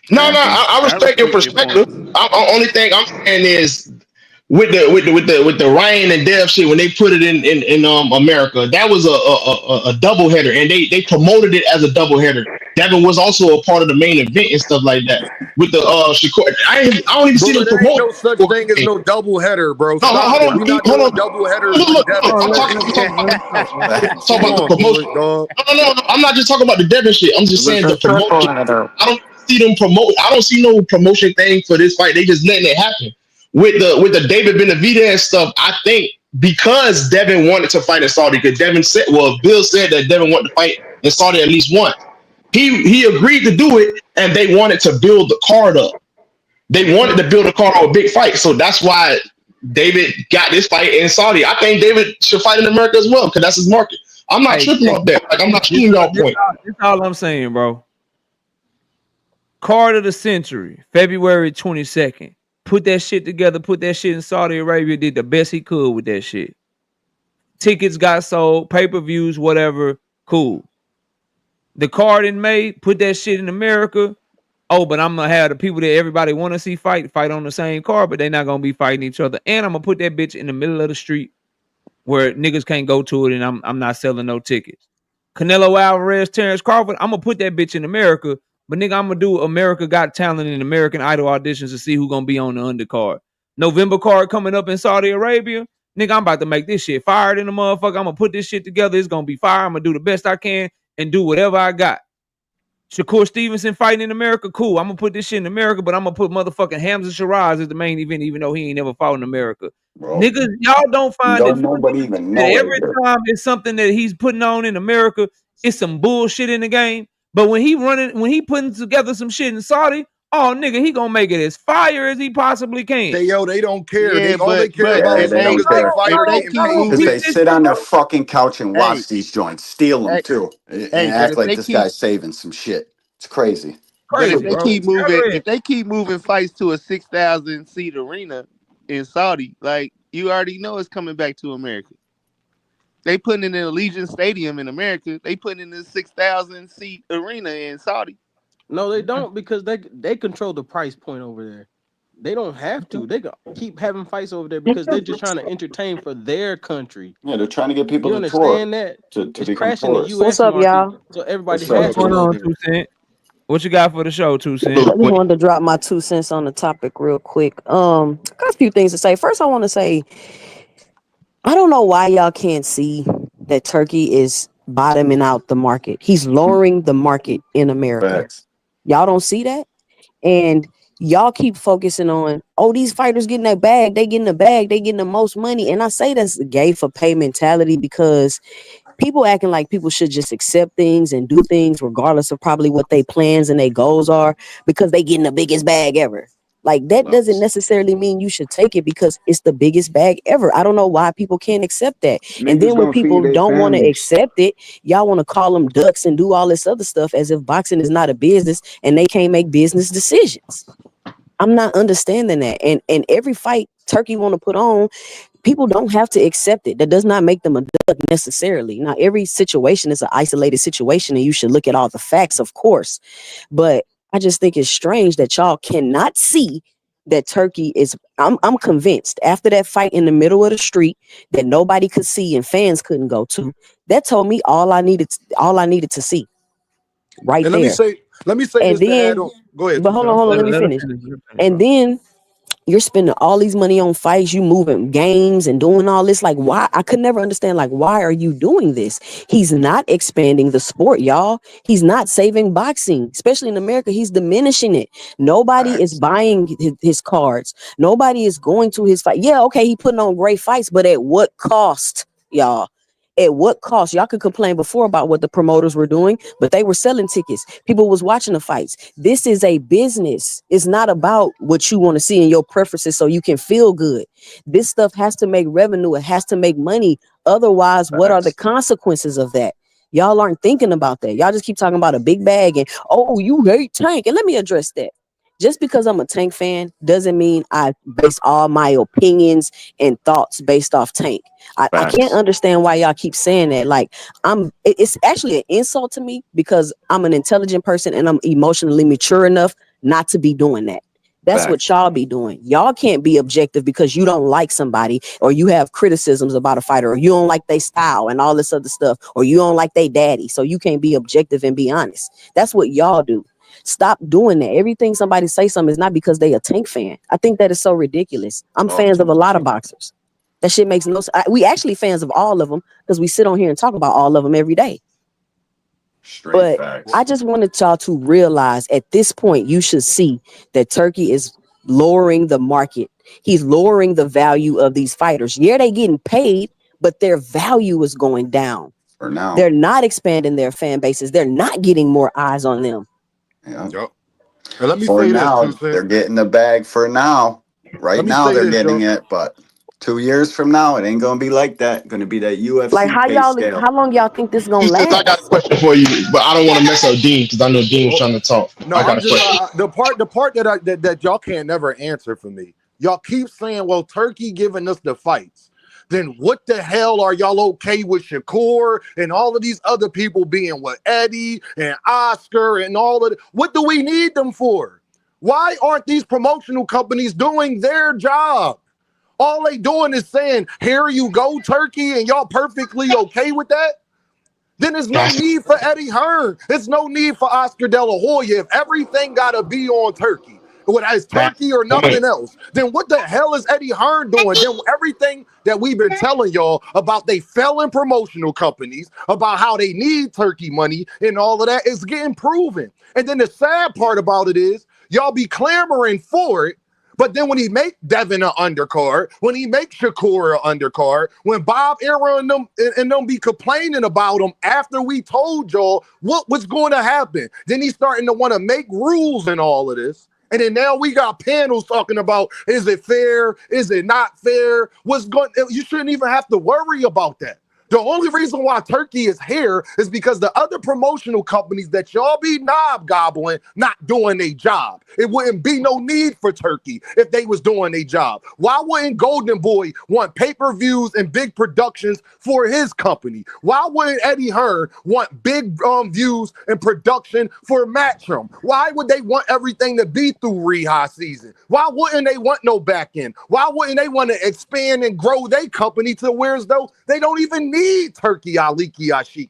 No, Random. I I respect your respect your perspective. points. Only thing I'm saying is with the Ryan and Dev shit when they put it in America, that was a double header, and they promoted it as a double header. Devin was also a part of the main event and stuff like that. With the Shakur, I don't even see Bro, them there ain't promote. no such thing as no double header, bro. No, Stop hold it. on, We not hold on. doing double headers Look, with look, look, Devin, I'm bro. talking about Facts. Come the on, promotion. Floyd, dog. No, I'm not just talking about the Devin shit. I'm It just was saying a the triple promotion. header. I don't see them promote. I don't see no promotion thing for this fight. They just letting it happen. With the David Benavidez stuff, I think because Devin wanted to fight in Saudi, because Devin said, well, Bill said that Devin wanted to fight in Saudi at least once. He agreed to do it, and they wanted to build the card up. They wanted to build a card on a big fight, so that's why David got this fight in Saudi. I think David should fight in America as well because that's his market. I'm not Hey, tripping off that. Like I'm not this, shooting y'all point. this all I'm saying, bro. Card of the century, February 22nd. Put that shit together. Put that shit in Saudi Arabia. Did the best he could with that shit. Tickets got sold, pay-per-views, whatever. Cool. The card in May, put that shit in America. Oh, but I'm gonna have the people that everybody want to see fight on the same card, but they're not gonna be fighting each other. And I'm gonna put that bitch in the middle of the street where niggas can't go to it, and I'm not selling no tickets. Canelo Alvarez, Terrence Crawford, I'm gonna put that bitch in America, but nigga, I'm gonna do America Got Talent and American Idol auditions to see who gonna be on the undercard. November card coming up in Saudi Arabia. Nigga, I'm about to make this shit fired in the motherfucker. I'm gonna put this shit together. It's gonna be fire. I'm gonna do the best I can and do whatever I got. Shakur Stevenson fighting in America, cool. I'm gonna put this shit in America, but I'm gonna put motherfucking Hamza Shiraz as the main event, even though he ain't never fought in America. Bro, Niggas, y'all don't find it don't funny nobody even that know it every here. time it's something that he's putting on in America, it's some bullshit in the game. But when he putting together some shit in Saudi, oh nigga, he gonna make it as fire as he possibly can. They don't care. Yeah, All they care but about Yeah, as they long don't as they care. if fighter they getting keep paid. Because moving, they sit on their fucking couch and hey, watch these joints, steal them hey, too, and but act if like they this keep guy's saving some shit. It's crazy. Crazy, bro. if they keep moving fights to a 6,000 seat arena in Saudi, like you already know it's coming back to America. They putting in an Allegiant Stadium in America. They putting in a 6,000 seat arena in Saudi. No, they don't because they control the price point over there. They don't have to. They can keep having fights over there because they're just trying to entertain for their country. Yeah, they're trying to get people You to tour, understand that? to It's become crashing the tourists. What's U.S. up, market, y'all? so everybody What's up, has What's to going T? go on, there. 2 Cent? What you got for the show, 2 Cent? I just wanted to drop my 2 cents on the topic real quick. Got a few things to say. First, I want to say I don't know why y'all can't see that Turkey is bottoming out the market. He's lowering the market in America. Facts. Y'all don't see that, and y'all keep focusing on these fighters getting that bag. They getting the bag. They getting the most money. And I say that's a gay for pay mentality because people acting like people should just accept things and do things regardless of probably what their plans and their goals are because they getting the biggest bag ever. Like that doesn't necessarily mean you should take it because it's the biggest bag ever. I don't know why people can't accept that. And Niggas then when gonna feed people their don't want to families. accept it, y'all want to call them ducks and do all this other stuff as if boxing is not a business and they can't make business decisions. I'm not understanding that. And every fight Turkey want to put on, people don't have to accept it. That does not make them a duck necessarily. Now, every situation is an isolated situation, and you should look at all the facts, of course. But I just think it's strange that y'all cannot see that Turkey is. I'm convinced after that fight in the middle of the street that nobody could see and fans couldn't go to. That told me all I needed to see right And there. let me say And this to add then, on. Go ahead, but Tucson. hold I'm on, sorry. let me Let him finish. finish. And then you're spending all these money on fights, you moving games and doing all this. Like, why? I could never understand, like, why are you doing this? He's not expanding the sport, y'all. He's not saving boxing, especially in America. He's diminishing it. Nobody is Facts. buying his cards. Nobody is going to his fight. Yeah, okay, he putting on great fights, but at what cost, y'all? At what cost? Y'all could complain before about what the promoters were doing, but they were selling tickets. People was watching the fights. This is a business. It's not about what you want to see in your preferences so you can feel good. This stuff has to make revenue. It has to make money. Otherwise, what are the Facts. consequences of that? Y'all aren't thinking about that. Y'all just keep talking about a big bag and, you hate Tank. And let me address that. Just because I'm a Tank fan doesn't mean I base all my opinions and thoughts based off Tank. I can't understand why y'all keep saying that. Like, it's actually an insult to me because I'm an intelligent person and I'm emotionally mature enough not to be doing that. That's what y'all be doing. Y'all can't be objective because you don't like somebody or you have criticisms about a fighter or you don't like their style and all this other stuff or you don't like their daddy. So you can't be objective and be honest. That's what y'all do. Stop doing that. Everything somebody say something is not because they a Tank fan. I think that is so ridiculous. I'm fans of a lot of boxers. That shit makes no sense. We actually fans of all of them because we sit on here and talk about all of them every day. But I just wanted y'all to realize at this point, you should see that Turkey is lowering the market. He's lowering the value of these fighters. Yeah, they getting paid, but their value is going down. For now. They're not expanding their fan bases. They're not getting more eyes on them. Yeah. Yep. And let me For say now, this too, they're getting the bag for now. Right now, they're getting it, but 2 years from now, it ain't gonna be like that. Gonna be that UFC Like pay scale. how long y'all think this gonna I got a last? question for you, but I don't want to mess up Dean because I know Dean was trying to talk. No, I got I'm a question. just the part that y'all can't never answer for me. Y'all keep saying, "Well, Turkey giving us the fights." Then what the hell are y'all okay with Shakur and all of these other people being with Eddie and Oscar and all of it? What do we need them for? Why aren't these promotional companies doing their job? All they doing is saying, "Here you go, Turkey," and y'all perfectly okay with that? Then there's no need for Eddie Hearn. There's no need for Oscar De La Hoya. If everything got to be on Turkey, whether it's Turkey or nothing else, then what the hell is Eddie Hearn doing? Then everything that we've been telling y'all about they failing promotional companies, about how they need Turkey money and all of that is getting proven. And then the sad part about it is y'all be clamoring for it. But then when he make Devin an undercard, when he make Shakur an undercard, when Bob Aaron and them be complaining about him after we told y'all what was going to happen, then he's starting to want to make rules and all of this. And then now we got panels talking about, is it fair? Is it not fair? You shouldn't even have to worry about that. The only reason why Turkey is here is because the other promotional companies that y'all be knob gobbling not doing their job. It wouldn't be no need for Turkey if they was doing their job. Why wouldn't Golden Boy want pay-per-views and big productions for his company? Why wouldn't Eddie Hearn want big views and production for Matchroom? Why would they want everything to be through Reha season? Why wouldn't they want no back end? Why wouldn't they want to expand and grow their company to where as though they don't even need Turkey Aliki Ashiki?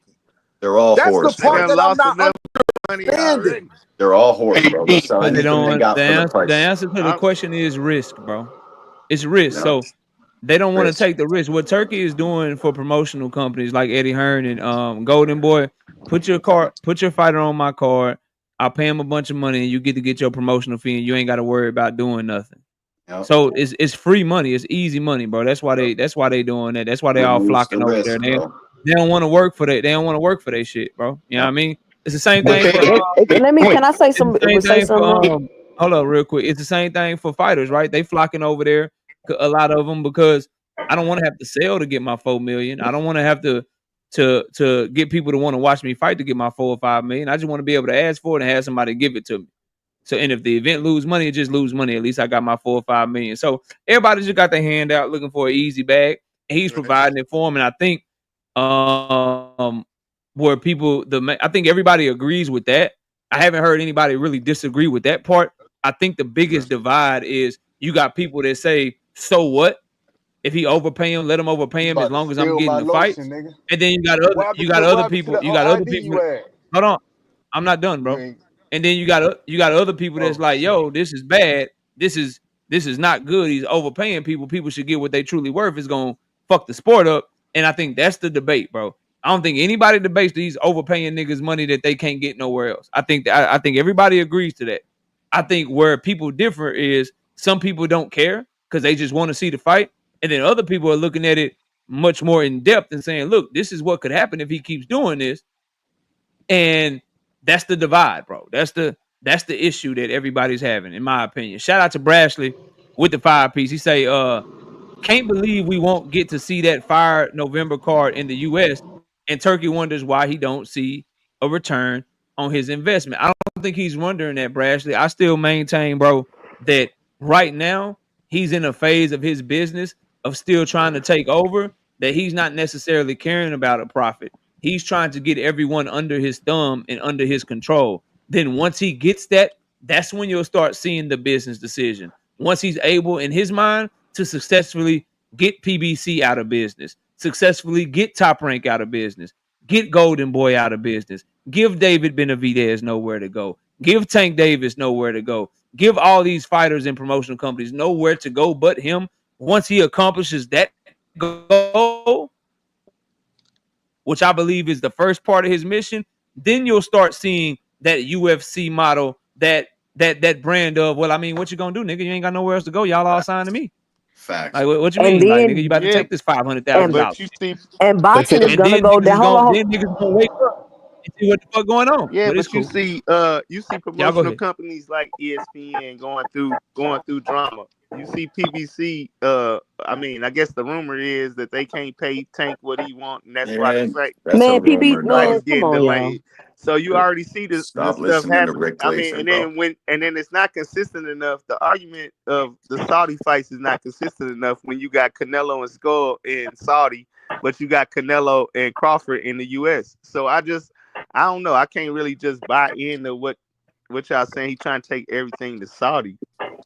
They're all That's whores. the part that I'm not understanding. They're all whores, bro. They'll sell But they anything they don't. got The for the price. answer to the question is risk, bro. It's risk. Yeah. So they don't want to Risk. take the risk. What Turkey is doing for promotional companies like Eddie Hearn and Golden Boy, put your fighter on my card. I'll pay him a bunch of money, and you get your promotional fee, and you ain't got to worry about doing nothing. Yep. So it's free money. It's easy money, bro. That's why they doing that. That's why they all Removes flocking the over risk, there. bro. They don't want to work for that. They don't want to work for that shit, bro. You know what I mean? It's the same thing. Can I say some? Same Say thing for something. hold up real quick. It's the same thing for fighters, right? They flocking over there, a lot of them, because I don't want to have to sell to get my 4 million. I don't want to have to get people to want to watch me fight to get my 4 or 5 million. I just want to be able to ask for it and have somebody give it to me. So, and if the event lose money, it just lose money. At least I got my 4 or 5 million. So everybody just got their hand out looking for an easy bag. And he's providing it for them. And I think where people I think everybody agrees with that. I haven't heard anybody really disagree with that part. I think the biggest divide is you got people that say, so what? If he overpay him, let him overpay him as long as I'm getting the fight. And then you got other people. Hold on. I'm not done, bro. And then you got other people that's like, yo, this is bad. This is not good. He's overpaying people. People should get what they truly worth. It's gonna fuck the sport up. And I think that's the debate, bro. I don't think anybody debates these overpaying niggas money that they can't get nowhere else. I think everybody agrees to that. I think where people differ is some people don't care because they just want to see the fight, and then other people are looking at it much more in depth and saying, look, this is what could happen if he keeps doing this. And that's the divide, bro. That's the issue that everybody's having, in my opinion. Shout out to Brashley with the 5-piece. He say, can't believe we won't get to see that fire November card in the US, and Turkey wonders why he don't see a return on his investment. I don't think he's wondering that, Brashley. I still maintain, bro, that right now he's in a phase of his business of still trying to take over, that he's not necessarily caring about a profit. He's trying to get everyone under his thumb and under his control. Then once he gets that, that's when you'll start seeing the business decision. Once he's able in his mind to successfully get PBC out of business, successfully get Top Rank out of business, get Golden Boy out of business, give David Benavidez nowhere to go, give Tank Davis nowhere to go, give all these fighters and promotional companies nowhere to go but him. Once he accomplishes that goal, which I believe is the first part of his mission, then you'll start seeing that UFC model, that brand of, well, I mean, what you gonna do, nigga? You ain't got nowhere else to go. Y'all all signed to me. Facts. Like, what you And mean? Like, nigga, you then about to Yeah, take this $500,000. but you see, and They boxing hit is him. And gonna then go niggas down. is Hold gonna on. then niggas gonna wake up and see what the fuck going on. yeah, But it's but cool. you see Y'all go promotional ahead. companies like ESPN going through drama. You see PBC. I mean, I guess the rumor is that they can't pay Tank what he want, and that's why the Yeah, fight that's a Man, PB, rumor, fight dog. is man, come getting on, y'all. delayed. So you already see the Stop stuff listening to happening. Rick I mean, Glazer, bro. and then it's not consistent enough. The argument of the Saudi fights is not consistent enough when you got Canelo and Skull in Saudi, but you got Canelo and Crawford in the U.S. So I don't know. I can't really just buy into what y'all saying. He trying to take everything to Saudi.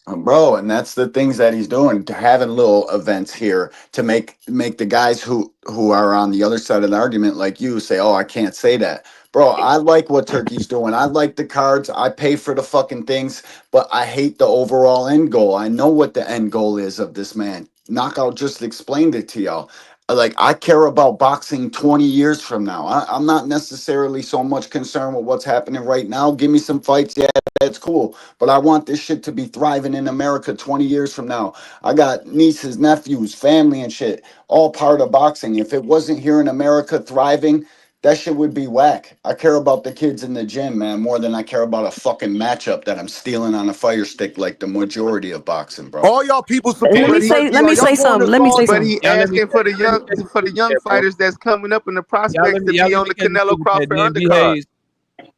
Bro, and that's the things that he's doing, to having little events here to make the guys who are on the other side of the argument, like you, say, oh, I can't say that. Bro, I like what Turkey's doing. I like the cards. I pay for the fucking things, but I hate the overall end goal. I know what the end goal is of this man. Knockout just explained it to y'all. Like, I care about boxing 20 years from now. I'm not necessarily so much concerned with what's happening right now. Give me some fights. Yeah, that's cool. But I want this shit to be thriving in America 20 years from now. I got nieces, nephews, family and shit, all part of boxing. If it wasn't here in America thriving, that shit would be whack. I care about the kids in the gym, man, more than I care about a fucking matchup that I'm stealing on a fire stick like the majority of boxing, bro. All y'all people Let me supporting But he say, Turkey. let Are me y'all say going something. to Let me say but Saudi? something. he Y'all let me asking for y'all let me catch for the young that, bro. fighters that's coming up and the Y'all let prospects me to y'all be let on me the catch the Canelo super chat, Crawford then B undercard. Hayes.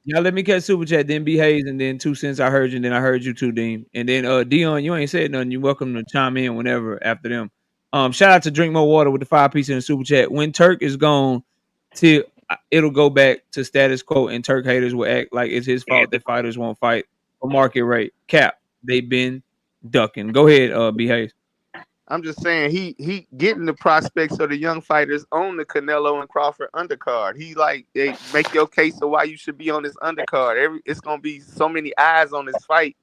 Y'all let me catch super chat, then B Hayes, and then 2 cents. I heard you, and then I heard you too, Dean. And then Dion, you ain't said nothing. You're welcome to chime in whenever after them. Shout out to Drink More Water with the 5 piece in the super chat. When Turk is gone, till it'll go back to status quo, and Turk haters will act like it's his fault that fighters won't fight for market rate. Cap, they've been ducking. Go ahead, B Hayes. I'm just saying he getting the prospects of the young fighters on the Canelo and Crawford undercard. He like they make your case of why you should be on this undercard. It's gonna be so many eyes on this fight.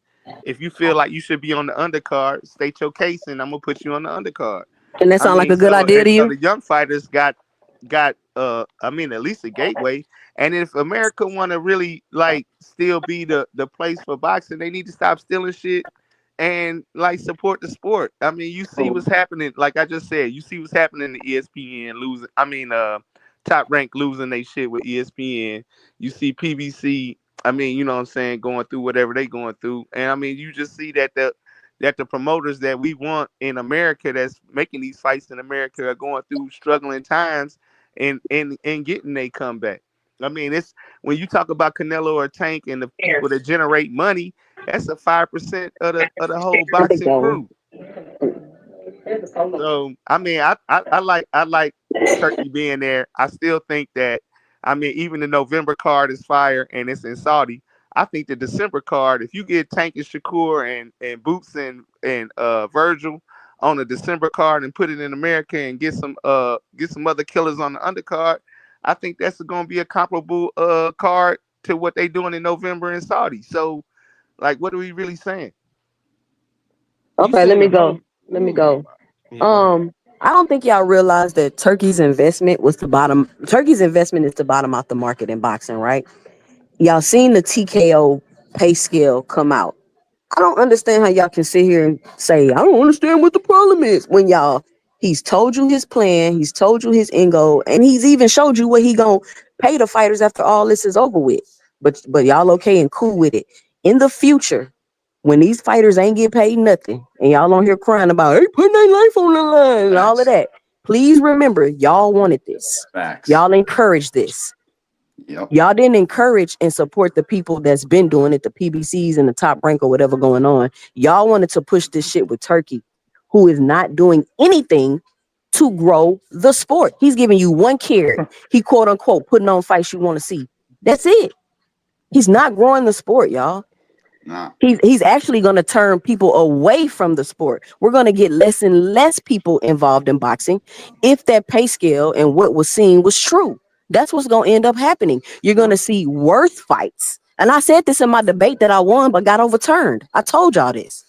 If you feel like you should be on the undercard, state your case, and I'm gonna put you on the undercard. And that I sound like mean, a good so idea to the you? young fighters got I mean at least a gateway. And if America want to really like still be the place for boxing, they need to stop stealing shit and like support the sport. I mean, you see what's happening. Like I just said, you see what's happening to ESPN losing. I mean, Top Rank losing they shit with ESPN. You see PBC. I mean, you know what I'm saying, going through whatever they going through, and I mean, you just see that the promoters that we want in America that's making these fights in America are going through struggling times and getting a comeback. I mean, it's when you talk about Canelo or Tank and the people that generate money, that's a 5% of the whole I think boxing that one. crew. So I mean, I like Turkey being there. I still think that I mean, even the November card is fire and it's in Saudi. I think the December card, if you get Tank and Shakur and Boots and Virgil on the December card and put it in America and get some other killers on the undercard, I think that's going to be a comparable card to what they doing in November in Saudi. So like, what are we really saying? You Okay, let seen me the go. whole. Let me Ooh, go. yeah, go ahead. I don't think y'all realize that Turkey's investment was to bottom. Turkey's investment is to bottom out the market in boxing, right? Y'all seen the TKO pay scale come out. I don't understand how y'all can sit here and say, I don't understand what the problem is when he's told you his plan, he's told you his end goal, and he's even showed you what he gonna pay the fighters after all this is over with. But y'all okay and cool with it. In the future, when these fighters ain't get paid nothing, and y'all on here crying about, hey, putting their life on the line and all of Facts. that, please remember, y'all wanted this. Facts. Y'all encouraged this. Yep. Y'all didn't encourage and support the people that's been doing it, the PBCs and the Top Rank or whatever going on. Y'all wanted to push this shit with Turkey, who is not doing anything to grow the sport. He's giving you one carrot. He quote unquote putting on fights you want to see. That's it. He's not growing the sport, y'all. Nah. He's actually going to turn people away from the sport. We're going to get less and less people involved in boxing if that pay scale and what was seen was true. That's what's going to end up happening. You're going to see worse fights. And I said this in my debate that I won but got overturned. I told y'all this.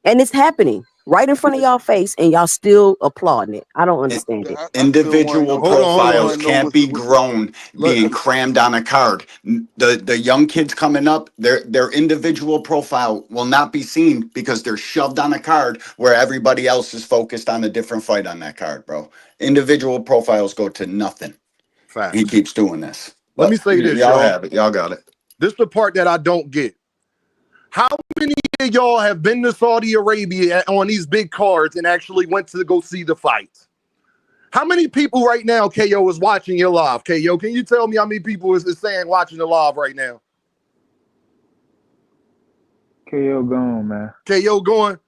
And it's happening right in front of y'all face, and y'all still applauding it. I don't understand it. Individual profiles can't be grown being crammed on a card. The young kids coming up, their individual profile will not be seen because they're shoved on a card where everybody else is focused on a different fight on that card, bro. Individual profiles go to nothing. Facts. He keeps doing this. Let me say this, y'all have it. Y'all got it. This is the part that I don't get. How many of y'all have been to Saudi Arabia on these big cards and actually went to go see the fights? How many people right now, KO, is watching your live? KO, can you tell me how many people is saying watching the live right now? KO gone, man. KO going.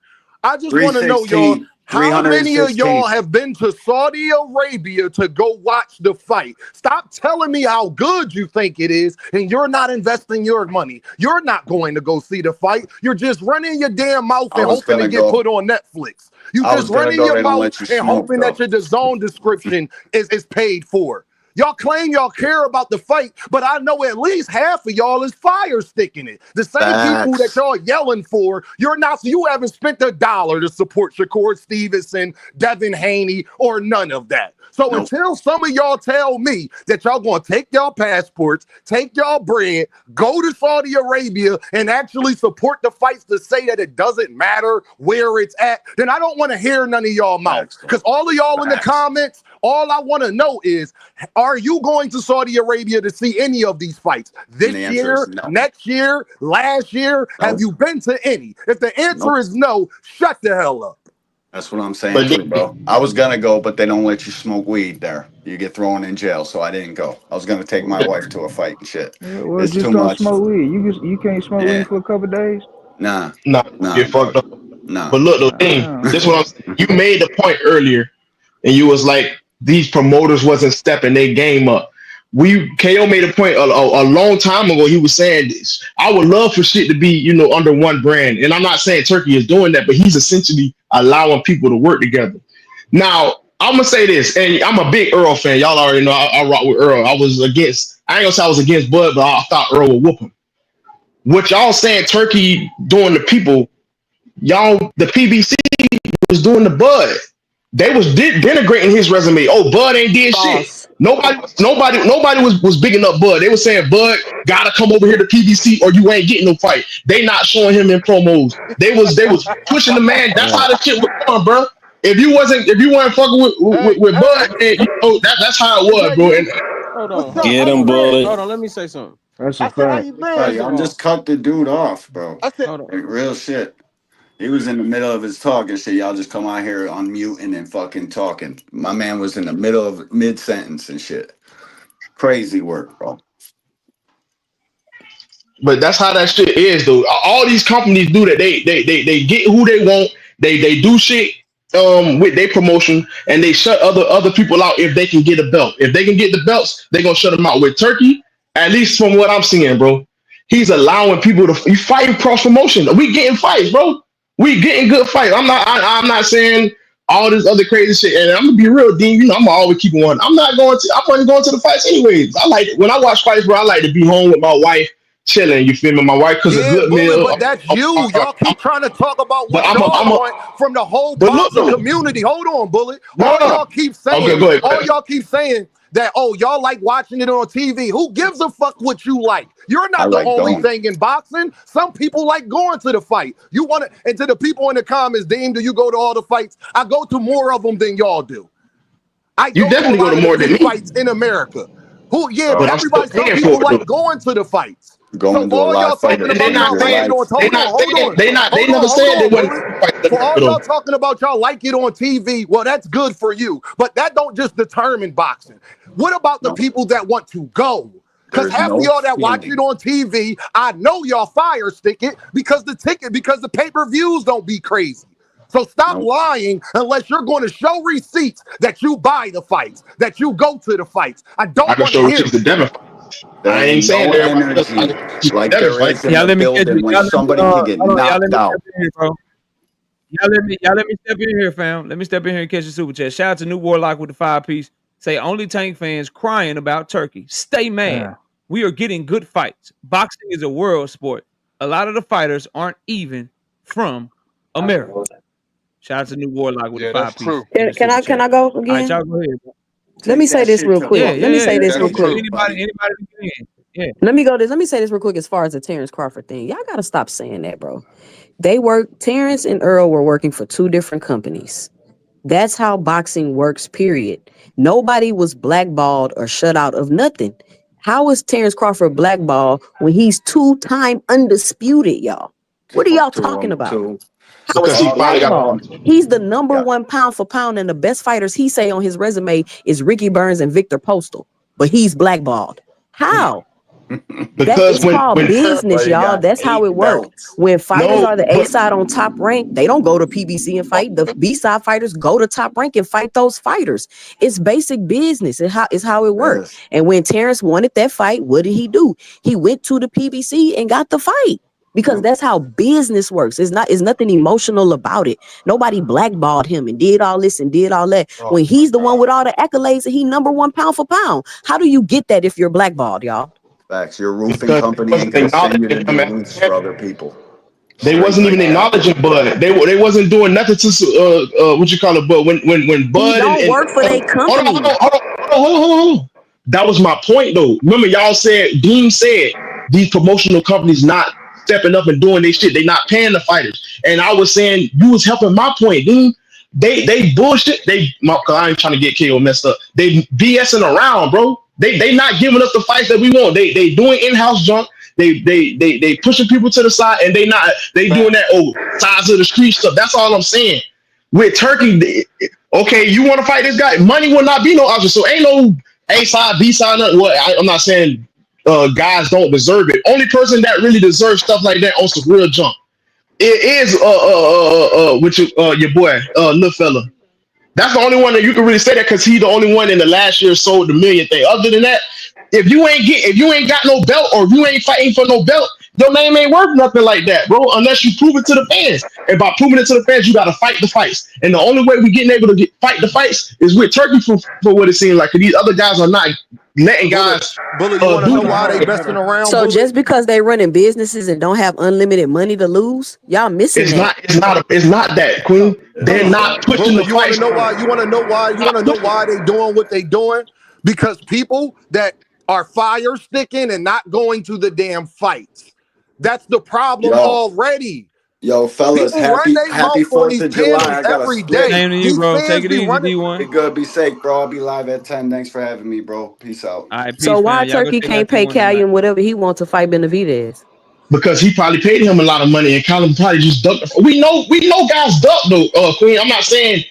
I just want to know, y'all, how many of y'all have been to Saudi Arabia to go watch the fight? Stop telling me how good you think it is, and you're not investing your money. You're not going to go see the fight. You're just running your damn mouth and hoping to get put on Netflix. You just running your mouth and hoping that your DAZN description is paid for. Y'all claim y'all care about the fight, but I know at least half of y'all is fire sticking it. The same people that y'all yelling for, you haven't spent $1 to support Shakur Stevenson, Devin Haney, or none of that. So until some of y'all tell me that y'all gonna take y'all passports, take y'all bread, go to Saudi Arabia and actually support the fights to say that it doesn't matter where it's at, then I don't want to hear none of y'all mouths. Because all of y'all in the comments, all I want to know is, are you going to Saudi Arabia to see any of these fights? This year, next year, last year? Have you been to any? If the answer is no, shut the hell up. That's what I'm saying too, bro. I was gonna go, but they don't let you smoke weed there. You get thrown in jail, so I didn't go. I was gonna take my wife to a fight and shit. Well, It's just too don't much. smoke weed. You can't smoke weed for a couple days. Nah, get fucked up. Nah. But look, though, this is what I'm saying. You made the point earlier, and you was like, these promoters wasn't stepping their game up. KO made a point a long time ago. He was saying this. I would love for shit to be, under one brand. And I'm not saying Turkey is doing that, but he's essentially allowing people to work together. Now, I'm gonna say this, and I'm a big Earl fan. Y'all already know I rock with Earl. I ain't gonna say I was against Bud, but I thought Earl would whoop him. What y'all saying Turkey doing to people, y'all, the PBC was doing to Bud. They was denigrating his resume. Oh, Bud ain't did shit. Nobody was bigging up Bud. They were saying Bud gotta come over here to PBC or you ain't getting no fight. They not showing him in promos. They was pushing the man. That's how the shit was going, bro. If you weren't fucking with Bud, that's how it was, bro. And, hold on. Get him, bullet. Hold on, let me say something. That's a fact. I'm just cut the dude off, bro. Hold on. Real shit. He was in the middle of his talk and said, y'all just come out here on mute and fucking talking. My man was in the middle of mid-sentence and shit. Crazy work, bro. But that's how that shit is, though. All these companies do that. They get who they want. They do shit with their promotion, and they shut other people out if they can get a belt. If they can get the belts, they're gonna shut them out. With Turkey, at least from what I'm seeing, bro, he's allowing people to fight cross promotion. We getting fights, bro. We getting good fights. I'm not saying all this other crazy shit. And I'm gonna be real, Dean. I'm gonna always keep one. I'm only going to the fights anyways. When I watch fights, bro, I like to be home with my wife, chilling. You feel me? My wife cooks a good meal. But that's you. Y'all keep trying to talk about what y'all want from the whole boxing community. Hold on, Bullet. Y'all keep saying, go ahead. y'all keep saying that, y'all like watching it on TV. Who gives a fuck what you like? You're not the only thing in boxing. Some people like going to the fight. You want to, and to the people in the comments, Dean, do you go to all the fights? I go to more of them than y'all do. You definitely go to more than me. Fights in America. But everybody, some people like going to the fights. Going to a lot of fights. They never said they wouldn't. For all y'all talking about y'all like it on TV, well, that's good for you. But that don't just determine boxing. What about the people that want to go? Because half of y'all that watch it on TV, I know y'all fire stick it because the pay-per-views don't be crazy. So stop lying unless you're going to show receipts that you buy the fights, that you go to the fights. I don't want to hear it. There ain't no energy like there is in the building when somebody can get knocked out. Y'all let me step in here, fam. Let me step in here and catch a super chat. Shout out to New Warlock with the 5-piece. Say only Tank fans crying about Turkey. Stay mad. We are getting good fights. Boxing is a world sport. A lot of the fighters aren't even from America. Shout out to New Warlock with the 5-piece. Can I go again? All right, y'all go ahead, bro. Let me say this real quick. Let me say this real quick. Anybody can. Let me say this real quick as far as the Terrence Crawford thing. Y'all gotta stop saying that, bro. Terrence and Earl were working for two different companies. That's how boxing works, period. Nobody was blackballed or shut out of nothing. How is Terrence Crawford blackballed when he's 2-time undisputed, y'all? What are y'all talking about? How is he blackballed? He's the number one pound for pound, and the best fighters he say on his resume is Ricky Burns and Victor Postal. But he's blackballed. How? It's called business, y'all. That's how it works. When fighters are the A side on Top Rank, they don't go to PBC and fight. The B side fighters go to Top Rank and fight those fighters. It's basic business. It's how it works. And when Terrence wanted that fight, what did he do? He went to the PBC and got the fight. Because that's how business works. It's nothing emotional about it. Nobody blackballed him and did all this and did all that. When he's the one with all the accolades and he number one pound for pound. How do you get that if you're blackballed, y'all? Facts. Your roofing company ain't gonna send you to do roofs for other people. They wasn't even acknowledging Bud. They wasn't doing nothing to what you call it. But when Bud don't work for their company. Hold on. That was my point though. Remember y'all said Dean said these promotional companies not stepping up and doing their shit. They not paying the fighters. And I was saying you was helping my point, Dean. They bullshit. Cause I ain't trying to get KO messed up. They BSing around, bro. They not giving us the fights that we want. They doing in-house junk. They pushing people to the side, and they doing that size of the street stuff. That's all I'm saying. With Turkey, okay, you want to fight this guy? Money will not be no option. So ain't no A side, B side. I'm not saying guys don't deserve it. Only person that really deserves stuff like that on some real junk. It is your boy, little fella. That's the only one that you can really say that because he's the only one in the last year sold the million thing. Other than that, if you ain't got no belt or you ain't fighting for no belt, your name ain't worth nothing like that, bro. Unless you prove it to the fans. And by proving it to the fans, you gotta fight the fights. And the only way we getting able to fight the fights is with Turkey for what it seems like. These other guys are not letting guys. Bullet, you want to know why they messing around? So just because they running businesses and don't have unlimited money to lose, y'all missing it's that. It's not that, Queen. They're not pushing Bullet, the fights. You want to know why they doing what they doing? Because people that are fire sticking and not going to the damn fights. That's the problem already. Yo, fellas, happy 4th of July. I got a split. Same to you, bro. Take it easy, D1. Be good, be safe, bro. I'll be live at 10. Thanks for having me, bro. Peace out. All right, peace, so why Turkey can't pay Callion whatever he wants to fight Benavidez? Because he probably paid him a lot of money, and Colin probably just ducked. We know guys duck though, Queen. I'm not saying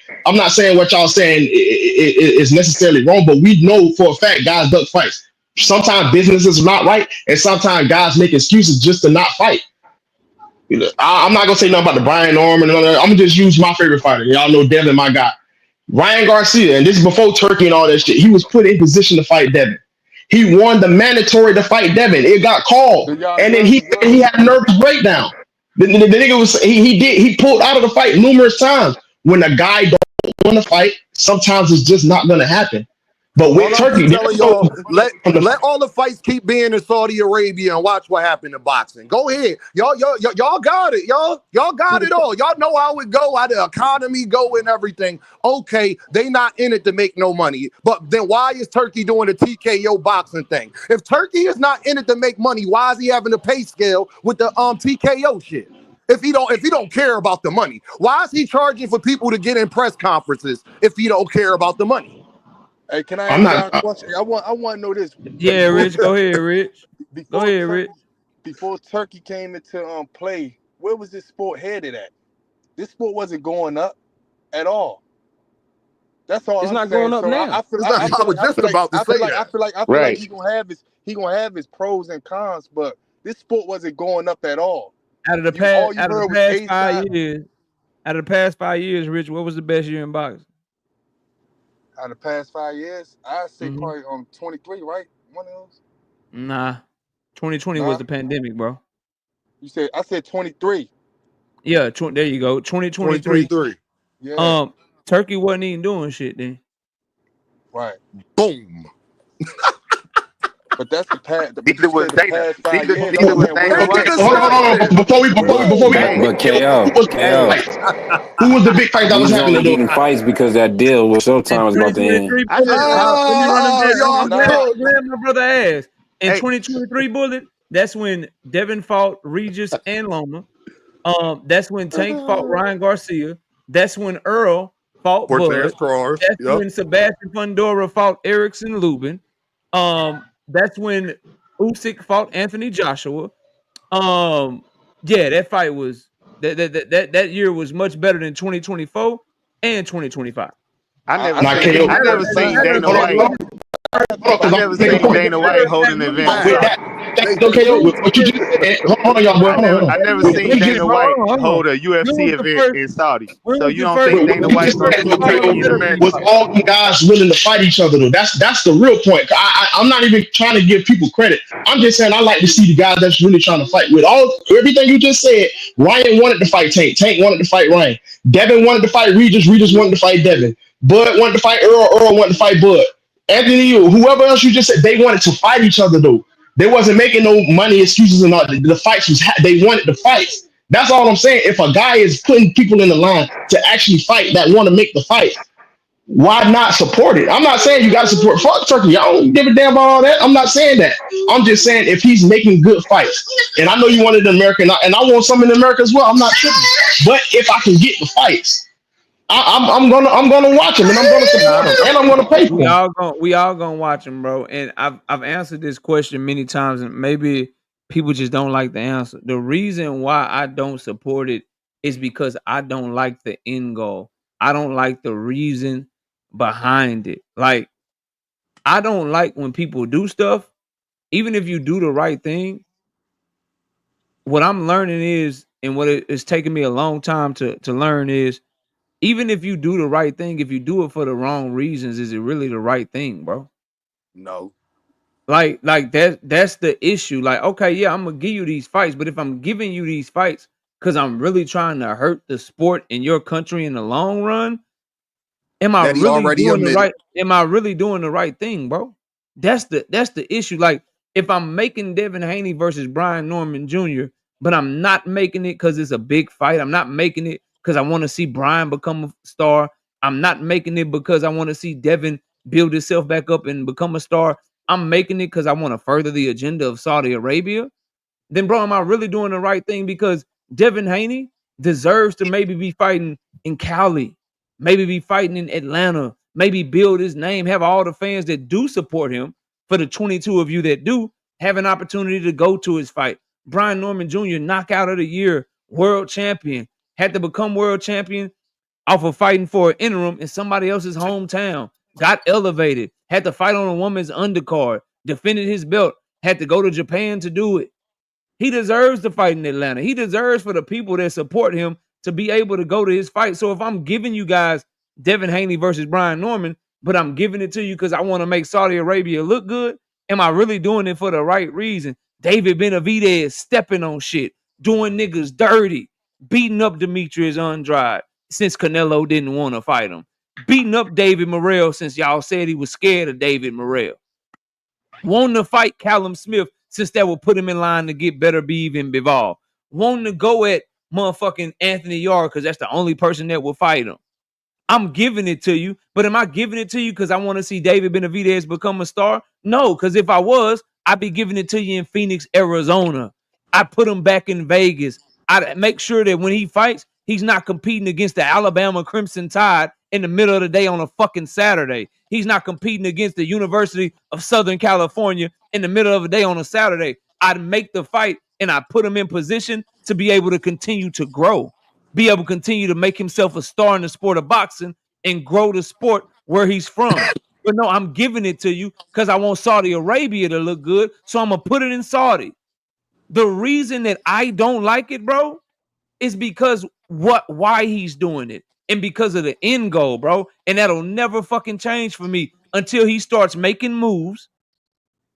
what y'all saying is necessarily wrong, but we know for a fact guys duck fights. Sometimes business is not right, and sometimes guys make excuses just to not fight. I'm not gonna say nothing about the Brian Norman and all that. I'm gonna just use my favorite fighter. Y'all know Devin, my guy, Ryan Garcia, and this is before Turkey and all that shit. He was put in position to fight Devin. He won the mandatory to fight Devin. It got called, and then he had a nervous breakdown. The nigga was he pulled out of the fight numerous times. When a guy don't want to fight, sometimes it's just not gonna happen. But with Turkey, y'all, let all the fights keep being in Saudi Arabia and watch what happened in boxing. Go ahead, y'all got it, y'all got it all. Y'all know how it go, how the economy go and everything. Okay, they not in it to make no money, but then why is Turkey doing the TKO boxing thing? If Turkey is not in it to make money, why is he having a pay scale with the TKO shit? If he don't care about the money, why is he charging for people to get in press conferences if he don't care about the money? Hey, can I ask y'all a question? I want to know this. Yeah, Rich, go ahead, Rich. Before Turkey came into play, where was this sport headed at? This sport wasn't going up at all. That's all. It's not going up now. I feel like he's gonna have he gonna have his pros and cons, but this sport wasn't going up at all. Out of the All past, you heard was A side. out of the past 5 years, Rich, what was the best year in boxing? Out of the past 5 years, I'd say Mhm. probably 23, right? One of those. Nah, 2020 was Nah, the pandemic, bro. I said 23. Yeah, there you go. 2023. 2023. Yeah, Turkey wasn't even doing shit then. right. Boom. But that's the past. But Neither you was said the Dana. past 5 years. Neither I'm was saying Dana what White. Nigga was. Hold on. said it. Before we Hey, But KO, KO, who was the big fight that was we was only happening though? getting fights because that deal with In Showtime was about to end. 2023, I Bullet, just let me run them down. Y'all I'm glad, Nah, cooked. my brother asked. In hey 2023, Bullet, that's when Devin fought Regis and Loma. That's when Tank fought Ryan Garcia. That's when Earl fought Bud. Cortez Cross. That's Yep. when Sebastian Fundora fought Erickson Lubin. That's when Usyk fought Anthony Joshua. Yeah, that fight was that year was much better than 2024 and 2025. I Not say KO. I matter never of seen fact, Dana Hold on, White. hold on, I because I'm never gonna make a seen point. Dana White holding an event in With Saudi. that, They KO, with moved what you just said, hold on, y'all, boy, hold on. I never With what seen you just Dana White Hold on. hold a When UFC was the event first? in Saudi. When So was you the don't first? think with Dana what you White just gonna said, put though, Turkey in KO, America? was all them guys willing to fight each other though. That's the real point. I'm not even trying to give people credit. I'm just saying I like to see the guys that's really trying to fight. With everything you just said, Ryan wanted to fight Tank. Tank wanted to fight Ryan. Devin wanted to fight Regis. Regis wanted to fight Devin. Bud wanted to fight Earl. Earl wanted to fight Bud. Anthony, or whoever else you just said, they wanted to fight each other though. They wasn't making no money excuses and all. The fights was they wanted the fights. That's all I'm saying. If a guy is putting people in the line to actually fight that want to make the fight, why not support it? I'm not saying you got to support fuck Turkey. I don't give a damn about all that. I'm not saying that. I'm just saying if he's making good fights, and I know you wanted an American, and I want some in America as well. I'm not tripping. But if I can get the fights, I'm gonna watch them and I'm gonna support them and I'm gonna pay for them. We all gonna watch him, bro. And I've answered this question many times, and maybe people just don't like the answer. The reason why I don't support it is because I don't like the end goal. I don't like the reason behind it. Like I don't like when people do stuff, even if you do the right thing. What I'm learning is, and what it's taken me a long time to learn is, even if you do the right thing, if you do it for the wrong reasons, is it really the right thing, bro? No. Like that's the issue. Like, okay, yeah, I'm gonna give you these fights, but if I'm giving you these fights because I'm really trying to hurt the sport in your country in the long run, That he already admitted. am I really doing the right thing, bro? That's the issue. Like, if I'm making Devin Haney versus Brian Norman Jr., but I'm not making it because it's a big fight. I'm not making it because I want to see Brian become a star. I'm not making it because I want to see Devin build himself back up and become a star. I'm making it because I want to further the agenda of Saudi Arabia. Then, bro, am I really doing the right thing? Because Devin Haney deserves to maybe be fighting in Cali, maybe be fighting in Atlanta, maybe build his name, have all the fans that do support him. For the 22 of you that do, have an opportunity to go to his fight. Brian Norman Jr., knockout of the year, world champion, had to become world champion off of fighting for an interim in somebody else's hometown. Got elevated, had to fight on a woman's undercard, defended his belt, had to go to Japan to do it. He deserves to fight in Atlanta. He deserves for the people that support him to be able to go to his fight. So if I'm giving you guys Devin Haney versus Brian Norman, but I'm giving it to you because I want to make Saudi Arabia look good, am I really doing it for the right reason? David Benavidez stepping on shit, doing niggas dirty, beating up Demetrius Andrade since Canelo didn't want to fight him, beating up David Morrell since y'all said he was scared of David Morrell, wanting to fight Callum Smith since that will put him in line to get better, be even Bivol. Wanting to go at motherfucking Anthony Yarde because that's the only person that will fight him. I'm giving it to you, but am I giving it to you because I want to see David Benavidez become a star? No, because if I was, I'd be giving it to you in Phoenix, Arizona. I'd put him back in Vegas. I'd make sure that when he fights, he's not competing against the Alabama Crimson Tide in the middle of the day on a fucking Saturday. He's not competing against the University of Southern California in the middle of the day on a Saturday. I'd make the fight and I put him in position to be able to continue to grow, be able to continue to make himself a star in the sport of boxing and grow the sport where he's from. But no, I'm giving it to you because I want Saudi Arabia to look good. So I'm gonna put it in Saudi. The reason that I don't like it, bro, is because why he's doing it. And because of the end goal, bro. And that'll never fucking change for me until he starts making moves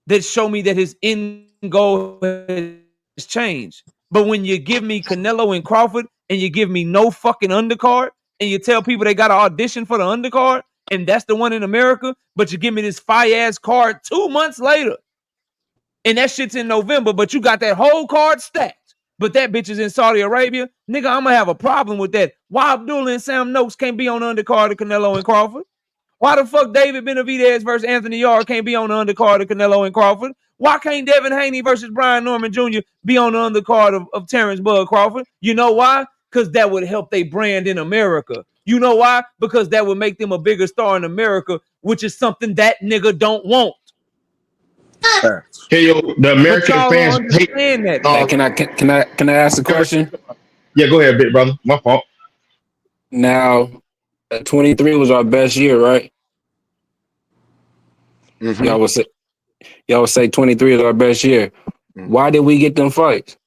that show me that his end goal has changed. But when you give me Canelo and Crawford and you give me no fucking undercard and you tell people they got to audition for the undercard and that's the one in America, but you give me this fire-ass card 2 months later and that shit's in November, but you got that whole card stacked. But that bitch is in Saudi Arabia. Nigga, I'm going to have a problem with that. Why Abdullah and Sam Noakes can't be on the undercard of Canelo and Crawford? Why the fuck David Benavidez versus Anthony Yarde can't be on the undercard of Canelo and Crawford? Why can't Devin Haney versus Brian Norman Jr. be on the undercard of Terrence Bud Crawford? You know why? Because that would help they brand in America. You know why? Because that would make them a bigger star in America, which is something that nigga don't want. KO, the American y'all fans don't hate. understand that. Hey, can I ask a question? Yeah, go ahead, big brother. My fault. Now, 23 was our best year, right? Mm-hmm. Y'all would say 23 is our best year. Mm-hmm. Why did we get them fights?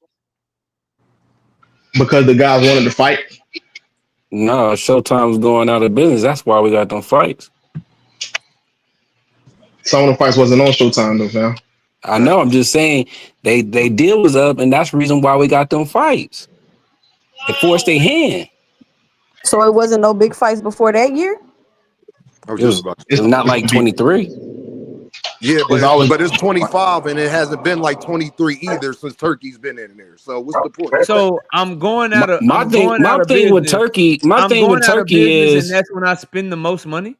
Because the guys wanted to fight. No, Showtime was going out of business. That's why we got them fights. Some of the fights wasn't on Showtime though, fam. I know. I'm just saying they deal was up, and that's the reason why we got them fights. They forced their hand. So it wasn't no big fights before that year? I was It just was about to it's not like 23. Yeah, It's but it's 25 and it hasn't been like 23 either since Turkey's been in there. So what's the point? So I'm going out of My thing with Turkey, and is that's when I spend the most money.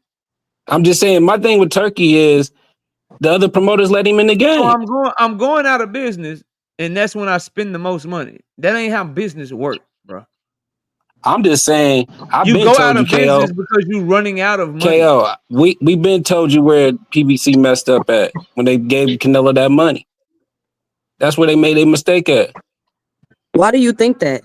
I'm just saying my thing with Turkey is the other promoters let him in the game. So I'm going out of business, and that's when I spend the most money. That ain't how business works, bro. I'm just saying I've you been go told out you, of KO. business because you're running out of money. KO, we been told you where PBC messed up at when they gave Canelo that money. That's where they made a mistake at. Why do you think that?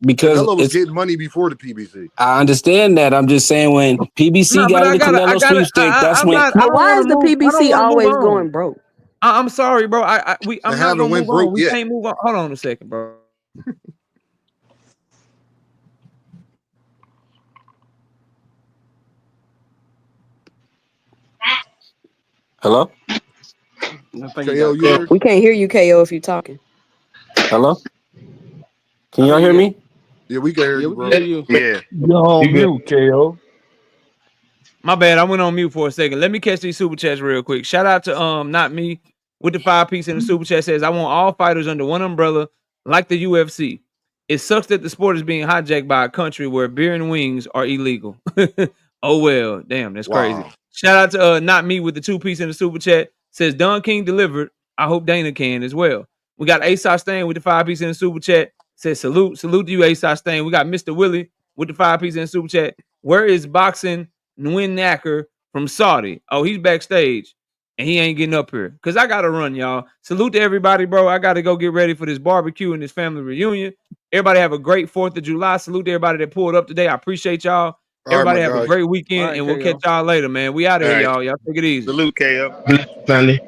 Because Canelo was getting money before the PBC. I understand that. I'm just saying when PBC got in the Canelo sweepstake, that's when. But why is the PBC always going broke? I'm sorry, bro. I'm not gonna move on. We yet. can't move on. Hold on a second, bro. Hello? KO, we can't hear you, KO, if you're talking. Hello? Can y'all hear me? Yeah, we can hear you, bro. Yeah. You're on mute, KO. My bad. I went on mute for a second. Let me catch these super chats real quick. Shout out to Not Me with the 5-piece in the super chat. Says I want all fighters under one umbrella like the UFC. It sucks that the sport is being hijacked by a country where beer and wings are illegal. Oh well, damn, that's crazy. Shout out to Not Me with the 2-piece in the super chat. Says Don King delivered. I hope Dana can as well. We got ASOS Stain with the 5-piece in the super chat. Says salute to you, ASOS Stain. We got Mr. Willie with the 5-piece in the super chat. Where is boxing Nguyen Nacker from Saudi? Oh, he's backstage and he ain't getting up here because I gotta run, y'all. Salute to everybody, bro. I gotta go get ready for this barbecue and this family reunion. Everybody have a great 4th of July. Salute to everybody that pulled up today. I appreciate y'all. Everybody have a great weekend, and we'll catch y'all later, man. We out of here, y'all. Y'all take it easy. Salute, KO. Family.